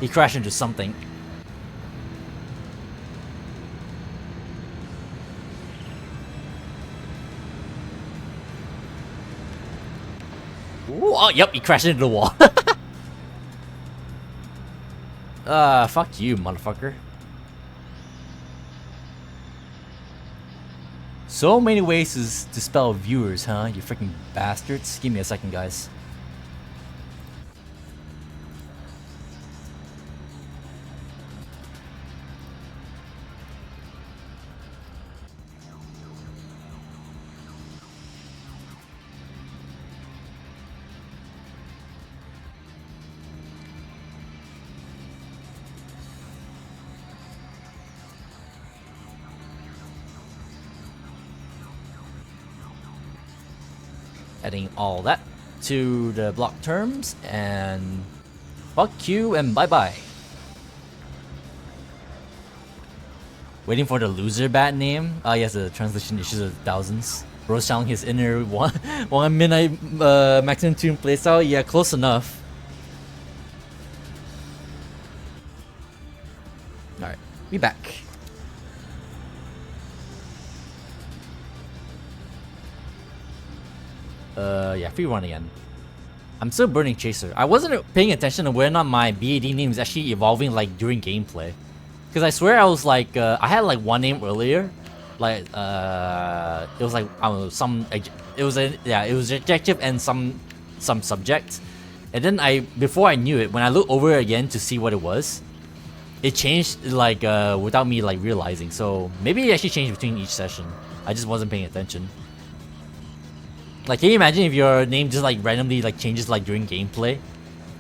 He crashed into something. Ooh, oh, yep, he crashed into the wall. Fuck you, motherfucker. So many ways to spell viewers, huh? You freaking bastards. Give me a second, guys. Adding all that to the block terms, and fuck you and bye bye. Waiting for the loser bat name. Ah, yes, the translation issues of thousands. Bro's channeling his inner one midnight maximum tune playstyle. Yeah, close enough. Alright, be back. Yeah, free run again. I'm still burning Chaser. I wasn't paying attention to whether or not my BAD name is actually evolving like during gameplay. Because I swear I was like, I had like one name earlier. Like, it was like, I don't know, it was adjective and some subject. And then before I knew it, when I looked over again to see what it was, it changed like, without me like realizing. So maybe it actually changed between each session. I just wasn't paying attention. Like, can you imagine if your name just like randomly like changes like during gameplay,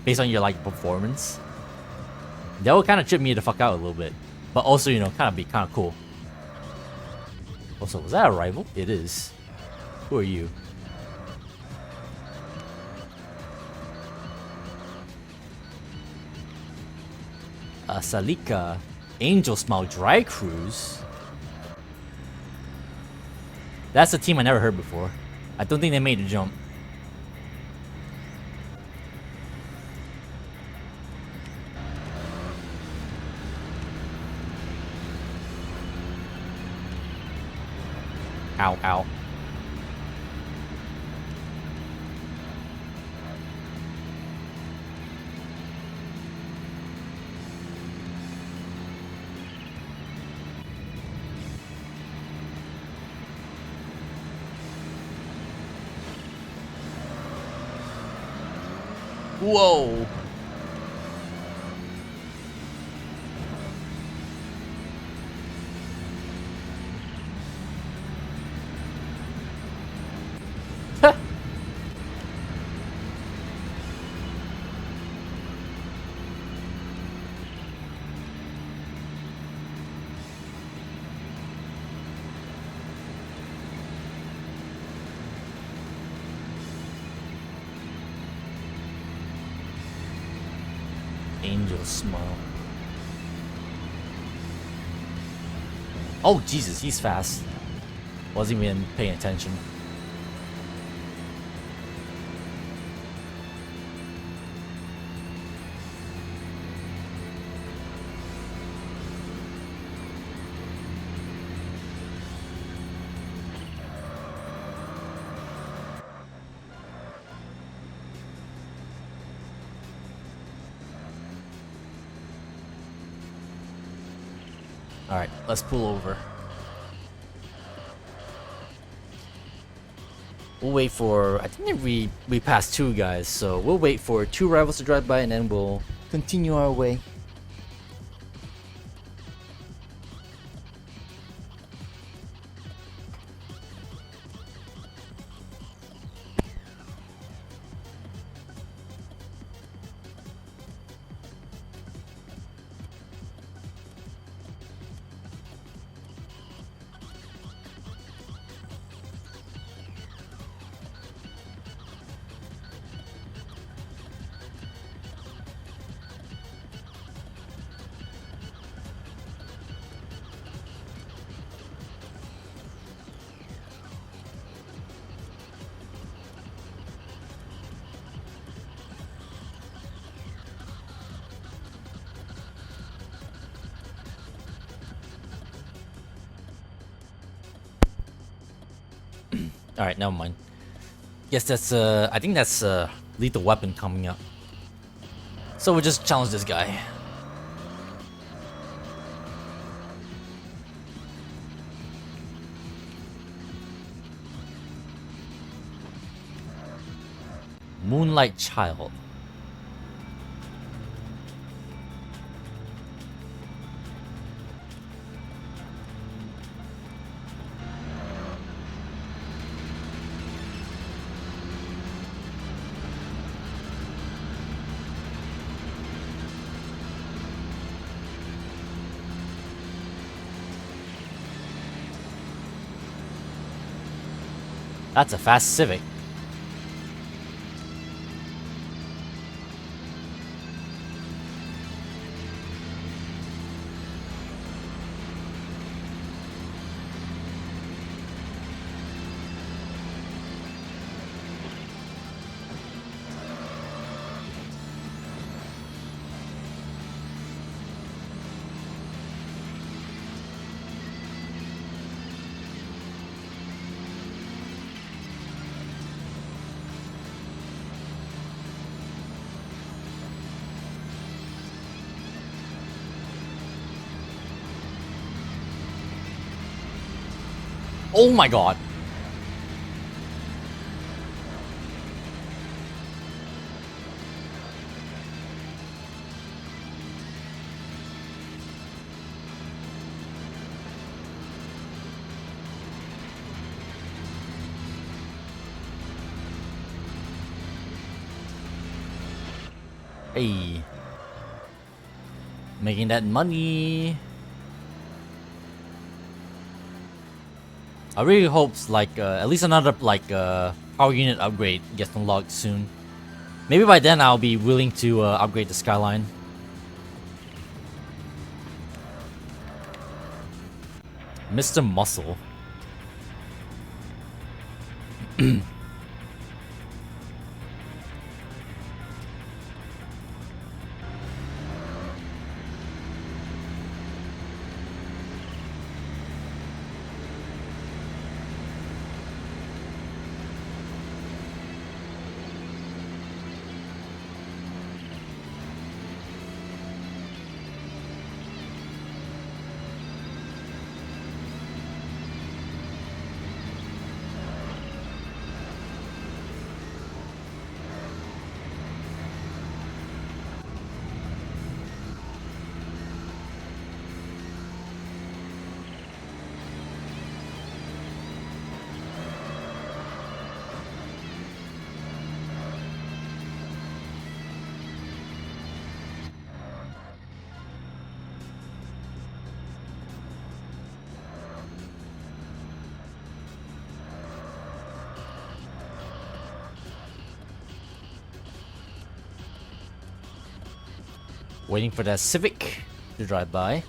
based on your like performance? That would kind of trip me the fuck out a little bit, but also, you know, kind of be kind of cool. Also, was that a rival? It is. Who are you? Salika, Angel Smile Dry Cruise. That's a team I never heard before. I don't think they made the jump. Ow, ow. Whoa. Angel Smile. Oh Jesus, he's fast. Wasn't even paying attention. Alright, let's pull over. We'll wait for, I think we passed 2 guys, so we'll wait for 2 rivals to drive by and then we'll continue our way. All right, never mind. Guess that's I think that's lethal weapon coming up. So we'll just challenge this guy. Moonlight Child. That's a fast Civic. Oh my god. Hey. Making that money. I really hope like at least another like power unit upgrade gets unlocked soon. Maybe by then I'll be willing to upgrade the Skyline. Mr. Muscle. 'Waiting for that Civic to drive by.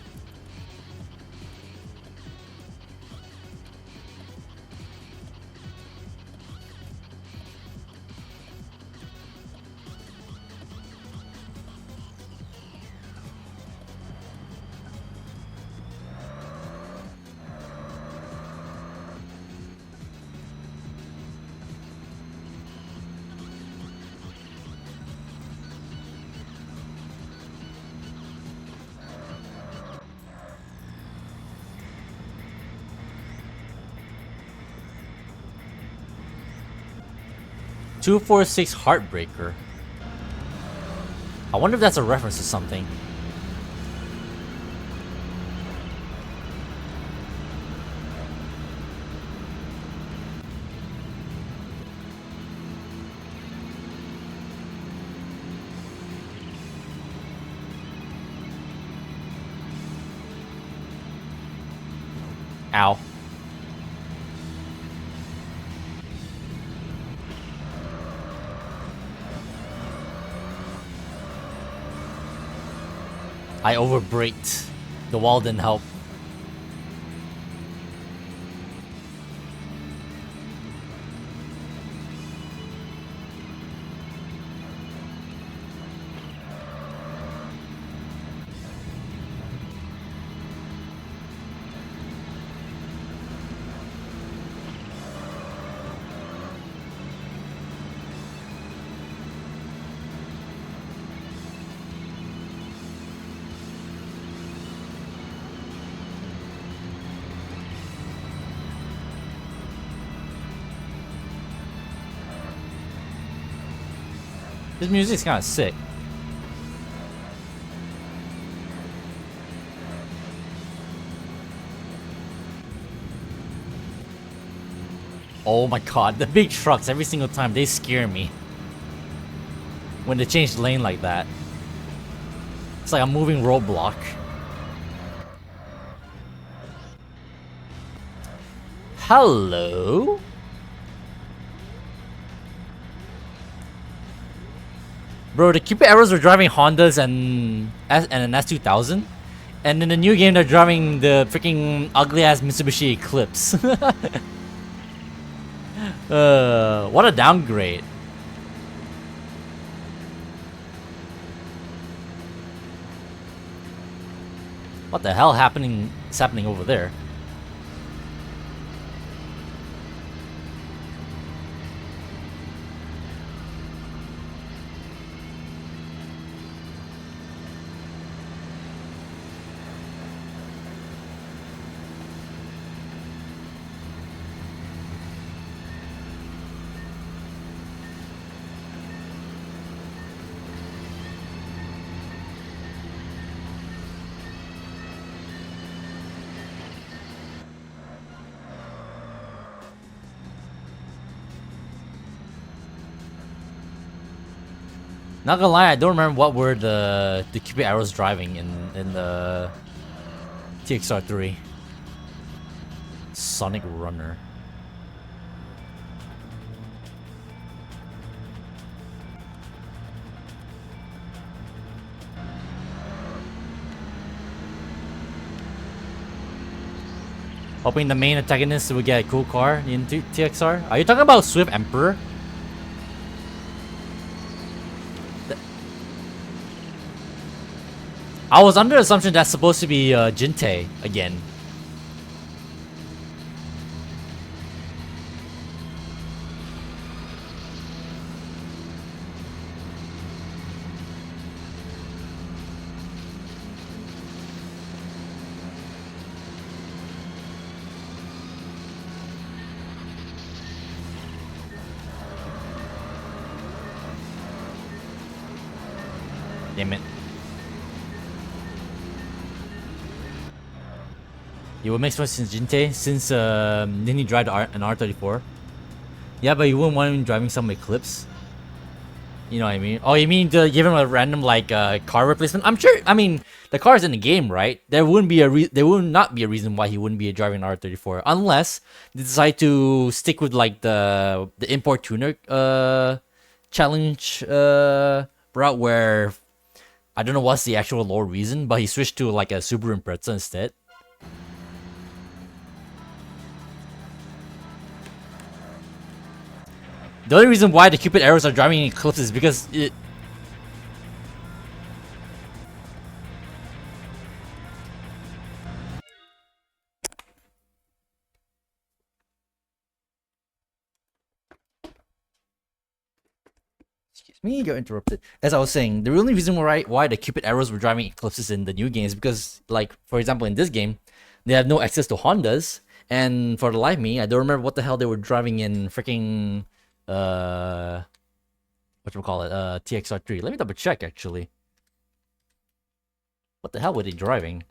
"246 Heartbreaker." I wonder if that's a reference to something. Ow. I overbraked. The wall didn't help. This music's kind of sick. Oh my god, the big trucks every single time, they scare me. When they change lane like that. It's like a moving roadblock. Hello? Bro, the Cupid Arrows were driving Hondas and an S2000. And in the new game, they're driving the freaking ugly-ass Mitsubishi Eclipse. What a downgrade. What the hell is happening over there? Not gonna lie, I don't remember what were the Cupid Arrows driving in the TXR 3. Sonic Runner. Hoping the main antagonist would get a cool car in TXR. Are you talking about Swift Emperor? I was under the assumption that's supposed to be Jinte again. Damn it. It would make sense since Jinte, since didn't he drive an R34? Yeah, but you wouldn't want him driving some Eclipse. You know what I mean? Oh, you mean to give him a random like car replacement? I'm sure. I mean, the car's in the game, right? There would not be a reason why he wouldn't be driving an R34 unless they decide to stick with like the import tuner challenge route where I don't know what's the actual lore reason, but he switched to like a Subaru Impreza instead. The only reason why the Cupid Arrows are driving in Eclipse is because it... Excuse me, got interrupted. As I was saying, the only reason why the Cupid Arrows were driving Eclipses in the new game is because, like, for example, in this game, they have no access to Hondas, and for the life of me, I don't remember what the hell they were driving in freaking... whatchamacallit, TXR 3. Let me double check actually. What the hell were they driving?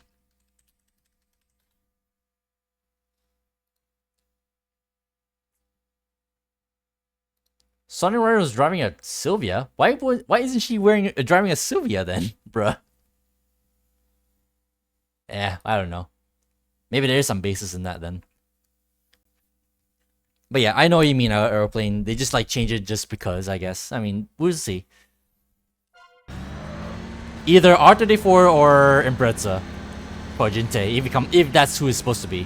Sonny Rider was driving a Sylvia. Why isn't she driving a Sylvia then, bruh? I don't know. Maybe there is some basis in that then. But yeah, I know what you mean, Aeroplane. They just like change it just because, I guess. I mean, we'll see. Either R34 or Impreza for Jinte, if that's who it's supposed to be.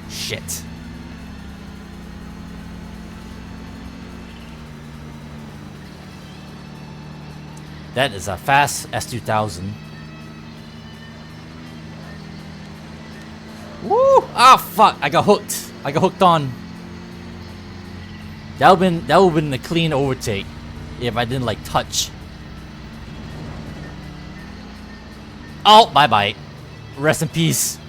Shit. That is a fast S2000. Woo! Ah, fuck! I got hooked. I got hooked on. That would've been a clean overtake if I didn't like touch. Oh, bye bye. Rest in peace.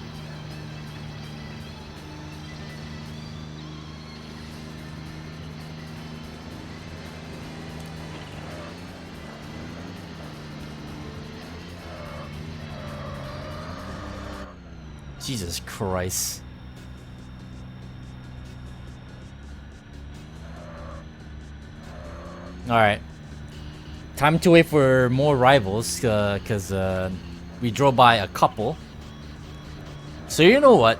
Jesus Christ. Alright. Time to wait for more rivals, because we drove by a couple. So you know what?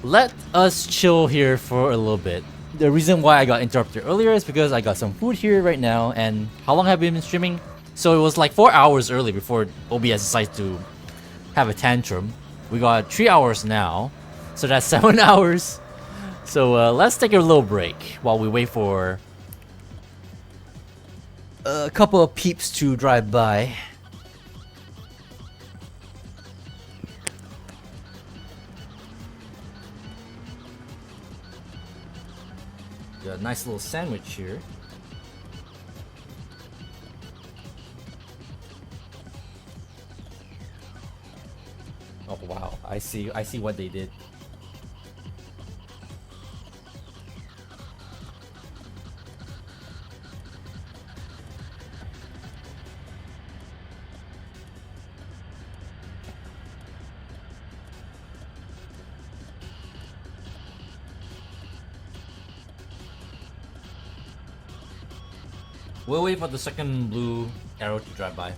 Let us chill here for a little bit. The reason why I got interrupted earlier is because I got some food here right now, and how long have we been streaming? So it was like 4 hours early before OBS decided to have a tantrum. We got 3 hours now, so that's 7 hours. So let's take a little break while we wait for a couple of peeps to drive by. Got a nice little sandwich here. Oh wow, I see what they did. We'll wait for the second blue arrow to drive by.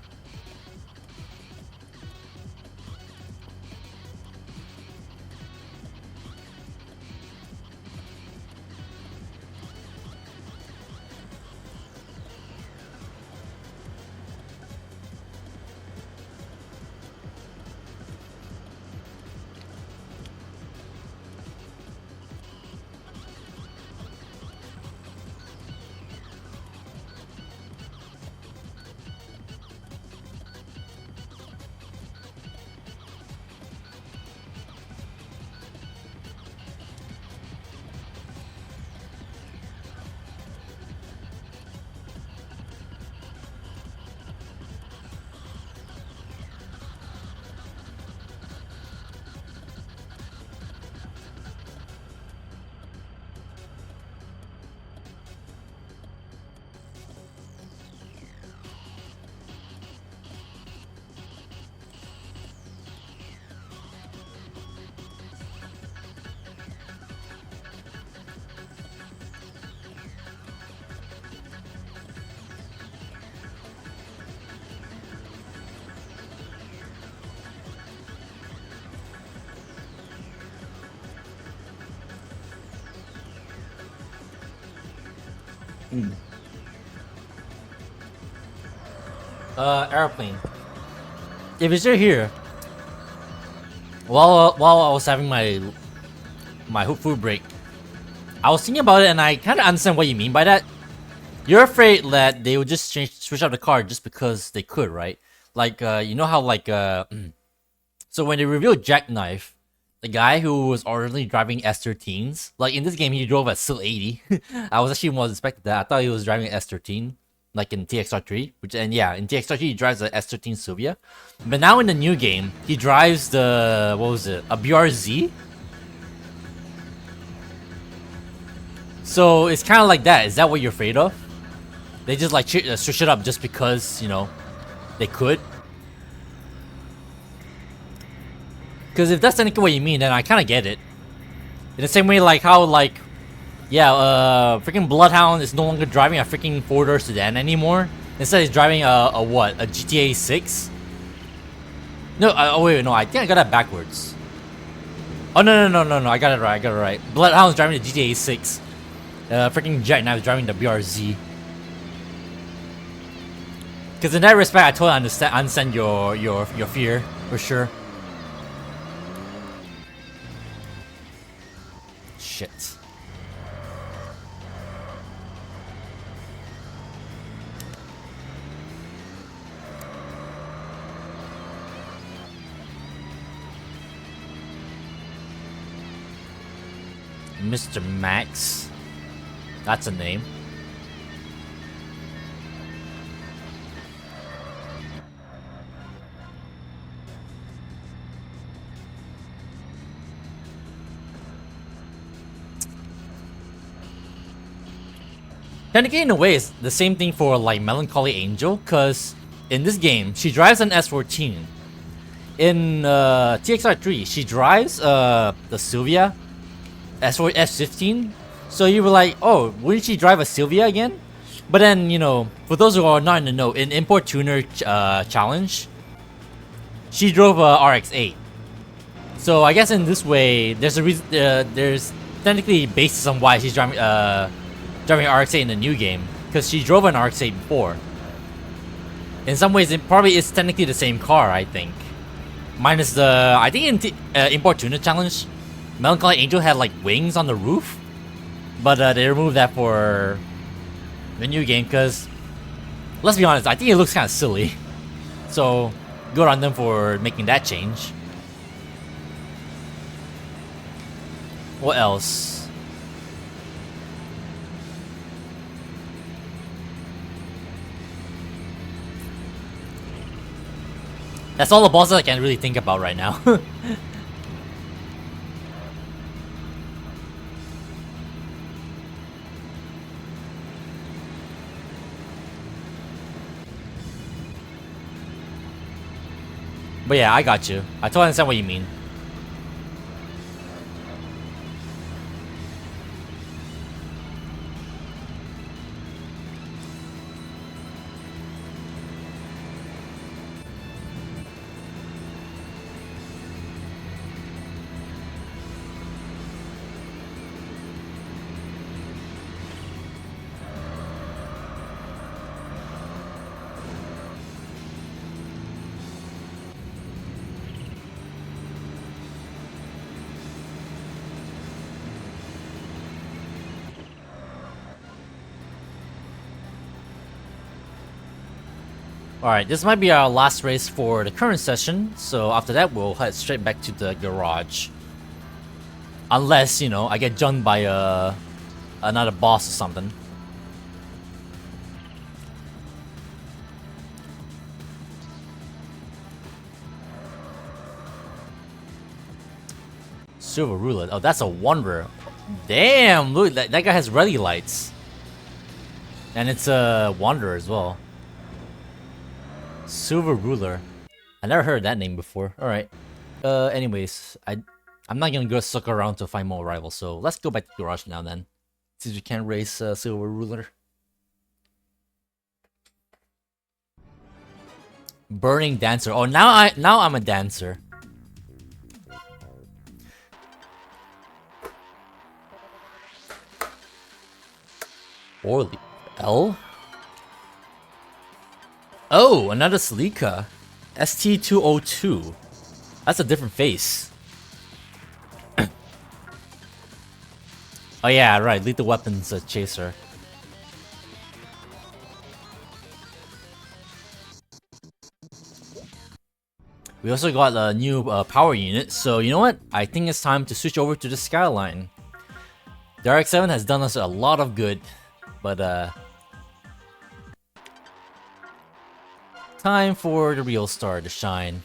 Airplane. If it's still here, while I was having my food break, I was thinking about it, and I kind of understand what you mean by that. You're afraid that they would just switch out the car just because they could, right? Like, you know how like so when they revealed Jackknife, the guy who was originally driving S13s, like in this game he drove a still 80. I was actually more expected that. I thought he was driving an S13, like in TXR 3, and yeah, in TXR 3 he drives a S13 Silvia. But now in the new game, he drives the, what was it, a BRZ? So it's kind of like that. Is that what you're afraid of? They just like switch it up just because, you know, they could? Because if that's technically what you mean, then I kind of get it. In the same way, like how, like, yeah, freaking Bloodhound is no longer driving a freaking four-door sedan anymore. Instead, he's driving a what? A GTA 6? No, oh wait, no, I think I got that backwards. Oh no, I got it right. Bloodhound's driving the GTA 6. Freaking Jackknife is driving the BRZ. Because in that respect, I totally understand your fear for sure. Shit. Mr. Max. That's a name. Technically, in a way, it's the same thing for like Melancholy Angel, because in this game, she drives an S14. In TXR 3, she drives the Sylvia S4 S15. So you were like, oh, wouldn't she drive a Sylvia again? But then, you know, for those who are not in the know, in Import Tuner Challenge, she drove a RX-8. So I guess in this way, there's a reason. There's technically basis on why she's driving driving RX-8 in the new game, because she drove an RX-8 before. In some ways, it probably is technically the same car, I think. Minus the, I think in Import Tuner Challenge, Melancholy Angel had like wings on the roof, but they removed that for the new game because, let's be honest, I think it looks kind of silly. So, good on them for making that change. What else? That's all the bosses I can really think about right now. But yeah, I got you. I totally understand what you mean. Alright, this might be our last race for the current session, so after that we'll head straight back to the garage. Unless, you know, I get jumped by another boss or something. Silver Ruler. Oh, that's a Wanderer. Damn, look, that guy has ready lights. And it's a Wanderer as well. Silver Ruler. I never heard that name before. Alright. Anyways, I'm not gonna go suck around to find more rivals, so let's go back to the garage now then. Since we can't race Silver Ruler. Burning Dancer. Oh, now I'm a dancer. Orly L? Oh, another Salika. ST202. That's a different face. Oh yeah, right. Lethal Weapons Chaser. We also got a new power unit, so you know what? I think it's time to switch over to the Skyline. The RX-7 has done us a lot of good, but time for the real star to shine.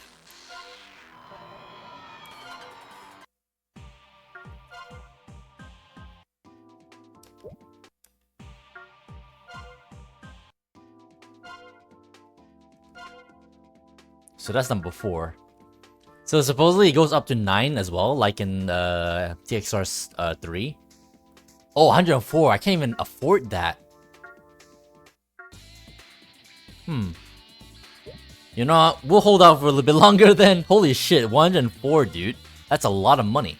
So that's number 4. So supposedly it goes up to 9 as well, like in TXR 3. Oh, 104. I can't even afford that. You know what? We'll hold out for a little bit longer then. Holy shit, 104, dude. That's a lot of money.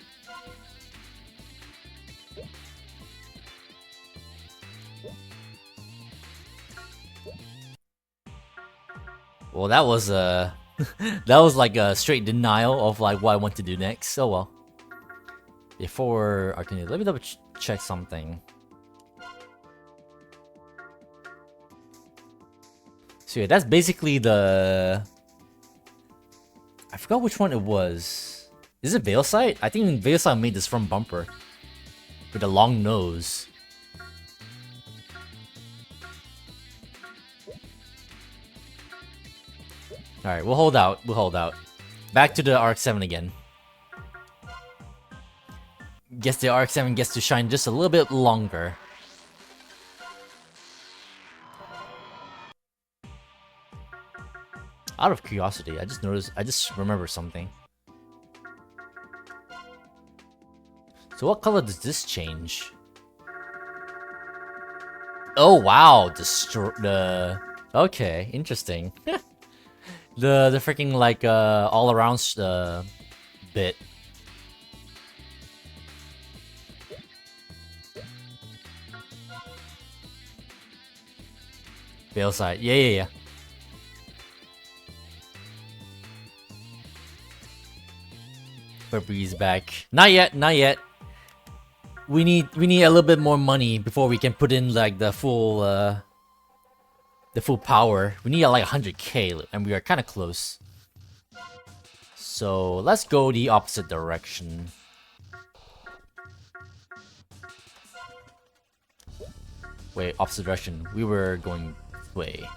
Well, that was that was like a straight denial of like what I want to do next. Oh well. Before I continue, let me double check something. So yeah, that's basically the... I forgot which one it was. Is it Veilside? I think Veilside made this from Bumper. with a long nose. Alright, we'll hold out. We'll hold out. Back to the RX-7 again. Guess the RX-7 gets to shine just a little bit longer. Out of curiosity, I just remember something. So what color does this change? Oh wow, okay, interesting. the freaking like all around bit. Veil side, yeah. Burpee's back. Not yet. We need a little bit more money before we can put in like the full power. We need like 100k, and we are kind of close. So let's go the opposite direction. Wait, opposite direction. We were going this way.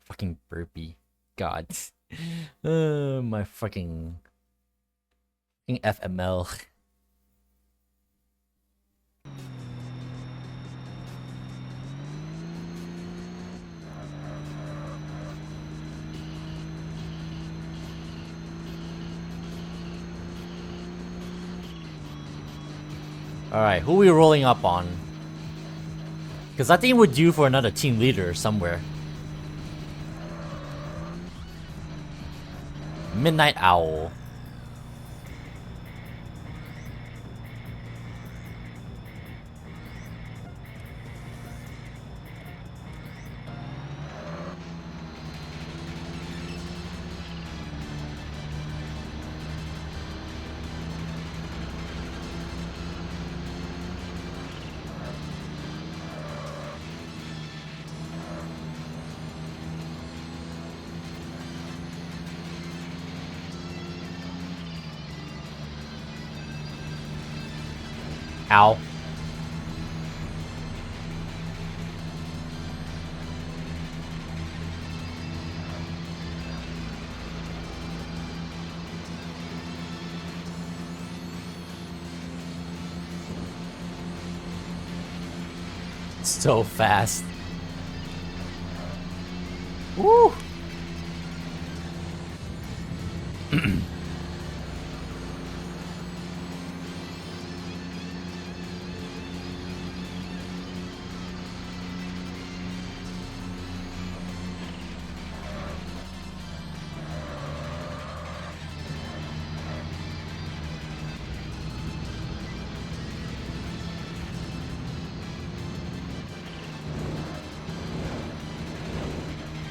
Fucking burpee. God. My fucking FML. Alright, who are we rolling up on? Because I think we're due for another team leader somewhere. Midnight Owl. Ow. So fast. Woo!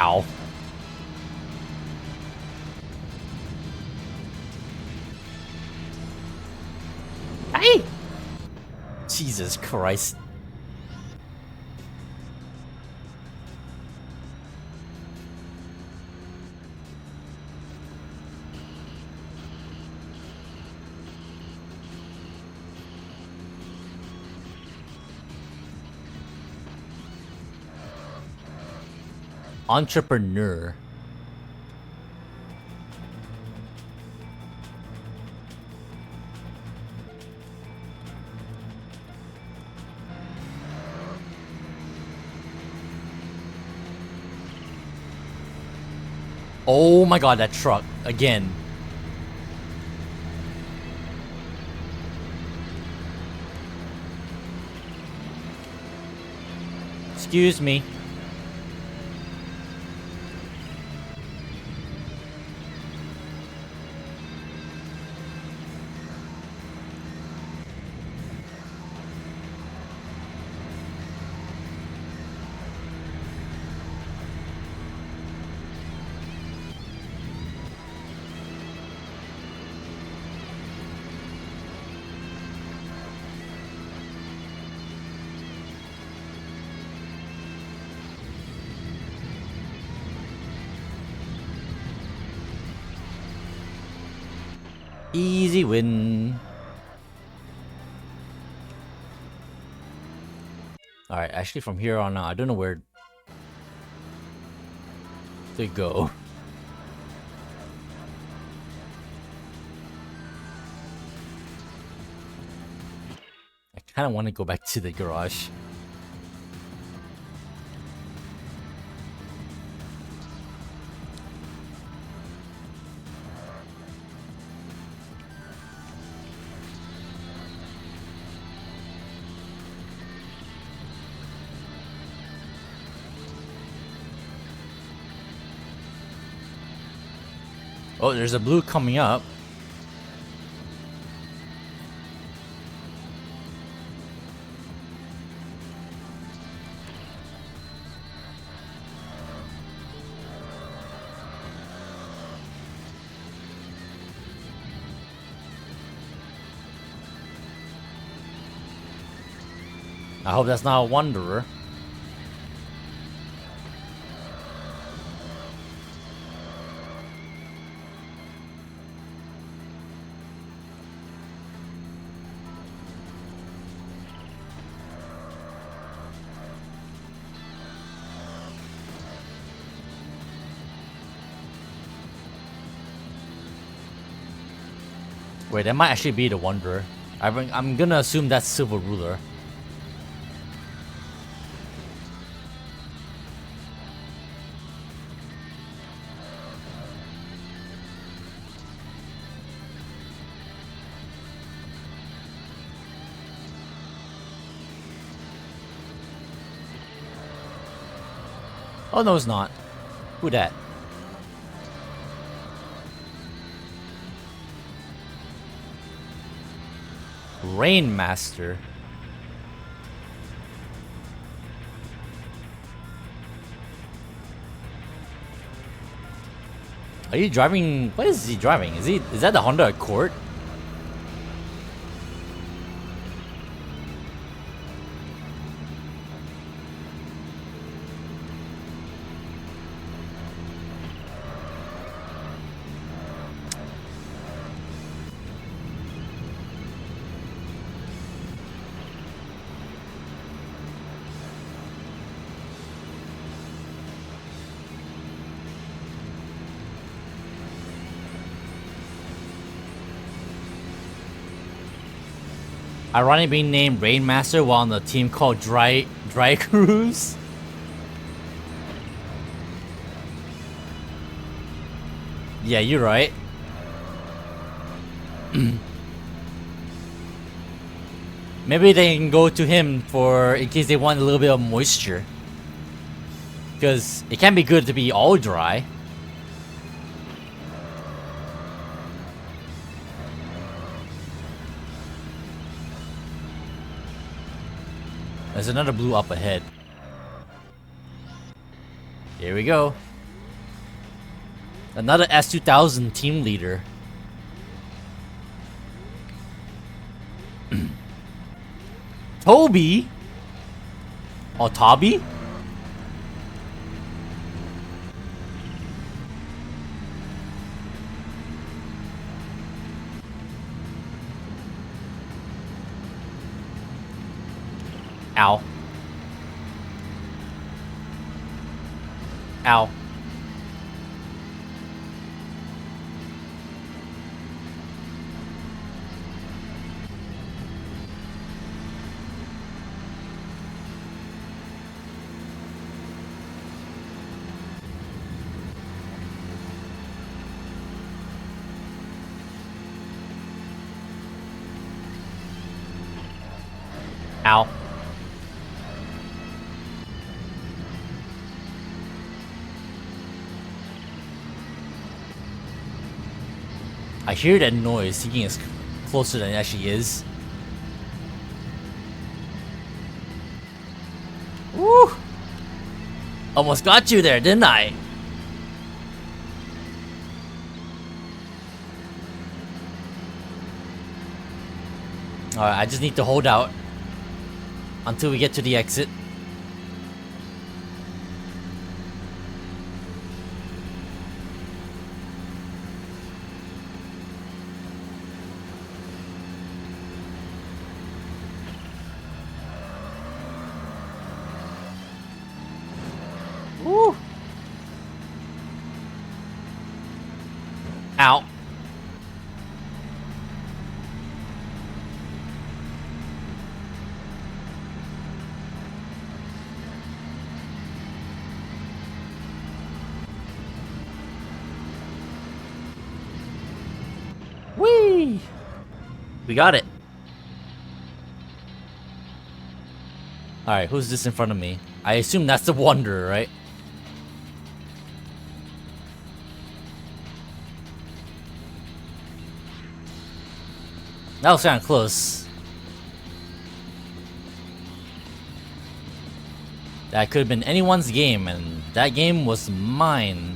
Ow. Hey! Jesus Christ. Entrepreneur. Oh my god, that truck again. Excuse me. Easy win. Alright, actually from here on out, I don't know where to go. I kind of want to go back to the garage. Oh, there's a blue coming up. I hope that's not a wanderer. Wait, that might actually be the wanderer. I'm gonna assume that's Silver Ruler. Oh no, it's not. Who that? Rainmaster. Are you driving? What is he driving? Is that the Honda Accord? Ironically being named Rainmaster while on the team called Dry Cruise. Yeah, you're right. Maybe they can go to him for in case they want a little bit of moisture. Because it can't be good to be all dry. There's another blue up ahead. Here we go. Another S2000 team leader. Toby? Oh, Toby? Ow. Ow. Ow. I hear that noise, thinking it's closer than it actually is. Woo! Almost got you there, didn't I? Alright, I just need to hold out until we get to the exit. We got it. Alright, who's this in front of me? I assume that's the Wanderer, right? That was kinda close. That could have been anyone's game, and that game was mine.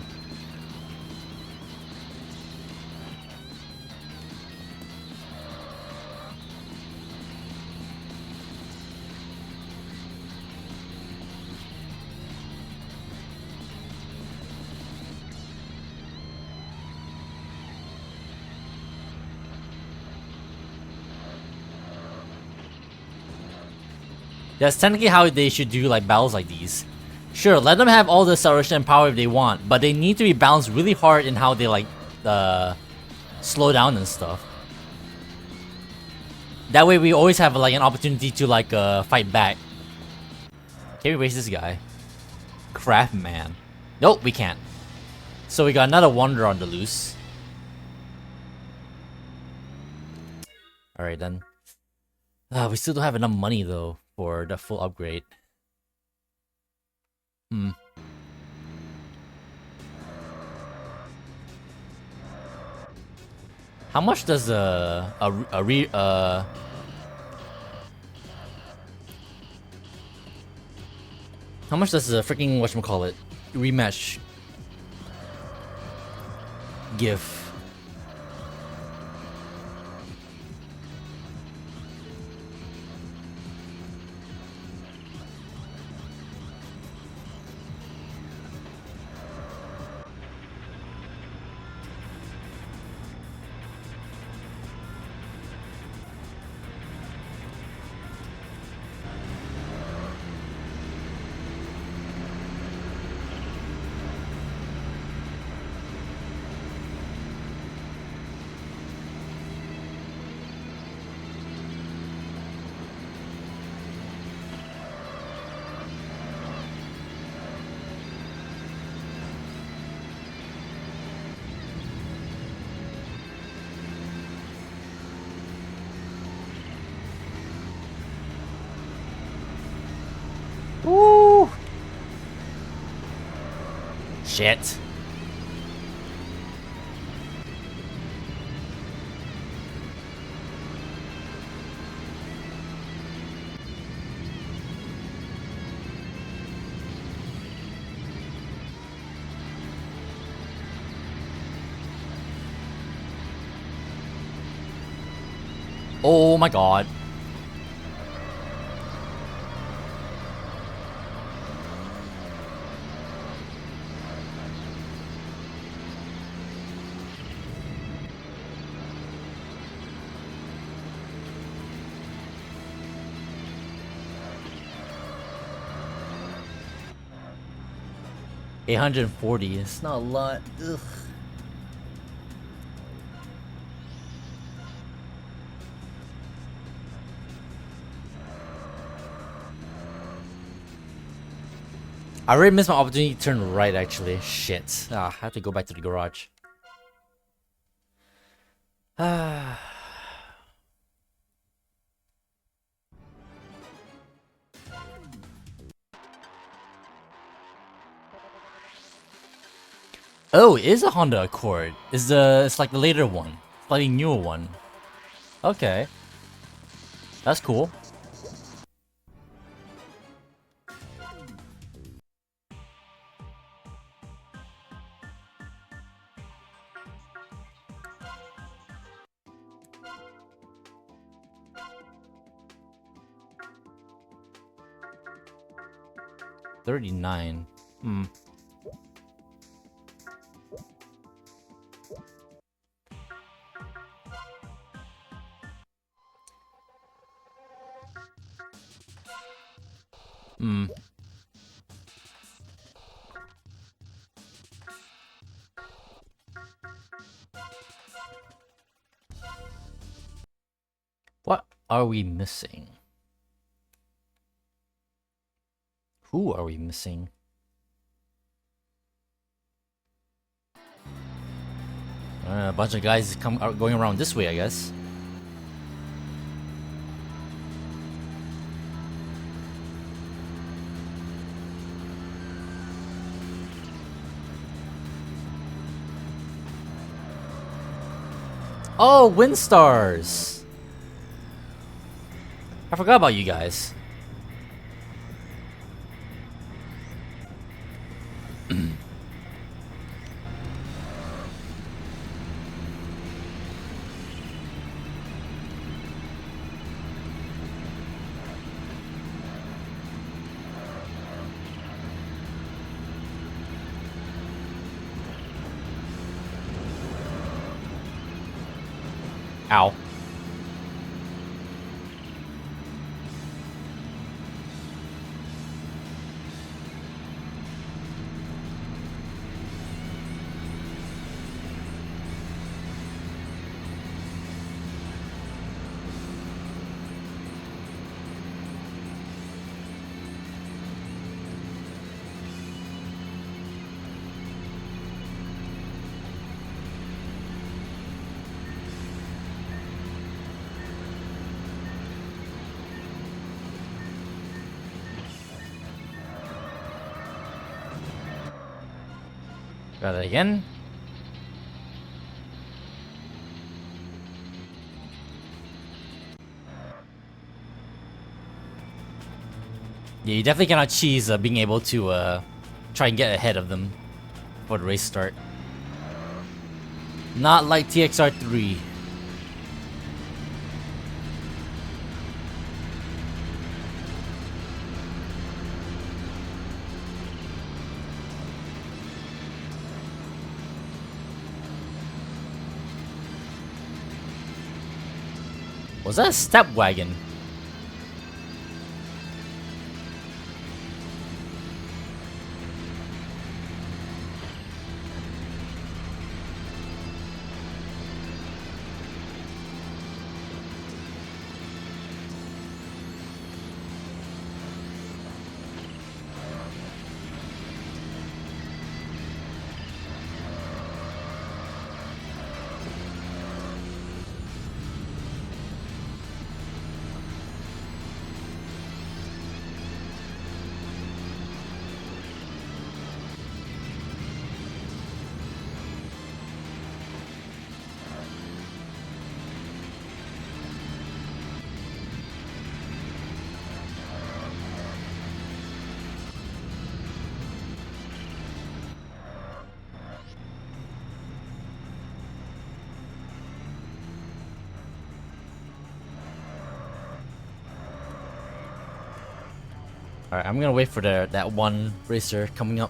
That's technically how they should do like battles like these. Sure, let them have all the acceleration and power if they want, but they need to be balanced really hard in how they like slow down and stuff. That way we always have like an opportunity to like fight back. Can we race this guy? Craft man. Nope, we can't. So we got another Wanderer on the loose. Alright then. We still don't have enough money though for the full upgrade. How much does how much does the freaking whatchamacallit rematch give? Woo! Shit. Oh my god. $840. It's not a lot. Ugh. I already missed my opportunity to turn right, actually. Shit. I have to go back to the garage. Oh, it is a Honda Accord. It's like the later one. Slightly newer one. Okay. That's cool. $39. What are we missing? Who are we missing? A bunch of guys going around this way, I guess. Oh, Windstars! I forgot about you guys. Ow. Try that again. Yeah, you definitely cannot cheese being able to try and get ahead of them before the race start. Not like TXR 3. Was that a step wagon? Alright, I'm gonna wait for that one racer coming up.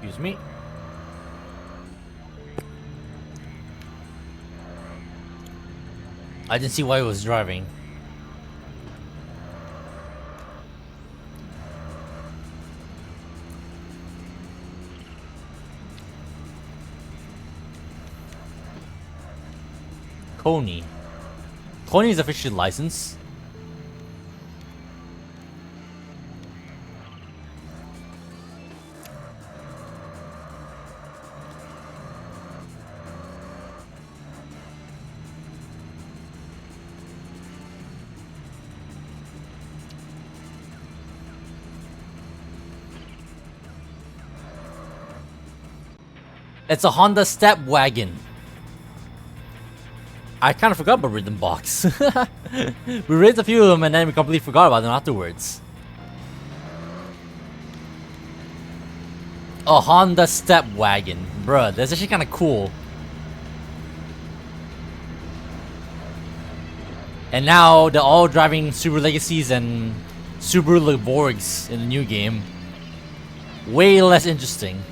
Excuse me. I didn't see why he was driving. Coney. Coney is officially licensed. It's a Honda Step Wagon. I kind of forgot about Rhythm Box. We raised a few of them and then we completely forgot about them afterwards. A Honda Step Wagon. Bruh, that's actually kind of cool. And now they're all driving Subaru Legacies and Subaru Levorgs in the new game. Way less interesting.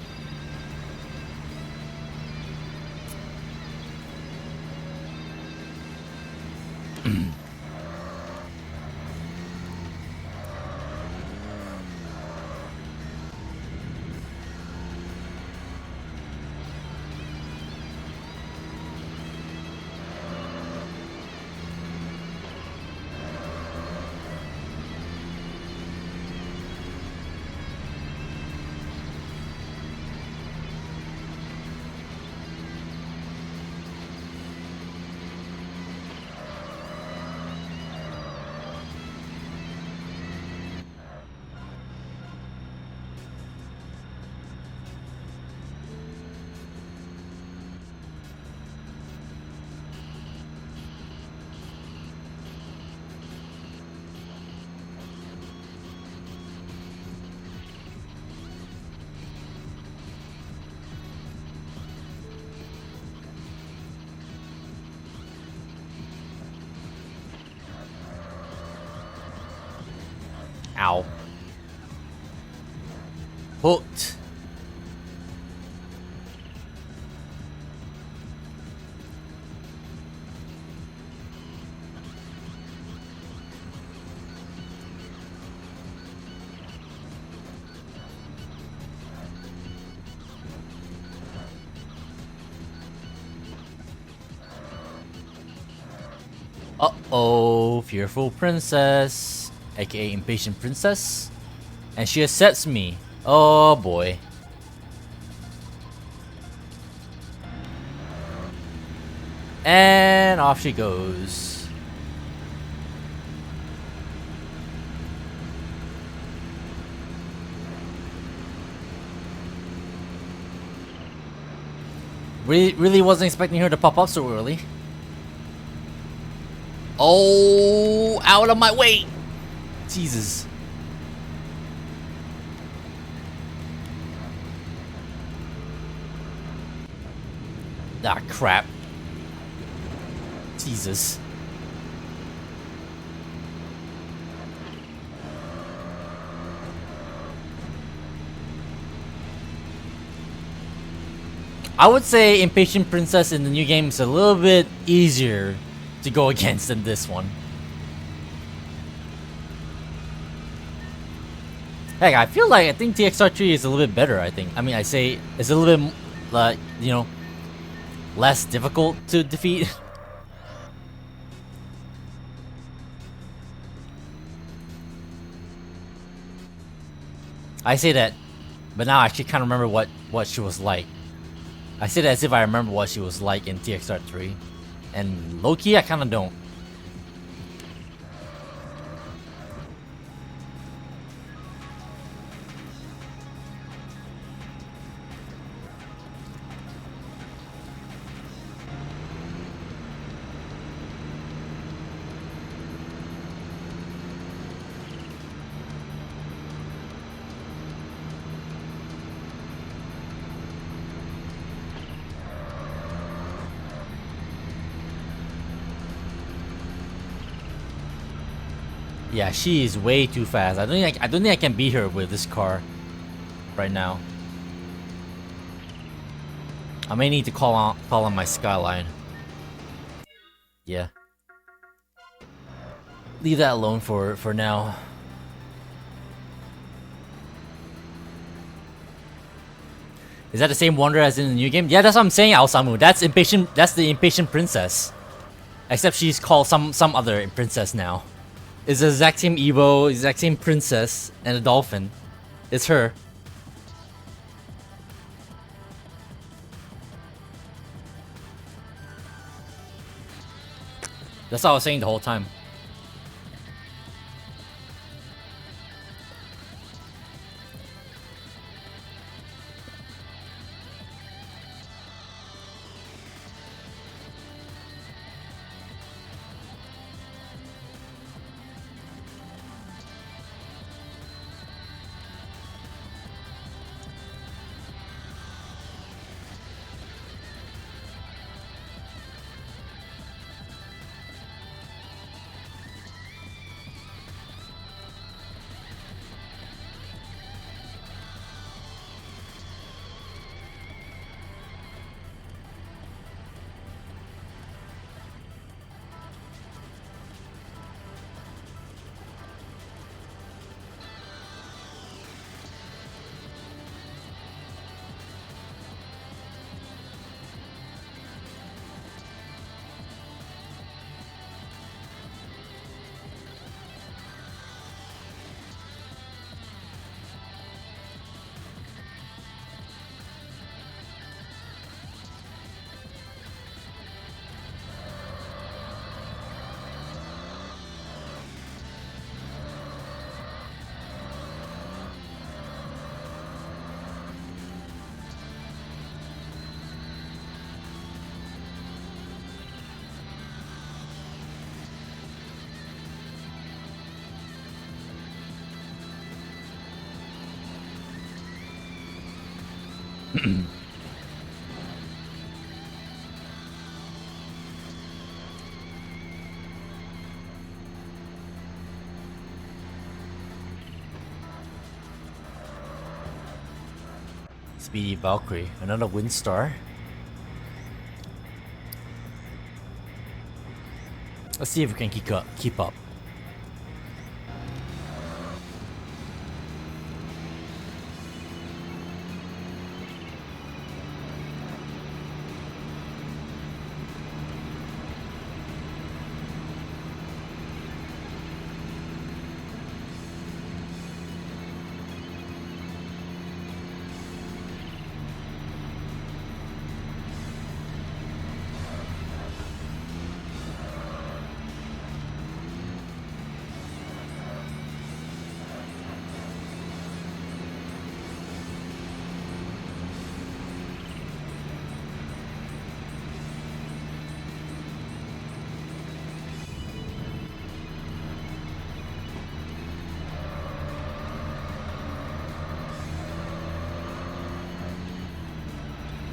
Ow. Hooked. Uh-oh, fearful princess, aka impatient princess, and she accepts me. Oh boy. And off she goes. Really wasn't expecting her to pop up so early. Oh, out of my way! Jesus. Ah, crap. Jesus. I would say Impatient Princess in the new game is a little bit easier to go against than this one. Heck, I feel like I think TXR 3 is a little bit better, I think. I mean, I say it's a little bit, like, you know, less difficult to defeat. I say that, but now I actually kind of remember what she was like. I say that as if I remember what she was like in TXR 3. And low-key, I kind of don't. Yeah, she is way too fast. I don't think I can beat her with this car right now. I may need to call on my Skyline. Yeah. Leave that alone for now. Is that the same wonder as in the new game? Yeah, that's what I'm saying, Alsamu. That's impatient. That's the impatient princess. Except she's called some other princess now. It's the exact same Evo, exact same princess, and a dolphin. It's her. That's what I was saying the whole time. Speedy Valkyrie, another Windstar. Let's see if we can keep up.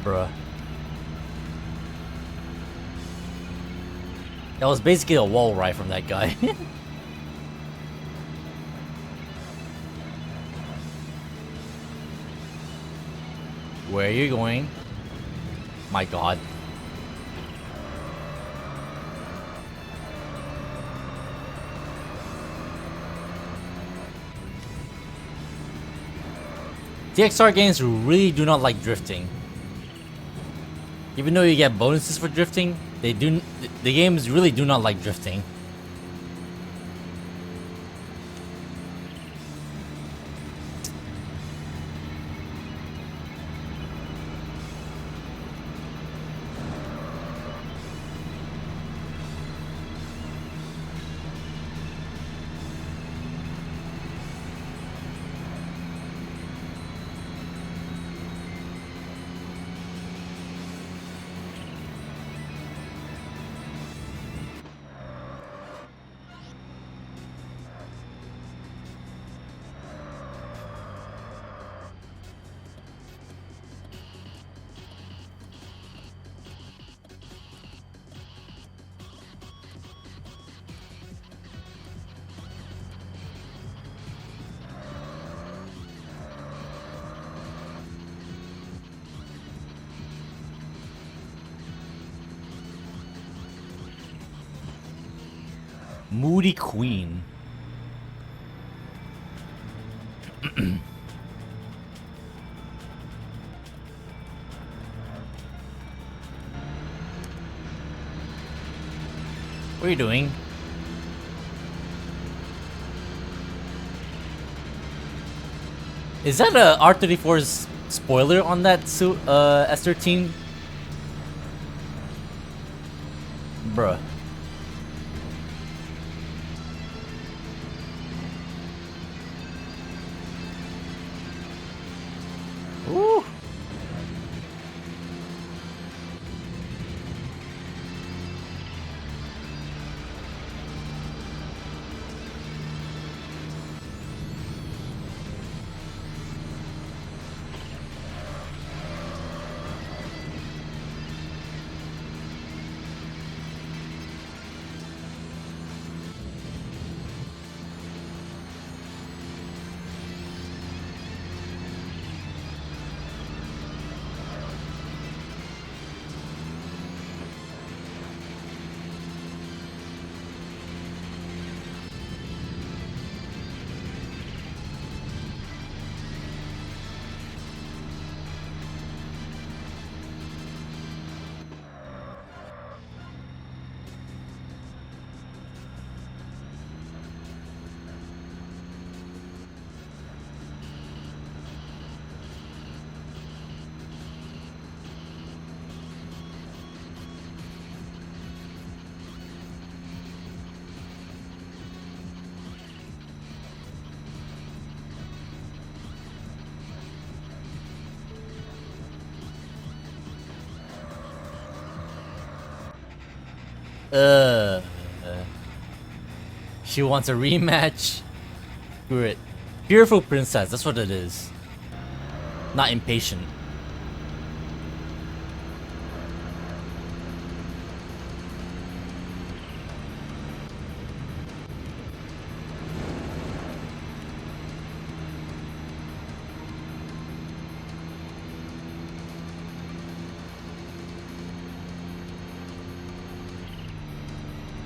Bruh. That was basically a wall ride from that guy. Where are you going? My god. TXR games really do not like drifting. Even though you get bonuses for drifting, the games really do not like drifting. Moody Queen. What are you doing? Is that a R34's spoiler on that S13? Bruh. Ooh. Uh, she wants a rematch. Screw it. Fearful princess, that's what it is. Not impatient.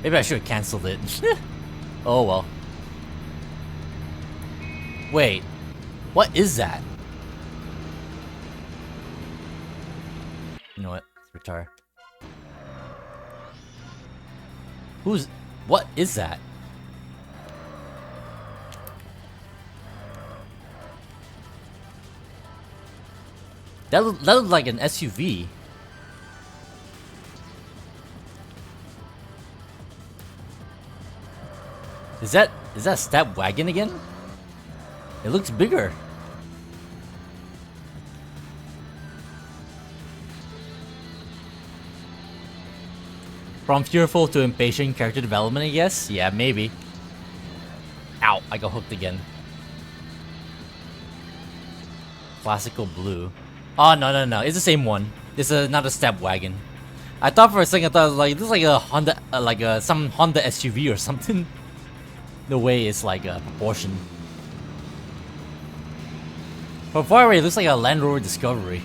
Maybe I should have canceled it. Oh well. Wait, what is that? You know what? Let's retire. What is that? That looked like an SUV. Is that a step wagon again? It looks bigger. From fearful to impatient character development, I guess? Yeah, maybe. Ow, I got hooked again. Classical blue. Oh, no. It's the same one. It's not a step wagon. I thought for a second, I thought it was like, this is like a Honda, some Honda SUV or something. The way it's like a proportion. From far away, it looks like a Land Rover Discovery.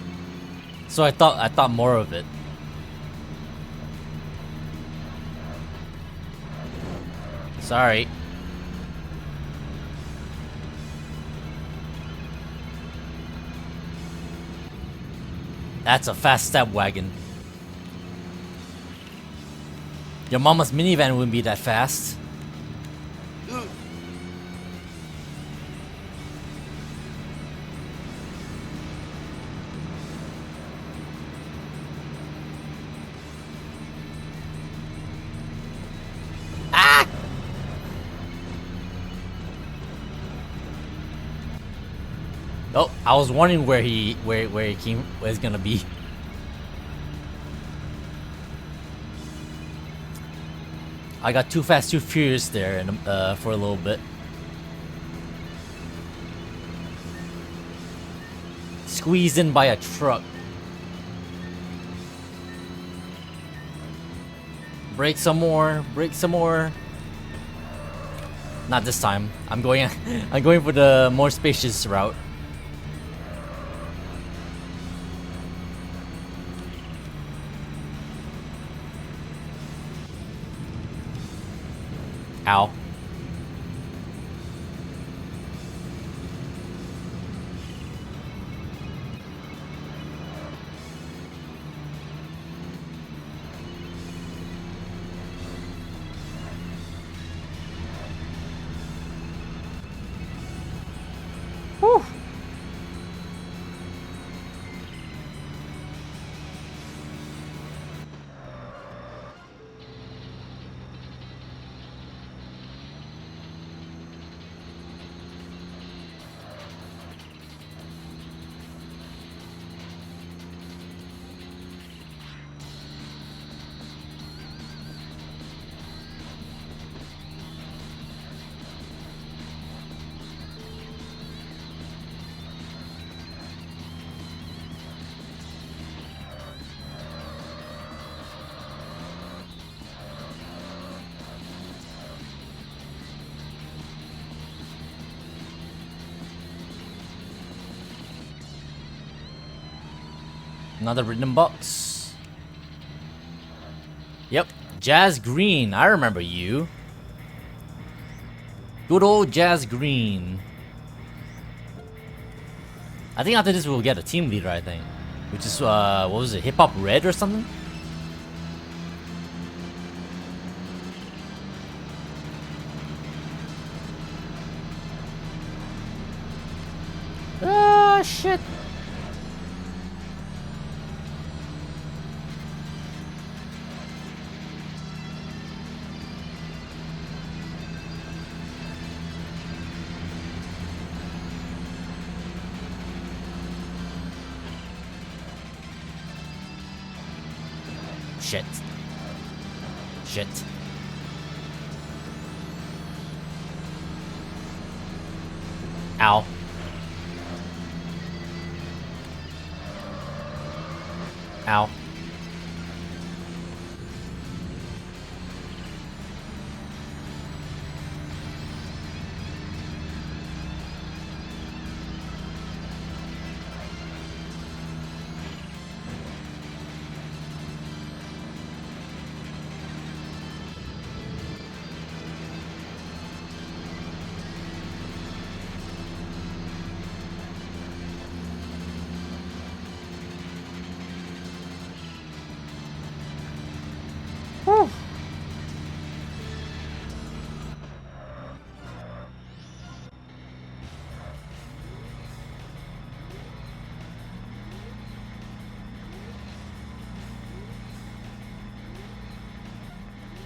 So I thought more of it. Sorry. That's a fast step wagon. Your mama's minivan wouldn't be that fast. Oh, I was wondering where he was gonna be. I got too fast, too furious there, and for a little bit. Squeezed in by a truck. Brake some more. Brake some more. Not this time. I'm going for the more spacious route. Ow. Whew. Another random box. Yep, Jazz Green. I remember you. Good old Jazz Green. I think after this we'll get a team leader, I think. Which is, what was it? Hip Hop Red or something? Ah, shit. Shit. Shit. Ow. Ow.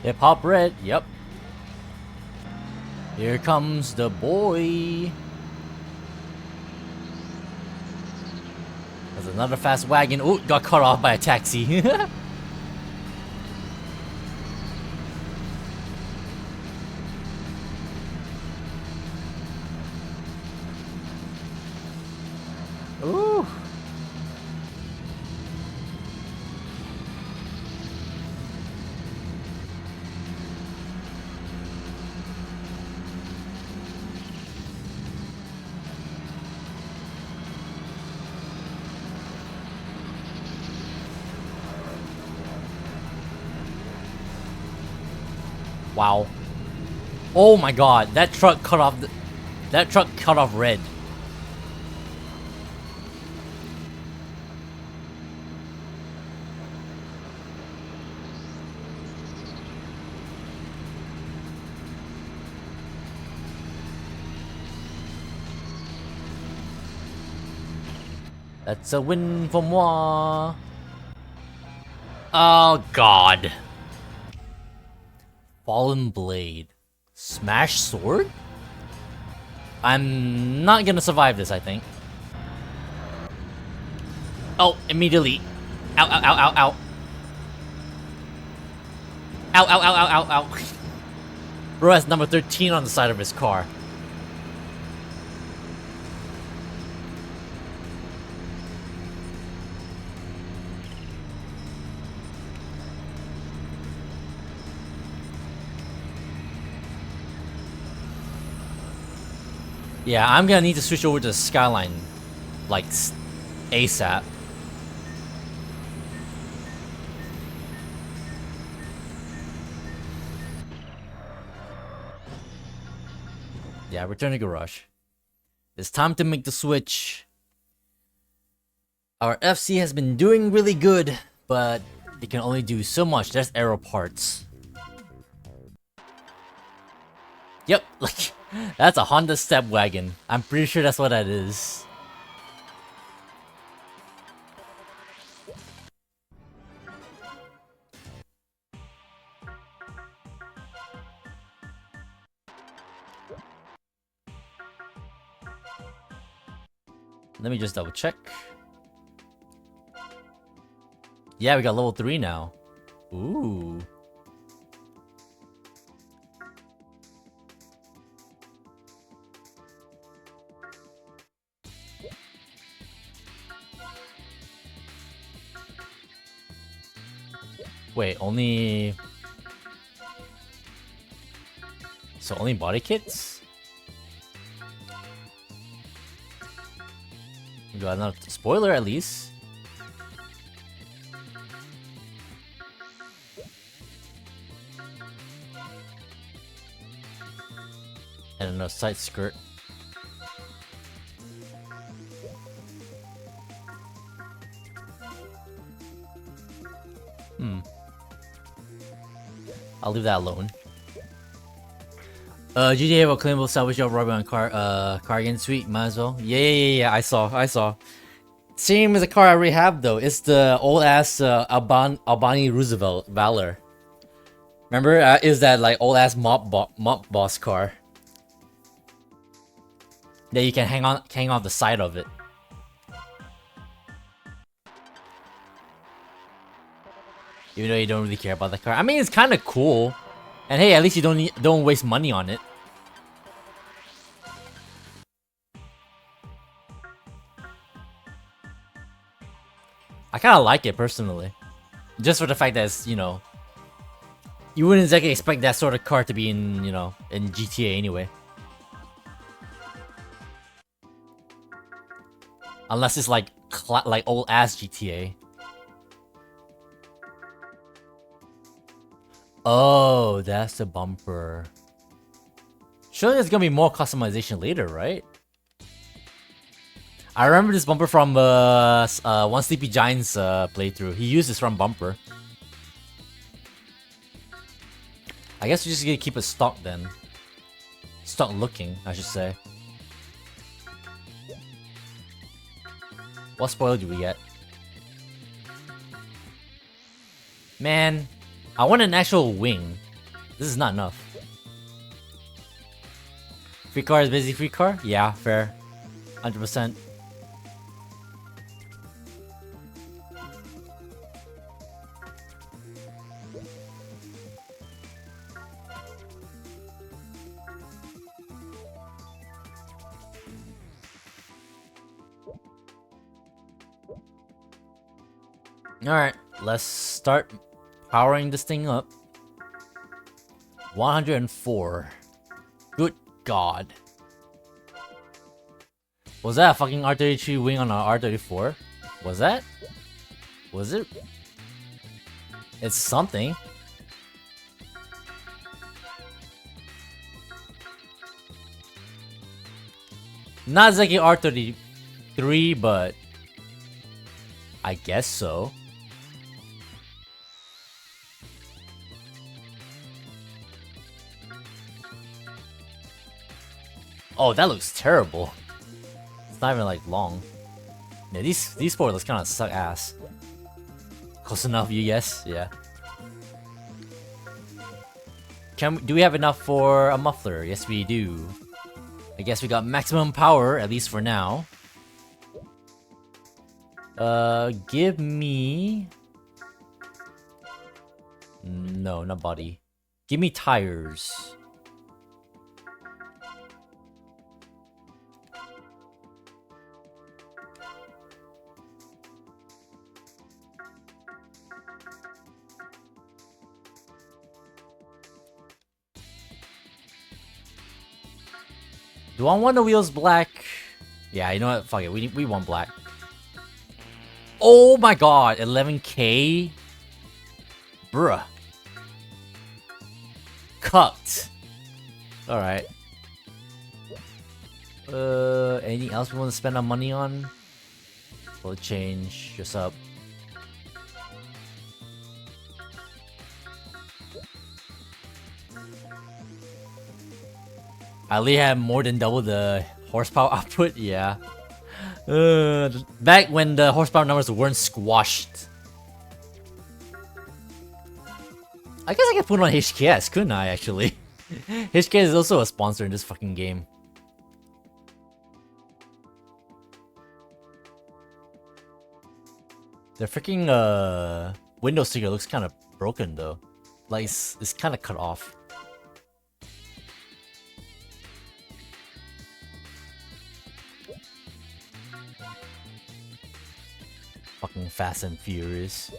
Hip hop red, yep. Here comes the boy. There's another fast wagon. Oh, got cut off by a taxi. Ooh. Wow. Oh my god, that truck cut off red. That's a win for moi. Oh god. Fallen blade. Smash sword? I'm not gonna survive this, I think. Oh, immediately. Ow, ow, ow, ow, ow. Ow, ow, ow, ow, ow, ow. Bro has number 13 on the side of his car. Yeah, I'm gonna need to switch over to the Skyline, like, ASAP. Yeah, return to garage. It's time to make the switch. Our FC has been doing really good, but it can only do so much. There's aero parts. Yep, like, that's a Honda step wagon. I'm pretty sure that's what that is. Let me just double check. Yeah, we got level 3 now. Ooh. Wait, only... So only body kits? We got another spoiler at least. And another side skirt. I'll leave that alone. GTA have a claimable salvage job robbing on car again. Sweet, might as well. Yeah. I saw. Same as the car I already have though. It's the old ass Albany Roosevelt Valor. Remember? Is that like old ass mop boss car that you can hang on the side of it. Even though you don't really care about the car. I mean, it's kind of cool. And hey, at least you don't waste money on it. I kind of like it personally. Just for the fact that it's, you know, you wouldn't exactly expect that sort of car to be in, you know, in GTA anyway. Unless it's like old ass GTA. Oh, that's the bumper. Surely there's gonna be more customization later, right? I remember this bumper from One Sleepy Giant's playthrough. He used this front bumper. I guess we're just gonna keep it stock then. Stock looking, I should say. What spoiler do we get? Man, I want an actual wing. This is not enough. Free car is busy free car? Yeah, fair. 100%. Alright, let's start powering this thing up. 104. Good God. Was that a fucking R33 wing on an R34? Was that? Was it? It's something. Not exactly R33, but I guess so. Oh, that looks terrible. It's not even like long. Yeah, these spoilers kind of suck ass. Close enough, you guess? Yeah. Do we have enough for a muffler? Yes, we do. I guess we got maximum power, at least for now. Give me... No, not body. Give me tires. Do I want the wheels black? Yeah, you know what? Fuck it. We want black. Oh my god, 11k? Bruh. Cucked. Alright. Anything else we want to spend our money on? We'll change just up. I only have more than double the horsepower output, yeah. Back when the horsepower numbers weren't squashed. I guess I could put on HKS, couldn't I, actually? HKS is also a sponsor in this fucking game. The freaking window sticker looks kind of broken though. Like it's kind of cut off. Fucking Fast and Furious.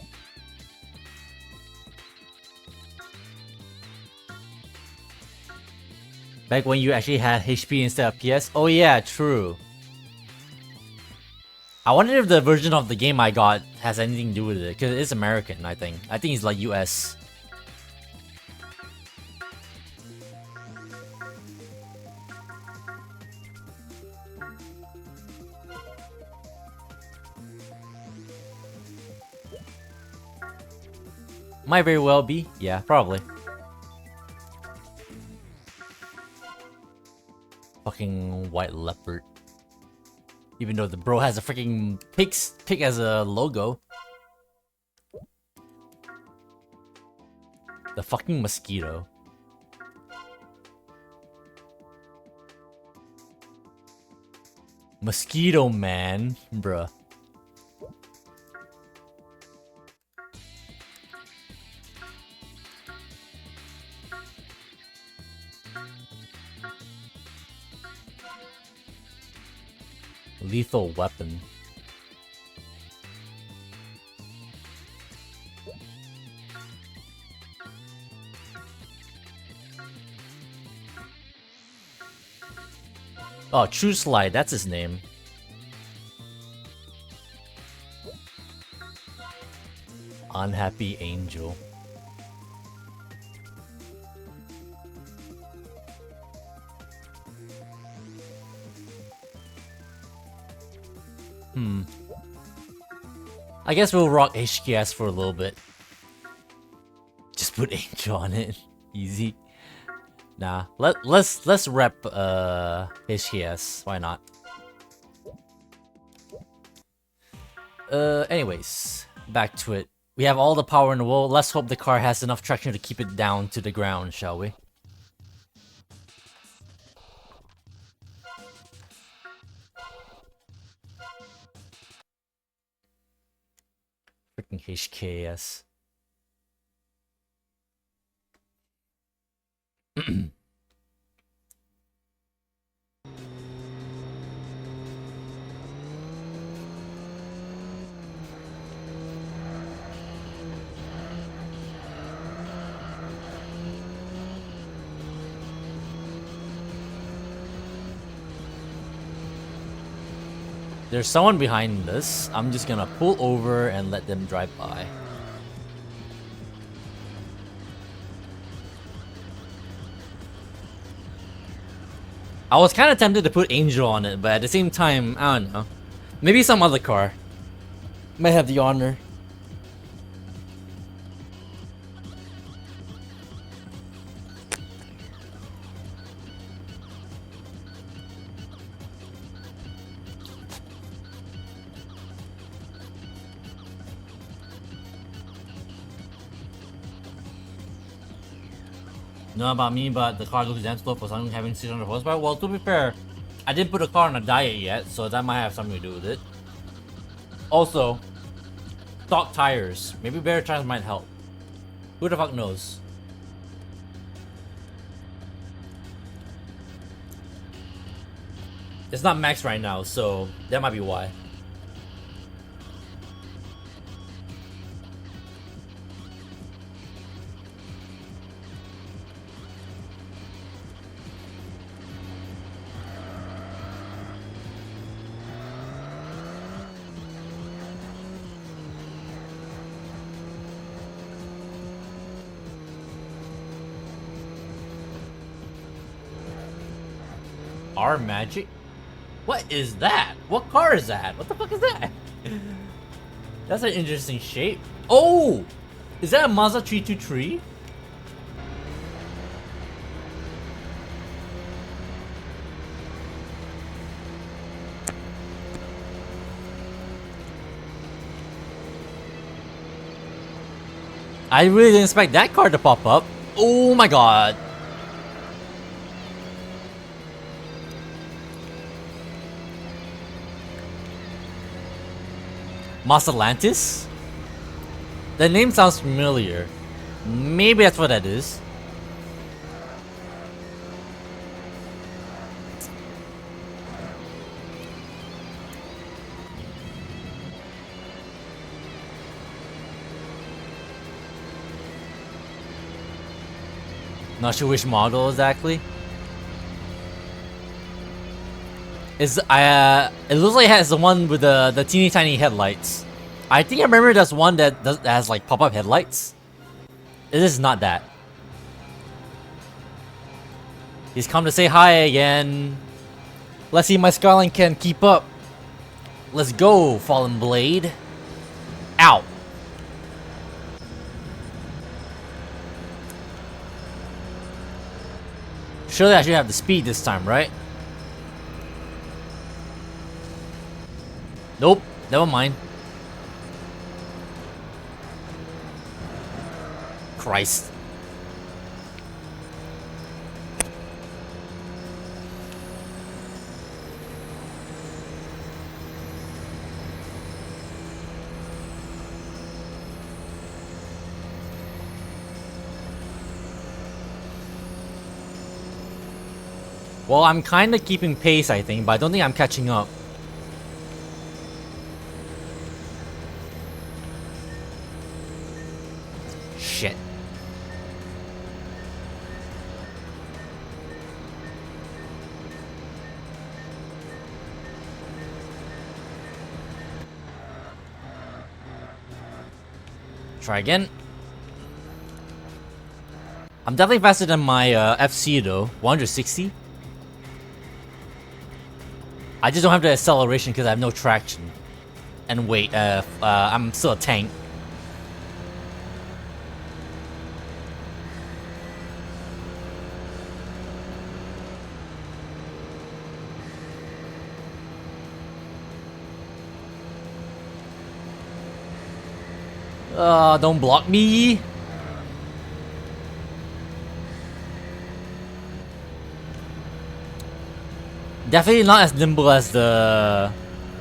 Back when you actually had HP instead of PS? Oh yeah, true. I wonder if the version of the game I got has anything to do with it, because it's American, I think. I think it's like US. Might very well be. Yeah, probably. Fucking white leopard. Even though the bro has a freaking pig as a logo. The fucking mosquito. Mosquito man, bruh. Lethal weapon. Oh, True Slide, that's his name. Unhappy Angel. I guess we'll rock HKS for a little bit. Just put Angel on it. Easy. Nah. Let's rep HKS. Why not? Anyways, back to it. We have all the power in the world. Let's hope the car has enough traction to keep it down to the ground, shall we? Freaking HKS. There's someone behind us. I'm just gonna pull over and let them drive by. I was kind of tempted to put Angel on it, but at the same time, I don't know. Maybe some other car might have the honor. Know about me, but the car looks damn slow for something having 600 horsepower. Well, to be fair, I didn't put a car on a diet yet, so that might have something to do with it. Also, stock tires. Maybe better tires might help. Who the fuck knows? It's not max right now, so that might be why. Our magic? What is that? What car is that? What the fuck is that? That's an interesting shape. Oh! Is that a Mazda 323? I really didn't expect that car to pop up. Oh my god. Atlantis? The name sounds familiar. Maybe that's what that is. Not sure which model exactly. Is it looks like it has the one with the teeny tiny headlights. I think I remember there's one that has like pop-up headlights. It is not that. He's come to say hi again. Let's see if my Skyline can keep up. Let's go, Fallen Blade. Ow. Surely I should have the speed this time, right? Nope, never mind. Christ. Well, I'm kinda keeping pace, I think, but I don't think I'm catching up. Shit. Try again. I'm definitely faster than my FC though, 160. I just don't have the acceleration because I have no traction. And wait, I'm still a tank. Don't block me. Definitely not as nimble as the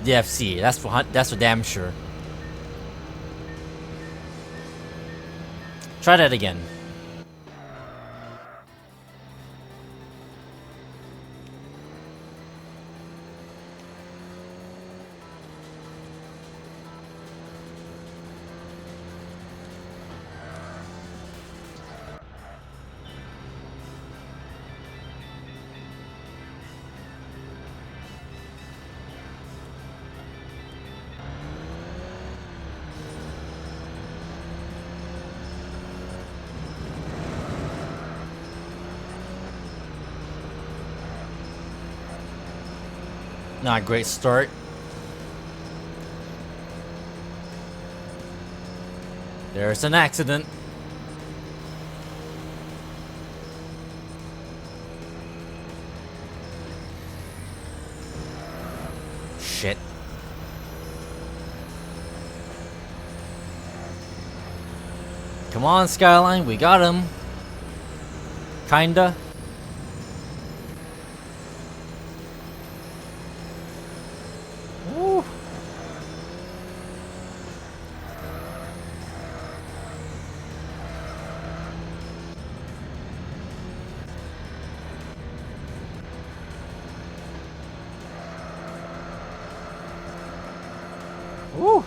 FC. That's for damn sure. Try that again. Not a great start. There's an accident. Shit. Come on, Skyline, we got him. Kinda. Woo. Woo.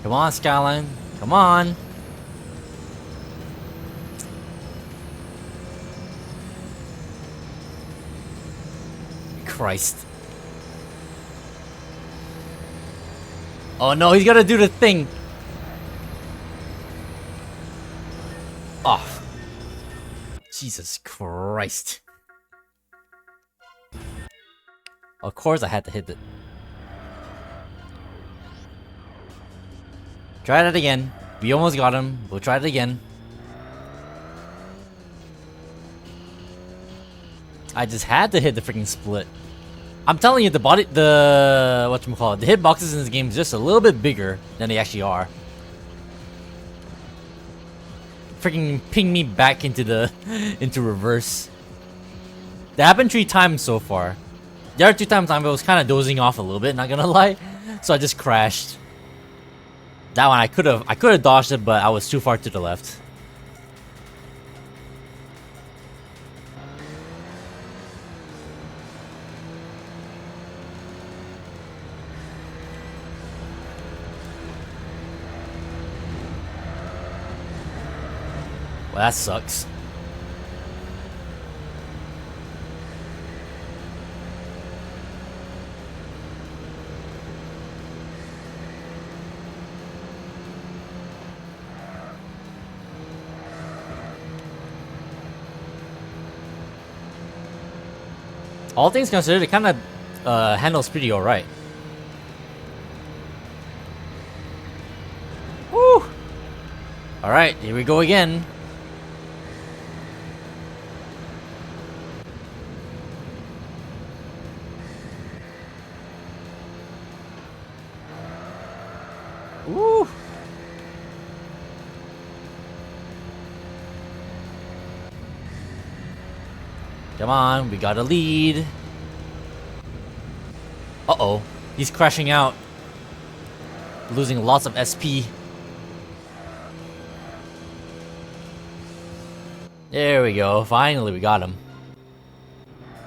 Come on, Skyline. Come on. Christ. Oh no, he's gotta do the thing. Oh. Jesus Christ. Of course I had to hit it. Try that again. We almost got him. We'll try it again. I just had to hit the freaking split. I'm telling you, the whatchamacallit, the hitboxes in this game is just a little bit bigger than they actually are. Freaking ping me back into the into reverse. That happened 3 times so far. The other 2 times I was kind of dozing off a little bit, not gonna lie. So I just crashed. That one I could have dodged it, but I was too far to the left. Well, that sucks. All things considered, it kind of handles pretty alright. Woo! Alright, here we go again. Woo! Come on, we got a lead. Uh-oh, he's crashing out. Losing lots of SP. There we go, finally we got him.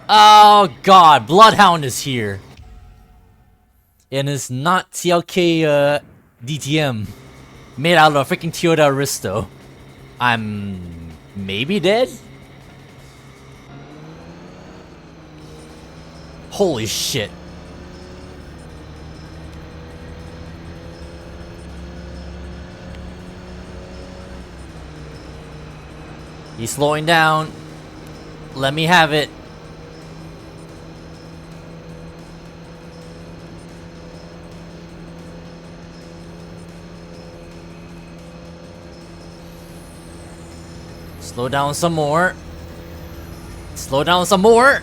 Oh god, Bloodhound is here. And it's not TLK DTM. Made out of a freaking Toyota Aristo. I'm maybe dead? Holy shit. He's slowing down. Let me have it. Slow down some more. Slow down some more.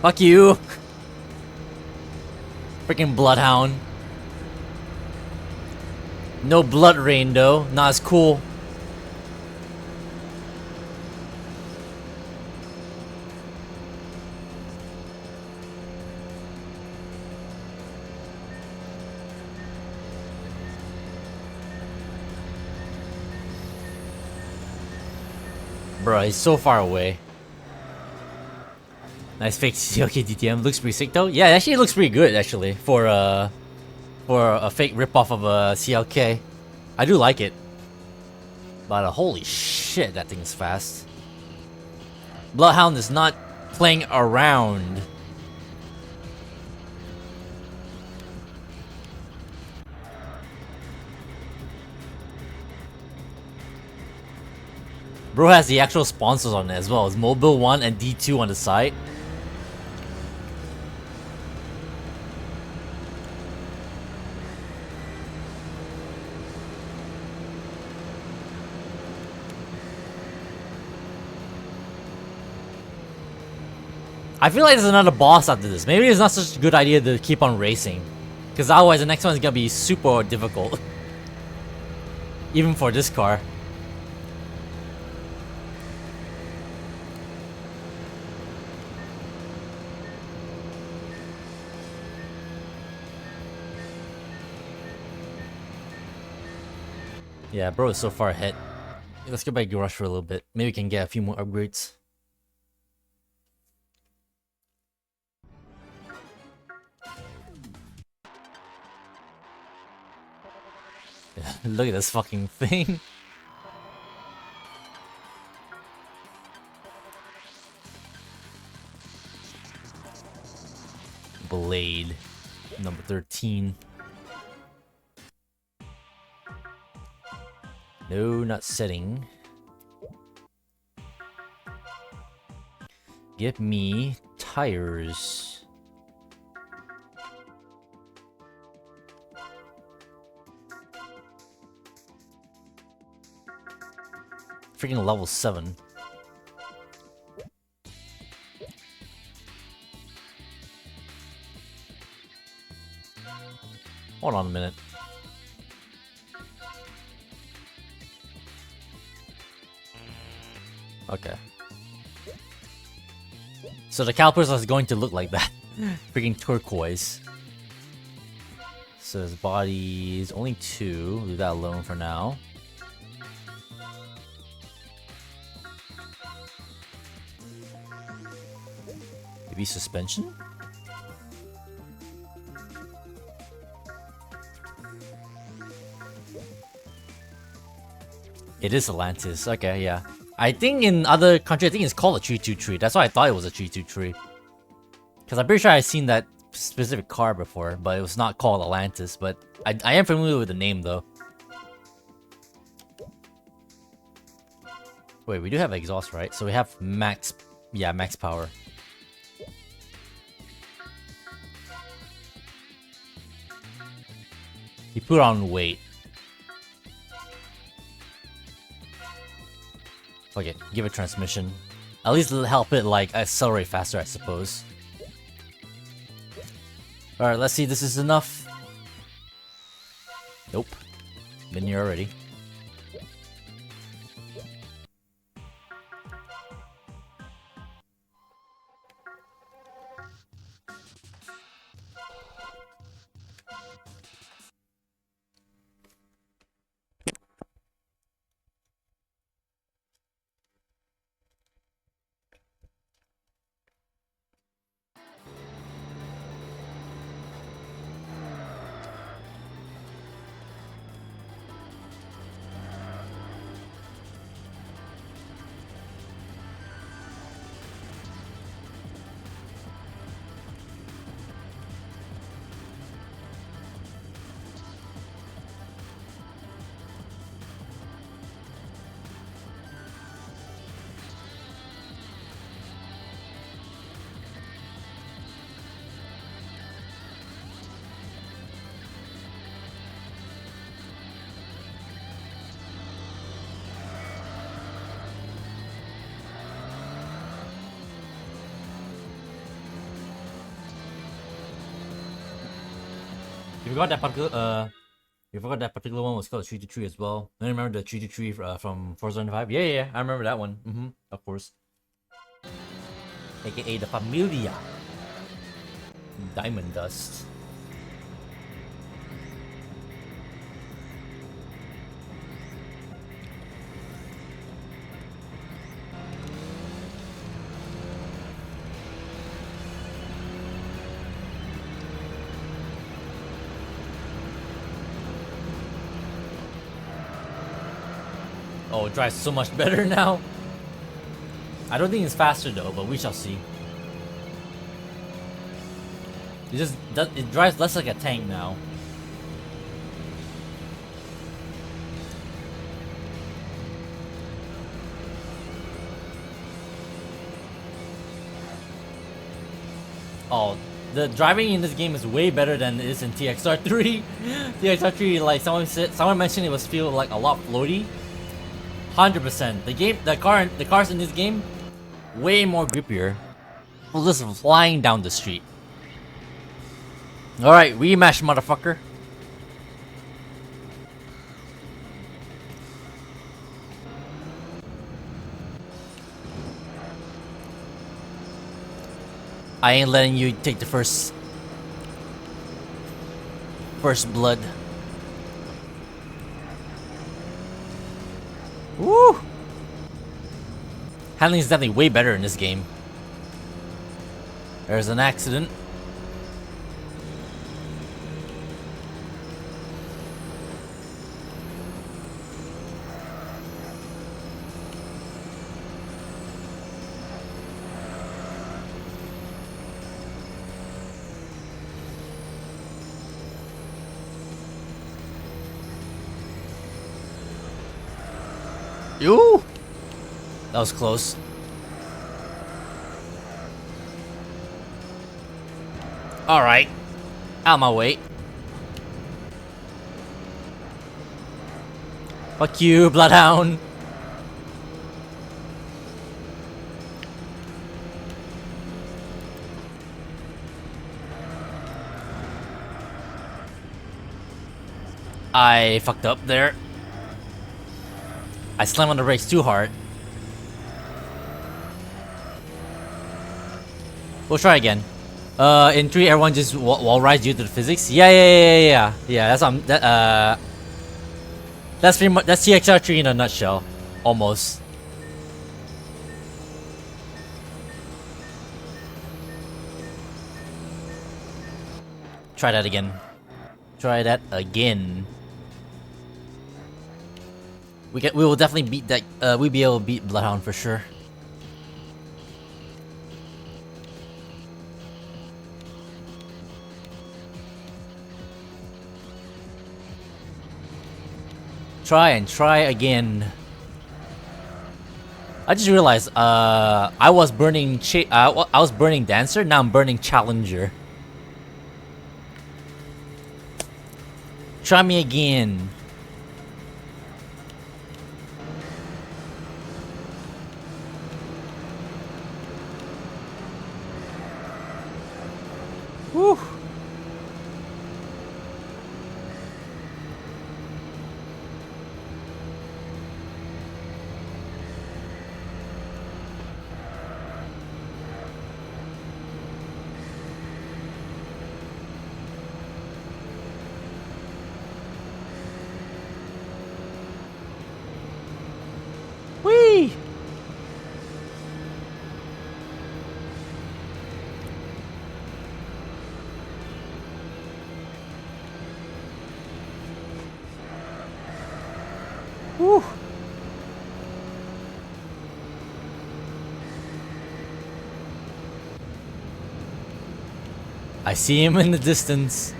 Fuck you. Freaking bloodhound. No blood rain though. Not as cool. Bruh, he's so far away. Nice fake CLK DTM. Looks pretty sick though. Yeah, actually it looks pretty good actually for a fake ripoff of a CLK. I do like it. But holy shit, that thing is fast. Bloodhound is not playing around. Bro has the actual sponsors on it as well. It's Mobile 1 and D2 on the side. I feel like there's another boss after this. Maybe it's not such a good idea to keep on racing. Because otherwise the next one is gonna be super difficult. Even for this car. Yeah, bro is so far ahead. Let's go back to Rush for a little bit. Maybe we can get a few more upgrades. Look at this fucking thing. Blade. Number 13. No, not setting. Give me tires. Freaking level 7. Hold on a minute. Okay. So the calipers is going to look like that. Freaking turquoise. So his body is only 2. Leave that alone for now. Maybe suspension? It is Atlantis. Okay, yeah. I think in other countries, I think it's called a 323. That's why I thought it was a 323. Because I'm pretty sure I've seen that specific car before, but it was not called Atlantis. But I am familiar with the name, though. Wait, we do have exhaust, right? So we have max... Yeah, max power. He put on weight. Fuck it, give it transmission. At least it'll help it, like, accelerate faster, I suppose. Alright, let's see, this is enough. Nope. Been here already. forgot that particular one was called 323 as well. Then remember the 323 from Forza 5? Yeah, I remember that one. Of course. AKA the Familia. Diamond Dust. Oh, it drives so much better now. I don't think it's faster though, but we shall see. It drives less like a tank now. Oh, the driving in this game is way better than it is in TXR 3. TXR 3, like someone mentioned, it was feel like a lot floaty. 100%. The cars in this game, way more grippier. Well, just flying down the street. All right, rematch, motherfucker. I ain't letting you take the first blood. Woo! Handling is definitely way better in this game. There's an accident. Ooh! That was close. Alright. Out of my way. Fuck you, Bloodhound. I fucked up there. I slammed on the brakes too hard. We'll try again. In 3, everyone just wall rides due to the physics. Yeah. That's that's pretty much that's TXR 3 in a nutshell, almost. Try that again. Try that again. We will definitely beat that. We'll be able to beat Bloodhound for sure. Try again. I just realized I was burning Dancer, now I'm burning Challenger. Try me again. Woo. Whee! Woo! I see him in the distance.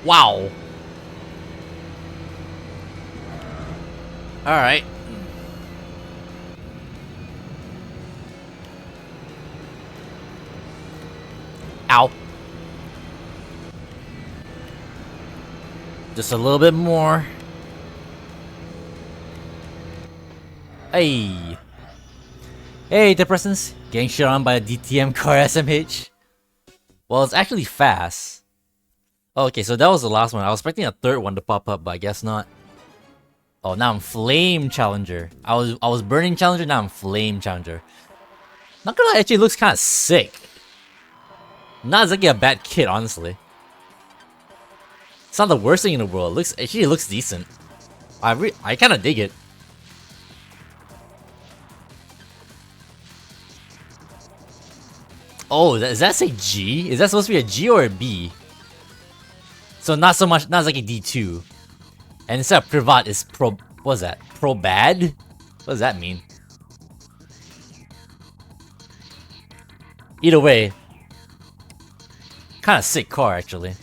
Wow. All right. Ow. Just a little bit more. Hey. Hey, depressants. Getting shit on by a DTM car SMH. Well, it's actually fast. Okay, so that was the last one. I was expecting a third one to pop up, but I guess not. Oh, now I'm Flame Challenger. I was Burning Challenger, now I'm Flame Challenger. Not gonna lie, actually looks kind of sick. Not exactly a bad kit, honestly. It's not the worst thing in the world. It looks decent. I kind of dig it. Oh, does that say G? Is that supposed to be a G or a B? So not so much, not like a D2. And instead of Privat is Pro, what is that? Pro Bad? What does that mean? Either way, kind of sick car actually.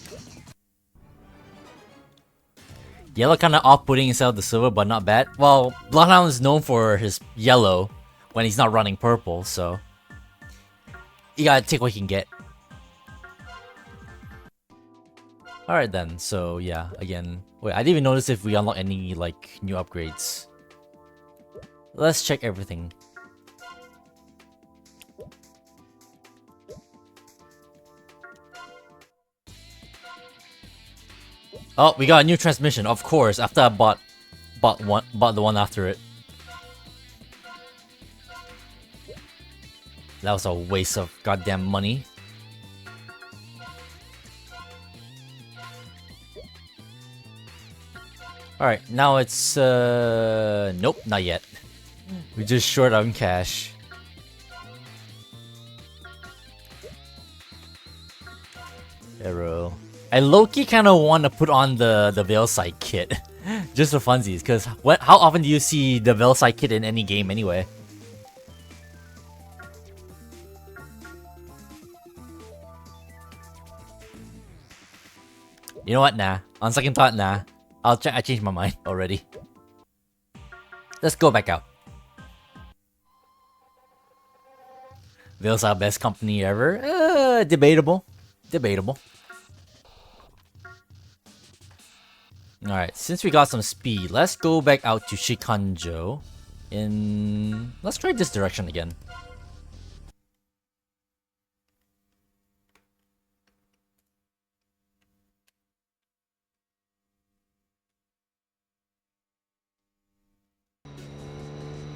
Yellow kind of off-putting instead of the silver, but not bad. Well, Bloodhound is known for his yellow when he's not running purple, so you gotta take what you can get. Alright then, so yeah, again. Wait, I didn't even notice if we unlock any, like, new upgrades. Let's check everything. Oh, we got a new transmission, of course, after I bought the one after it. That was a waste of goddamn money. Alright, now it's nope, not yet. We're just short on cash. Arrow. I low-key kinda wanna put on the Veilsight kit. Just for funsies, cause how often do you see the Veilsight kit in any game anyway? You know what, nah. On second thought, nah. I changed my mind already. Let's go back out. Veil's our best company ever. Debatable. Debatable. Alright, since we got some speed, let's go back out to Shikanjo. Let's try this direction again.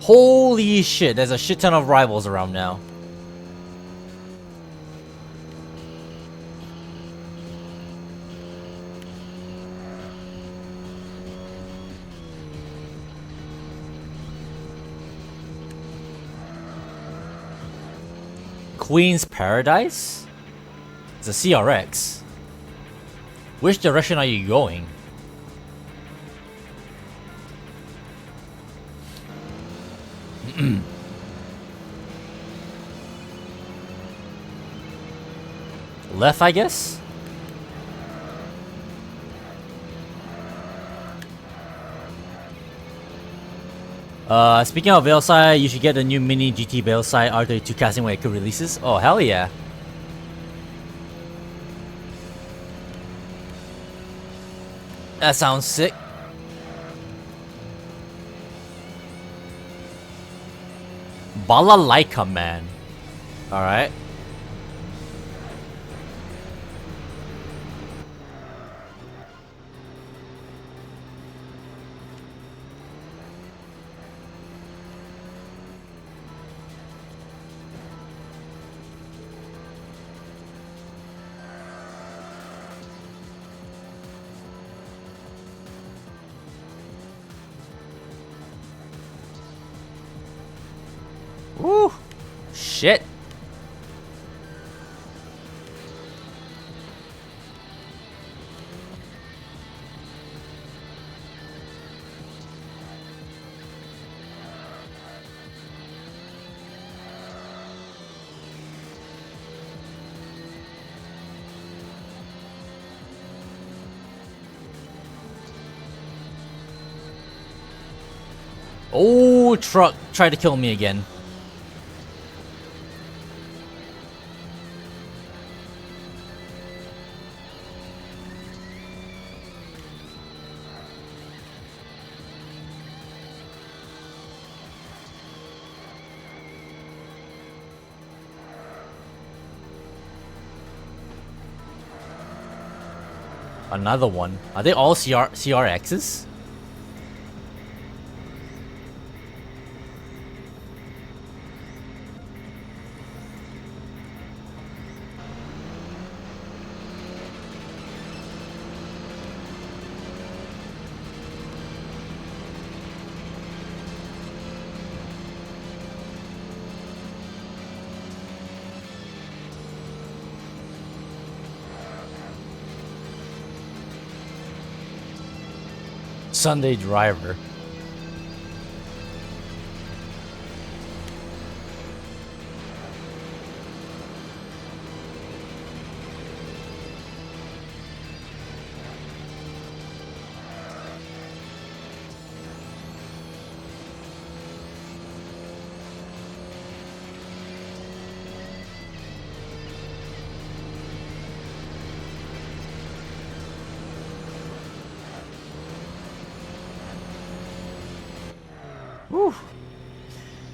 Holy shit, there's a shit ton of rivals around now. Queen's Paradise? It's a CRX. Which direction are you going? Left, I guess? Speaking of Veilsight, you should get the new mini GT Veilsight R32 casting when it releases. Oh, hell yeah. That sounds sick. Balalaika, man. Alright. Woo! Shit! Oh, truck tried to kill me again. Another one. Are they all CRXs? Sunday driver. Whew.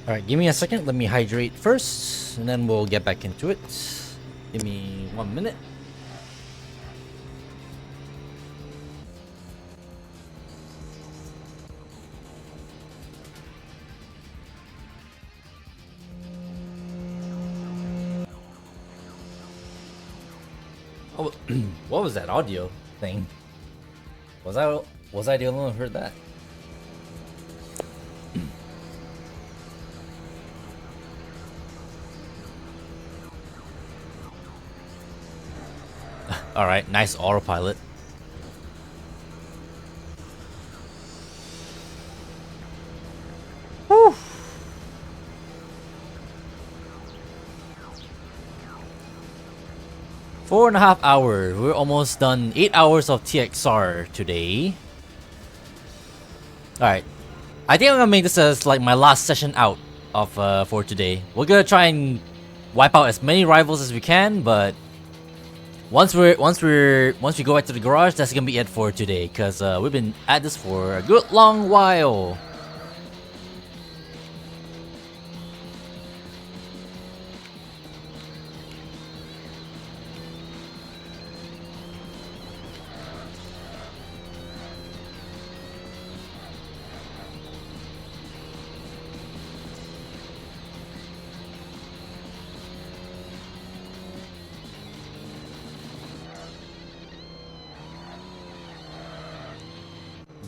Alright, give me a second. Let me hydrate first, and then we'll get back into it. Give me 1 minute. Oh, what was that audio thing? Was I the only one who heard that? Alright, nice autopilot. Whew. Four and a half hours. We're almost done. 8 hours of TXR today. Alright. I think I'm gonna make this as like my last session out of for today. We're gonna try and wipe out as many rivals as we can, but once we go back to the garage, that's gonna be it for today, because we've been at this for a good long while.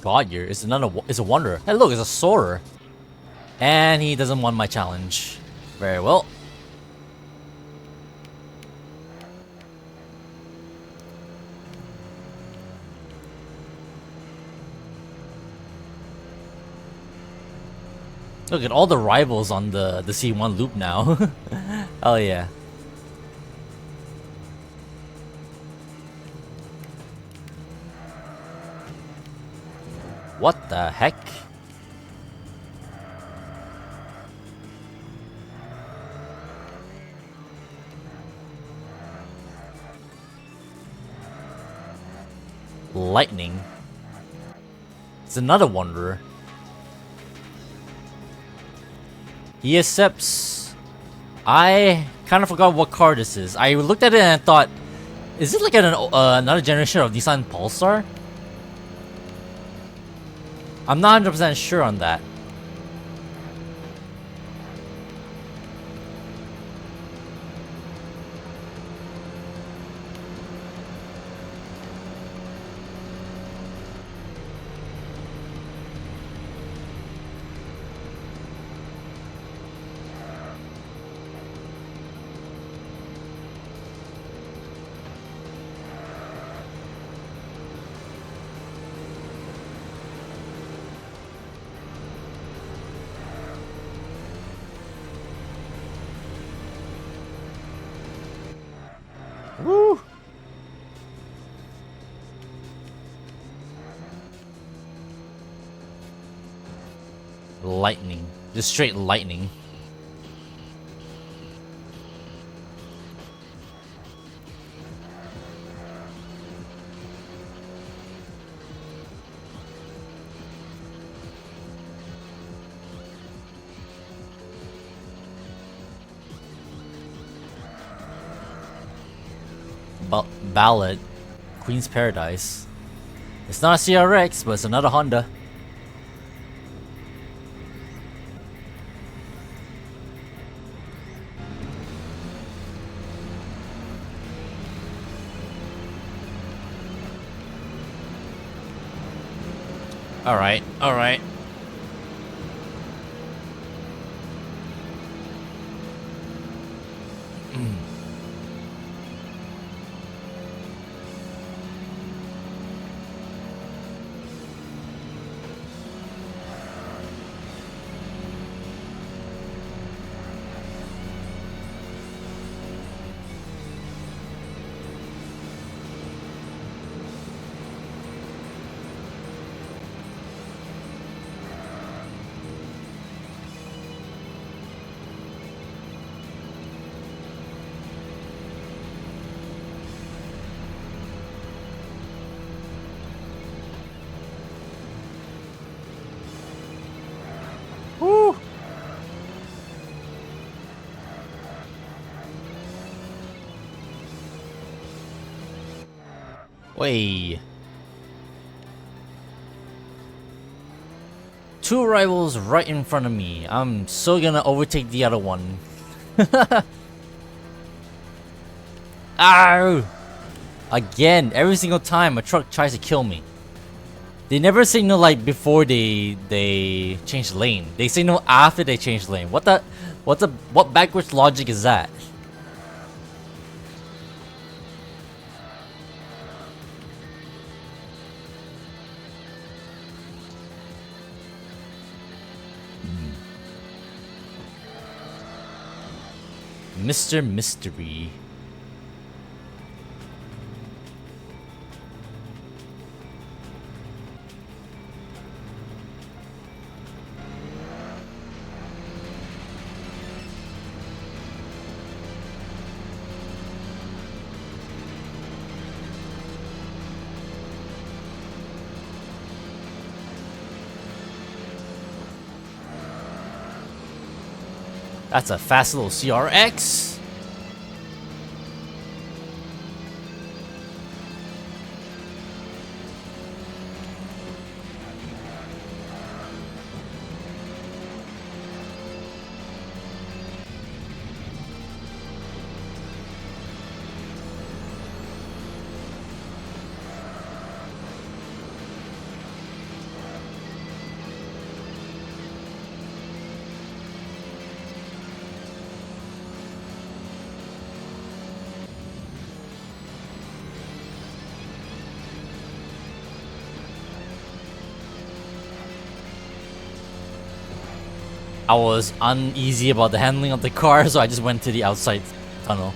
Godyear is a wanderer. Hey, look, it's a soarer, and he doesn't want my challenge. Very well. Look at all the rivals on the C1 loop now. Oh yeah. What the heck? Lightning. It's another wanderer. He accepts. I kind of forgot what car this is. I looked at it and I thought, is it like another generation of Nissan Pulsar? I'm not 100% sure on that. Woo! Lightning. Just straight lightning. Ballad Queen's Paradise. It's not a CRX, but it's another Honda. Alright, alright. Woo! Way. Two rivals right in front of me. I'm so gonna overtake the other one. Ow! Again, every single time a truck tries to kill me. They never signal like before they change lane. They signal after they change lane. What backwards logic is that? Mr. Mystery. That's a fast little CRX. I was uneasy about the handling of the car, so I just went to the outside tunnel.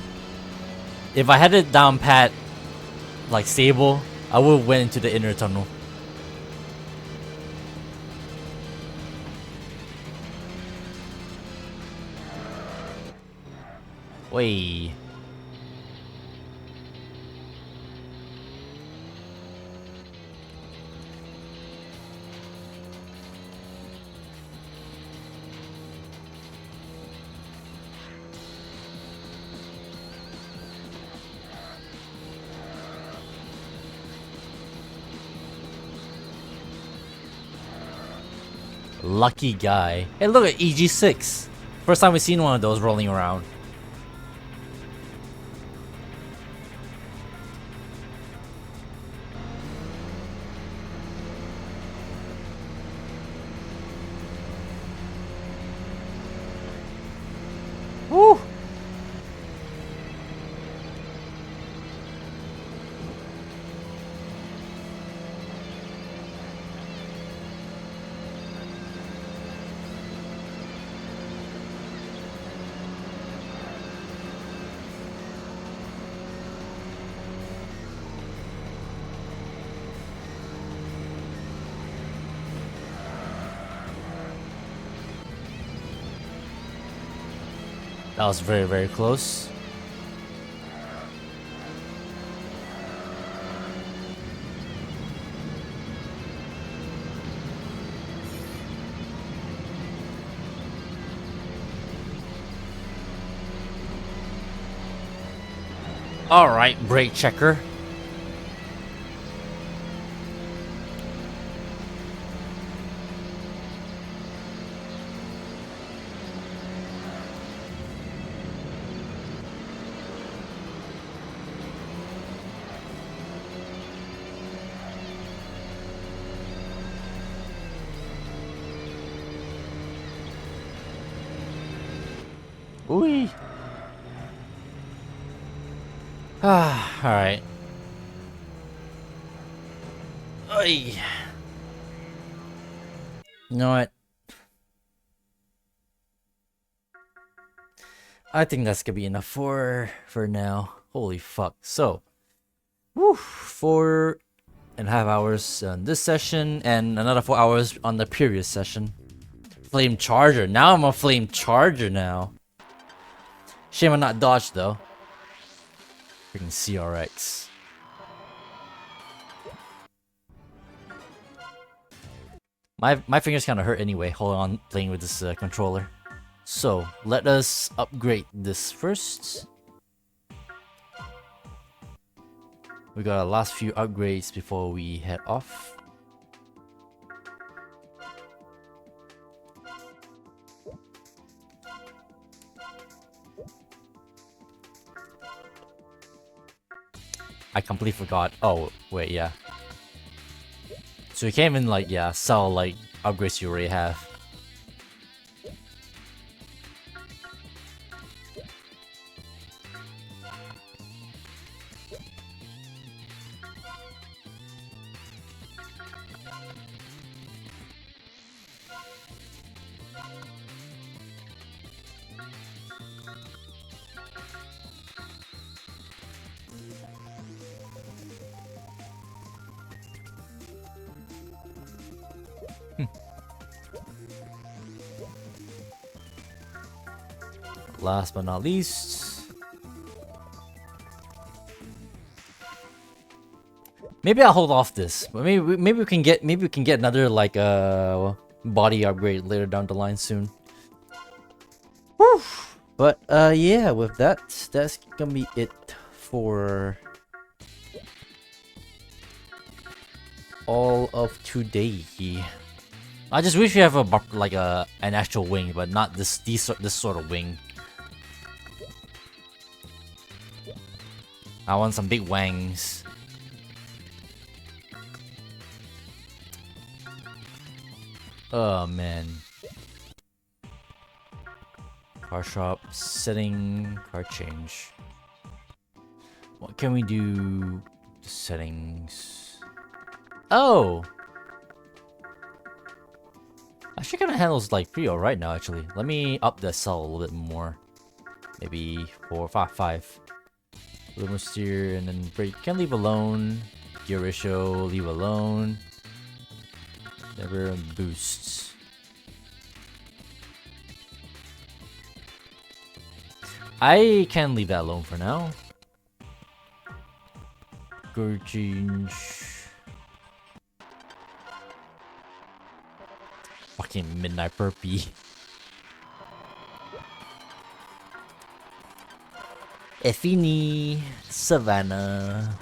If I had it down pat, like stable, I would have went into the inner tunnel. Way. Lucky guy. Hey, look at EG6. First time we've seen one of those rolling around. Woo! That was very, very close. Alright, brake checker. Ooh. Ah, alright. Oy. You know what? I think that's gonna be enough for now. Holy fuck. So, woo, 4.5 hours on this session and another 4 hours on the previous session. Flame charger. Now I'm a flame charger now. Shame I'm not dodge though. Freaking CRX. My fingers kind of hurt anyway. Hold on, playing with this controller. So let us upgrade this first. We got our last few upgrades before we head off. I completely forgot. Oh, wait, yeah. So you can't even, like, yeah, sell, like, upgrades you already have. Last but not least, maybe I'll hold off this. But maybe we can get another like body upgrade later down the line soon. Whew. But yeah, with that, that's gonna be it for all of today. I just wish we have an actual wing, but not this sort of wing. I want some big wangs. Oh man. Car shop, setting, car change. What can we do? Settings. Oh! Actually kinda handles like pretty alright now actually. Let me up the cell a little bit more. Maybe 4, 5. A little more steer and then brake. Can leave alone. Gear ratio, leave alone. Never boosts. I can leave that alone for now. Gear change. Fucking midnight burpee. Effini, Savannah.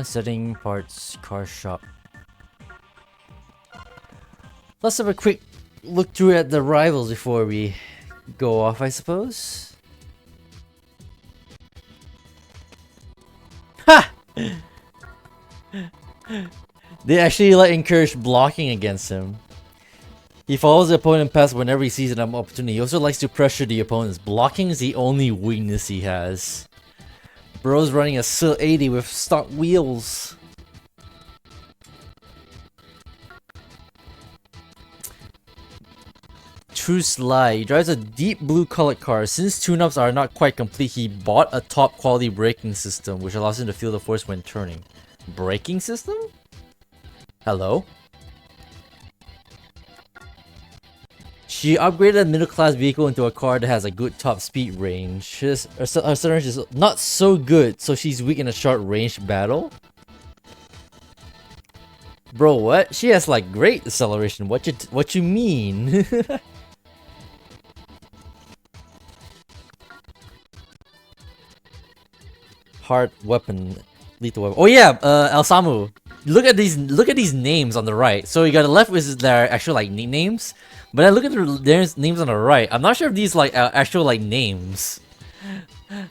Setting parts, car shop. Let's have a quick look through at the rivals before we go off, I suppose. Ha! They actually like encourage blocking against him. He follows the opponent past whenever he sees an opportunity. He also likes to pressure the opponents. Blocking is the only weakness he has. Bro's running a SIL 80 with stock wheels. True Sly. He drives a deep blue colored car. Since tune-ups are not quite complete, he bought a top quality braking system which allows him to feel the force when turning. Braking system? Hello? She upgraded a middle-class vehicle into a car that has a good top speed range. Her acceleration is not so good, so she's weak in a short-range battle. Bro, what? She has like great acceleration. What you mean? Hard weapon, lethal weapon. Oh yeah, El Samu. Look at these names on the right. So you got the left is their actual like nicknames, but then look at their names on the right. I'm not sure if these like actual like names.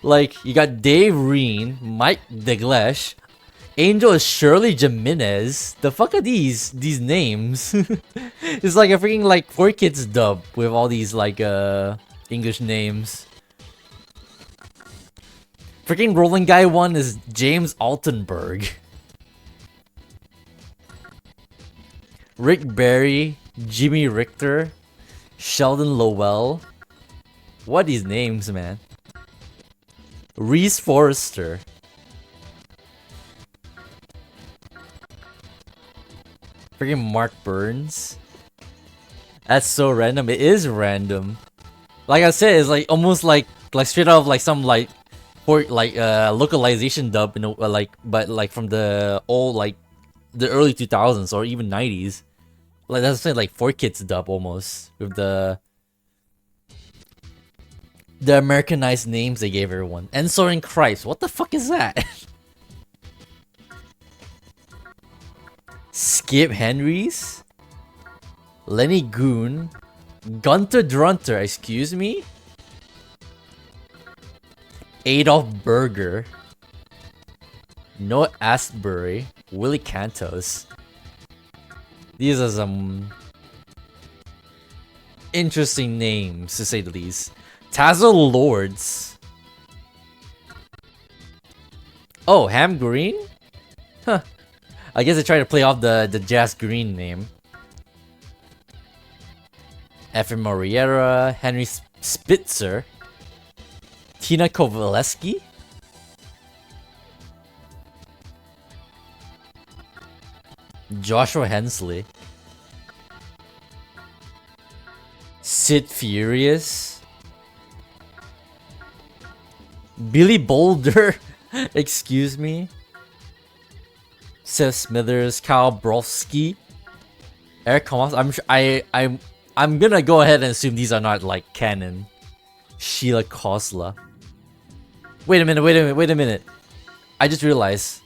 Like you got Dave Reen, Mike Deglesh, Angel is Shirley Jimenez. The fuck are these names? It's like a freaking like 4Kids dub with all these like English names. Freaking rolling guy one is James Altenberg. Rick Barry, Jimmy Richter, Sheldon Lowell. What are these names, man? Reese Forrester. Freaking Mark Burns. That's so random. It is random. Like I said, it's like almost like straight out of like some like localization dub, you know, but like from the old like the early 2000s or even 90s. Like that's saying like 4Kids dub almost with the Americanized names they gave everyone. And Soren Christ, what the fuck is that? Skip Henrys, Lenny Goon, Gunter Drunter, excuse me? Adolf Berger, Noah Astbury, Willie Cantos. These are some interesting names, to say the least. Tazzle Lords. Oh, Ham Green? Huh. I guess they tried to play off the Jazz Green name. Efren Moriera, Henry Spitzer, Tina Kovaleski, Joshua Hensley, Sid Furious, Billy Boulder, excuse me, Seth Smithers, Kyle Brofsky, Eric Thomas. I'm gonna go ahead and assume these are not like canon. Sheila Kosla. Wait a minute. I just realized.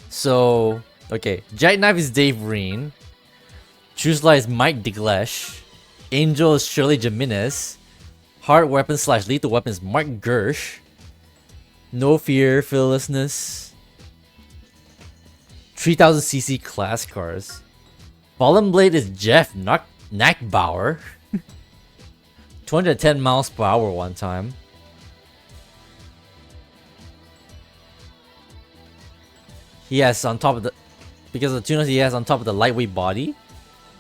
So, okay. Jackknife is Dave Reen. Chusla is Mike Diglesh. Angel is Shirley Jimenez. Hard weapon / lethal weapon is Mark Gersh. No Fear, Fearlessness. 3000cc class cars. Fallen Blade is Jeff Nackbauer. 210 miles per hour one time. He has on top of the, because of the tuners he has on top of the lightweight body.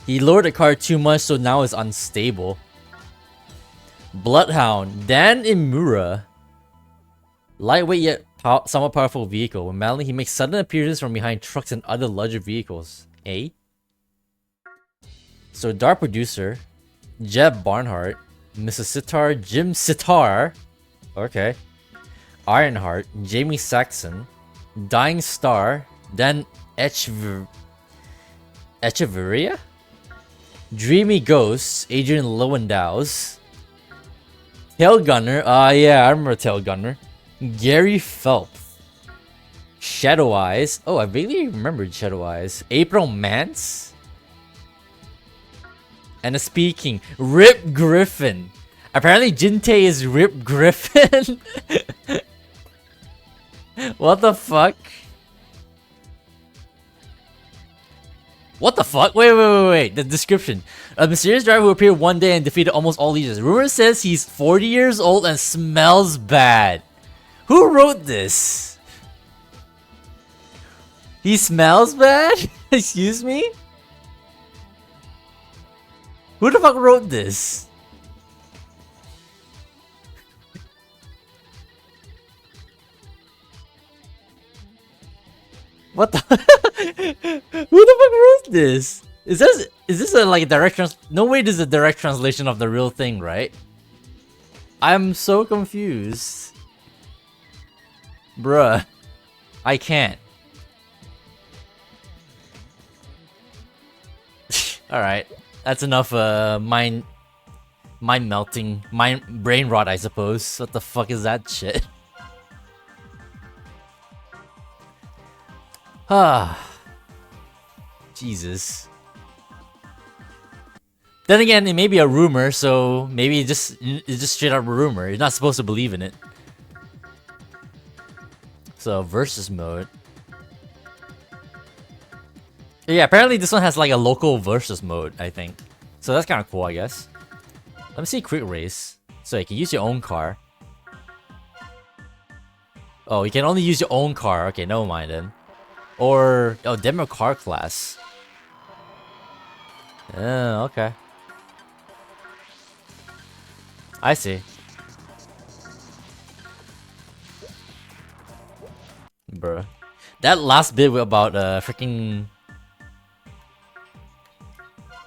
He lowered the car too much, so now it's unstable. Bloodhound, Dan Imura. Lightweight yet somewhat powerful vehicle. When Malin, he makes sudden appearances from behind trucks and other larger vehicles. Eh? So Dark Producer, Jeb Barnhart, Mrs. Sitar, Jim Sitar, okay, Ironheart, Jamie Saxon, Dying Star, Dan Echeverria, Dreamy Ghosts, Adrian Lowendows, Tail Gunner, yeah, I remember Tail Gunner, Gary Phelps, Shadow Eyes, oh, I vaguely remembered Shadow Eyes, April Mance, and speaking, Rip Griffin. Apparently Jinte is Rip Griffin. What the fuck? What the fuck? Wait. The description. A mysterious driver who appeared one day and defeated almost all legions. Rumor says he's 40 years old and smells bad. Who wrote this? He smells bad? Excuse me? Who the fuck wrote this? What the? Who the fuck wrote this? Is this a like direct no way this is a direct translation of the real thing, right? I'm so confused. Bruh. I can't. Alright. That's enough mind melting, brain rot, I suppose. What the fuck is that shit? Ah, Jesus. Then again, it may be a rumor, so maybe it's just straight up a rumor. You're not supposed to believe in it. So versus mode. Yeah, apparently this one has like a local versus mode, I think. So that's kind of cool, I guess. Let me see quick race. So you can use your own car. Oh, you can only use your own car. Okay, never mind then. Or demo car class. Oh, okay. I see. Bruh. That last bit about freaking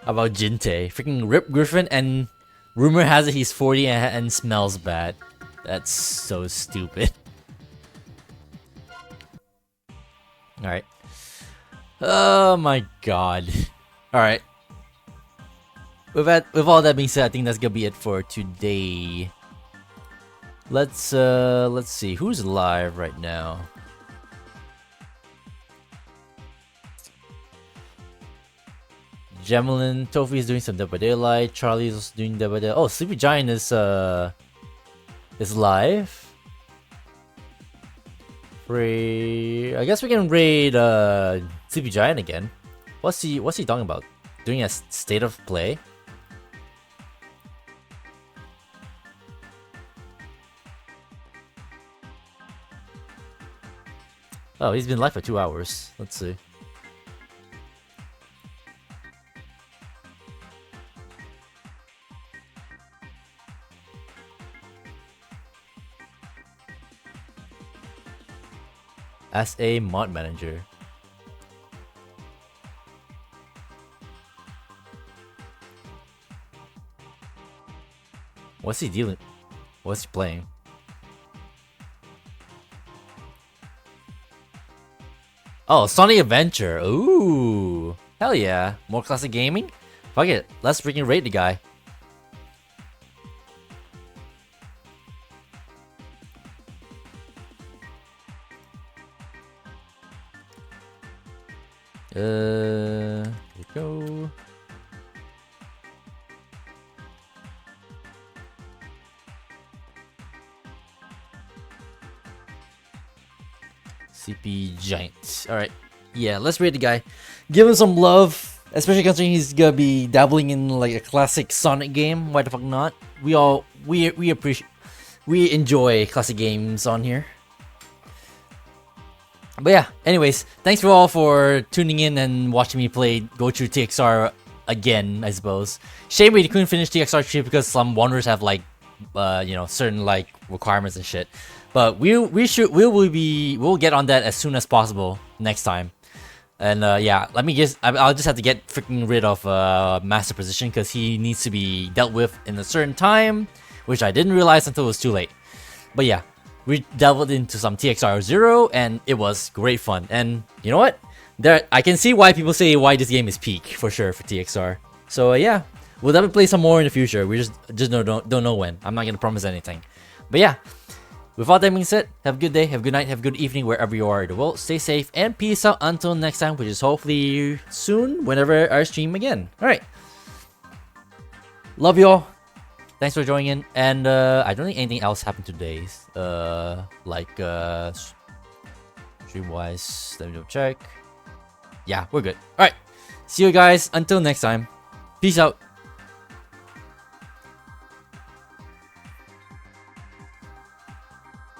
about Jinte. Freaking Rip Griffin, and rumor has it he's 40 and smells bad. That's so stupid. Alright. Oh my god. Alright. With all that being said, I think that's gonna be it for today. Let's see who's live right now. Gemelin, Tofi is doing some Dead by Daylight. Charlie's also doing Dead by Daylight. Oh, Sleepy Giant is live. I guess we can raid Sleepy Giant again. What's he talking about? Doing a state of play? Oh, he's been live for 2 hours. Let's see. As a mod manager. What's he dealing? What's he playing? Oh, Sonic Adventure. Ooh. Hell yeah. More classic gaming? Fuck it. Let's freaking raid the guy. Here we go. CP Giant. Alright. Yeah, let's raid the guy. Give him some love. Especially considering he's gonna be dabbling in like a classic Sonic game. Why the fuck not? We appreciate, we enjoy classic games on here. But yeah, anyways, thanks for all for tuning in and watching me go through TXR again, I suppose. Shame we couldn't finish TXR 3 because some wanderers have like, certain like requirements and shit. But we'll get on that as soon as possible next time. And yeah, I'll just have to get freaking rid of Master Position because he needs to be dealt with in a certain time, which I didn't realize until it was too late. But yeah. We delved into some TXR Zero, and it was great fun. And you know what? I can see why people say why this game is peak for sure for TXR. So yeah, we'll definitely play some more in the future. We just don't know when. I'm not gonna promise anything. But yeah, with all that being said, have a good day, have a good night, have a good evening wherever you are in the world. Stay safe and peace out until next time, which is hopefully soon, whenever I stream again. All right, love you all. Thanks for joining in, and I don't think anything else happened today. Stream-wise, let me check. Yeah, we're good. All right, see you guys until next time. Peace out.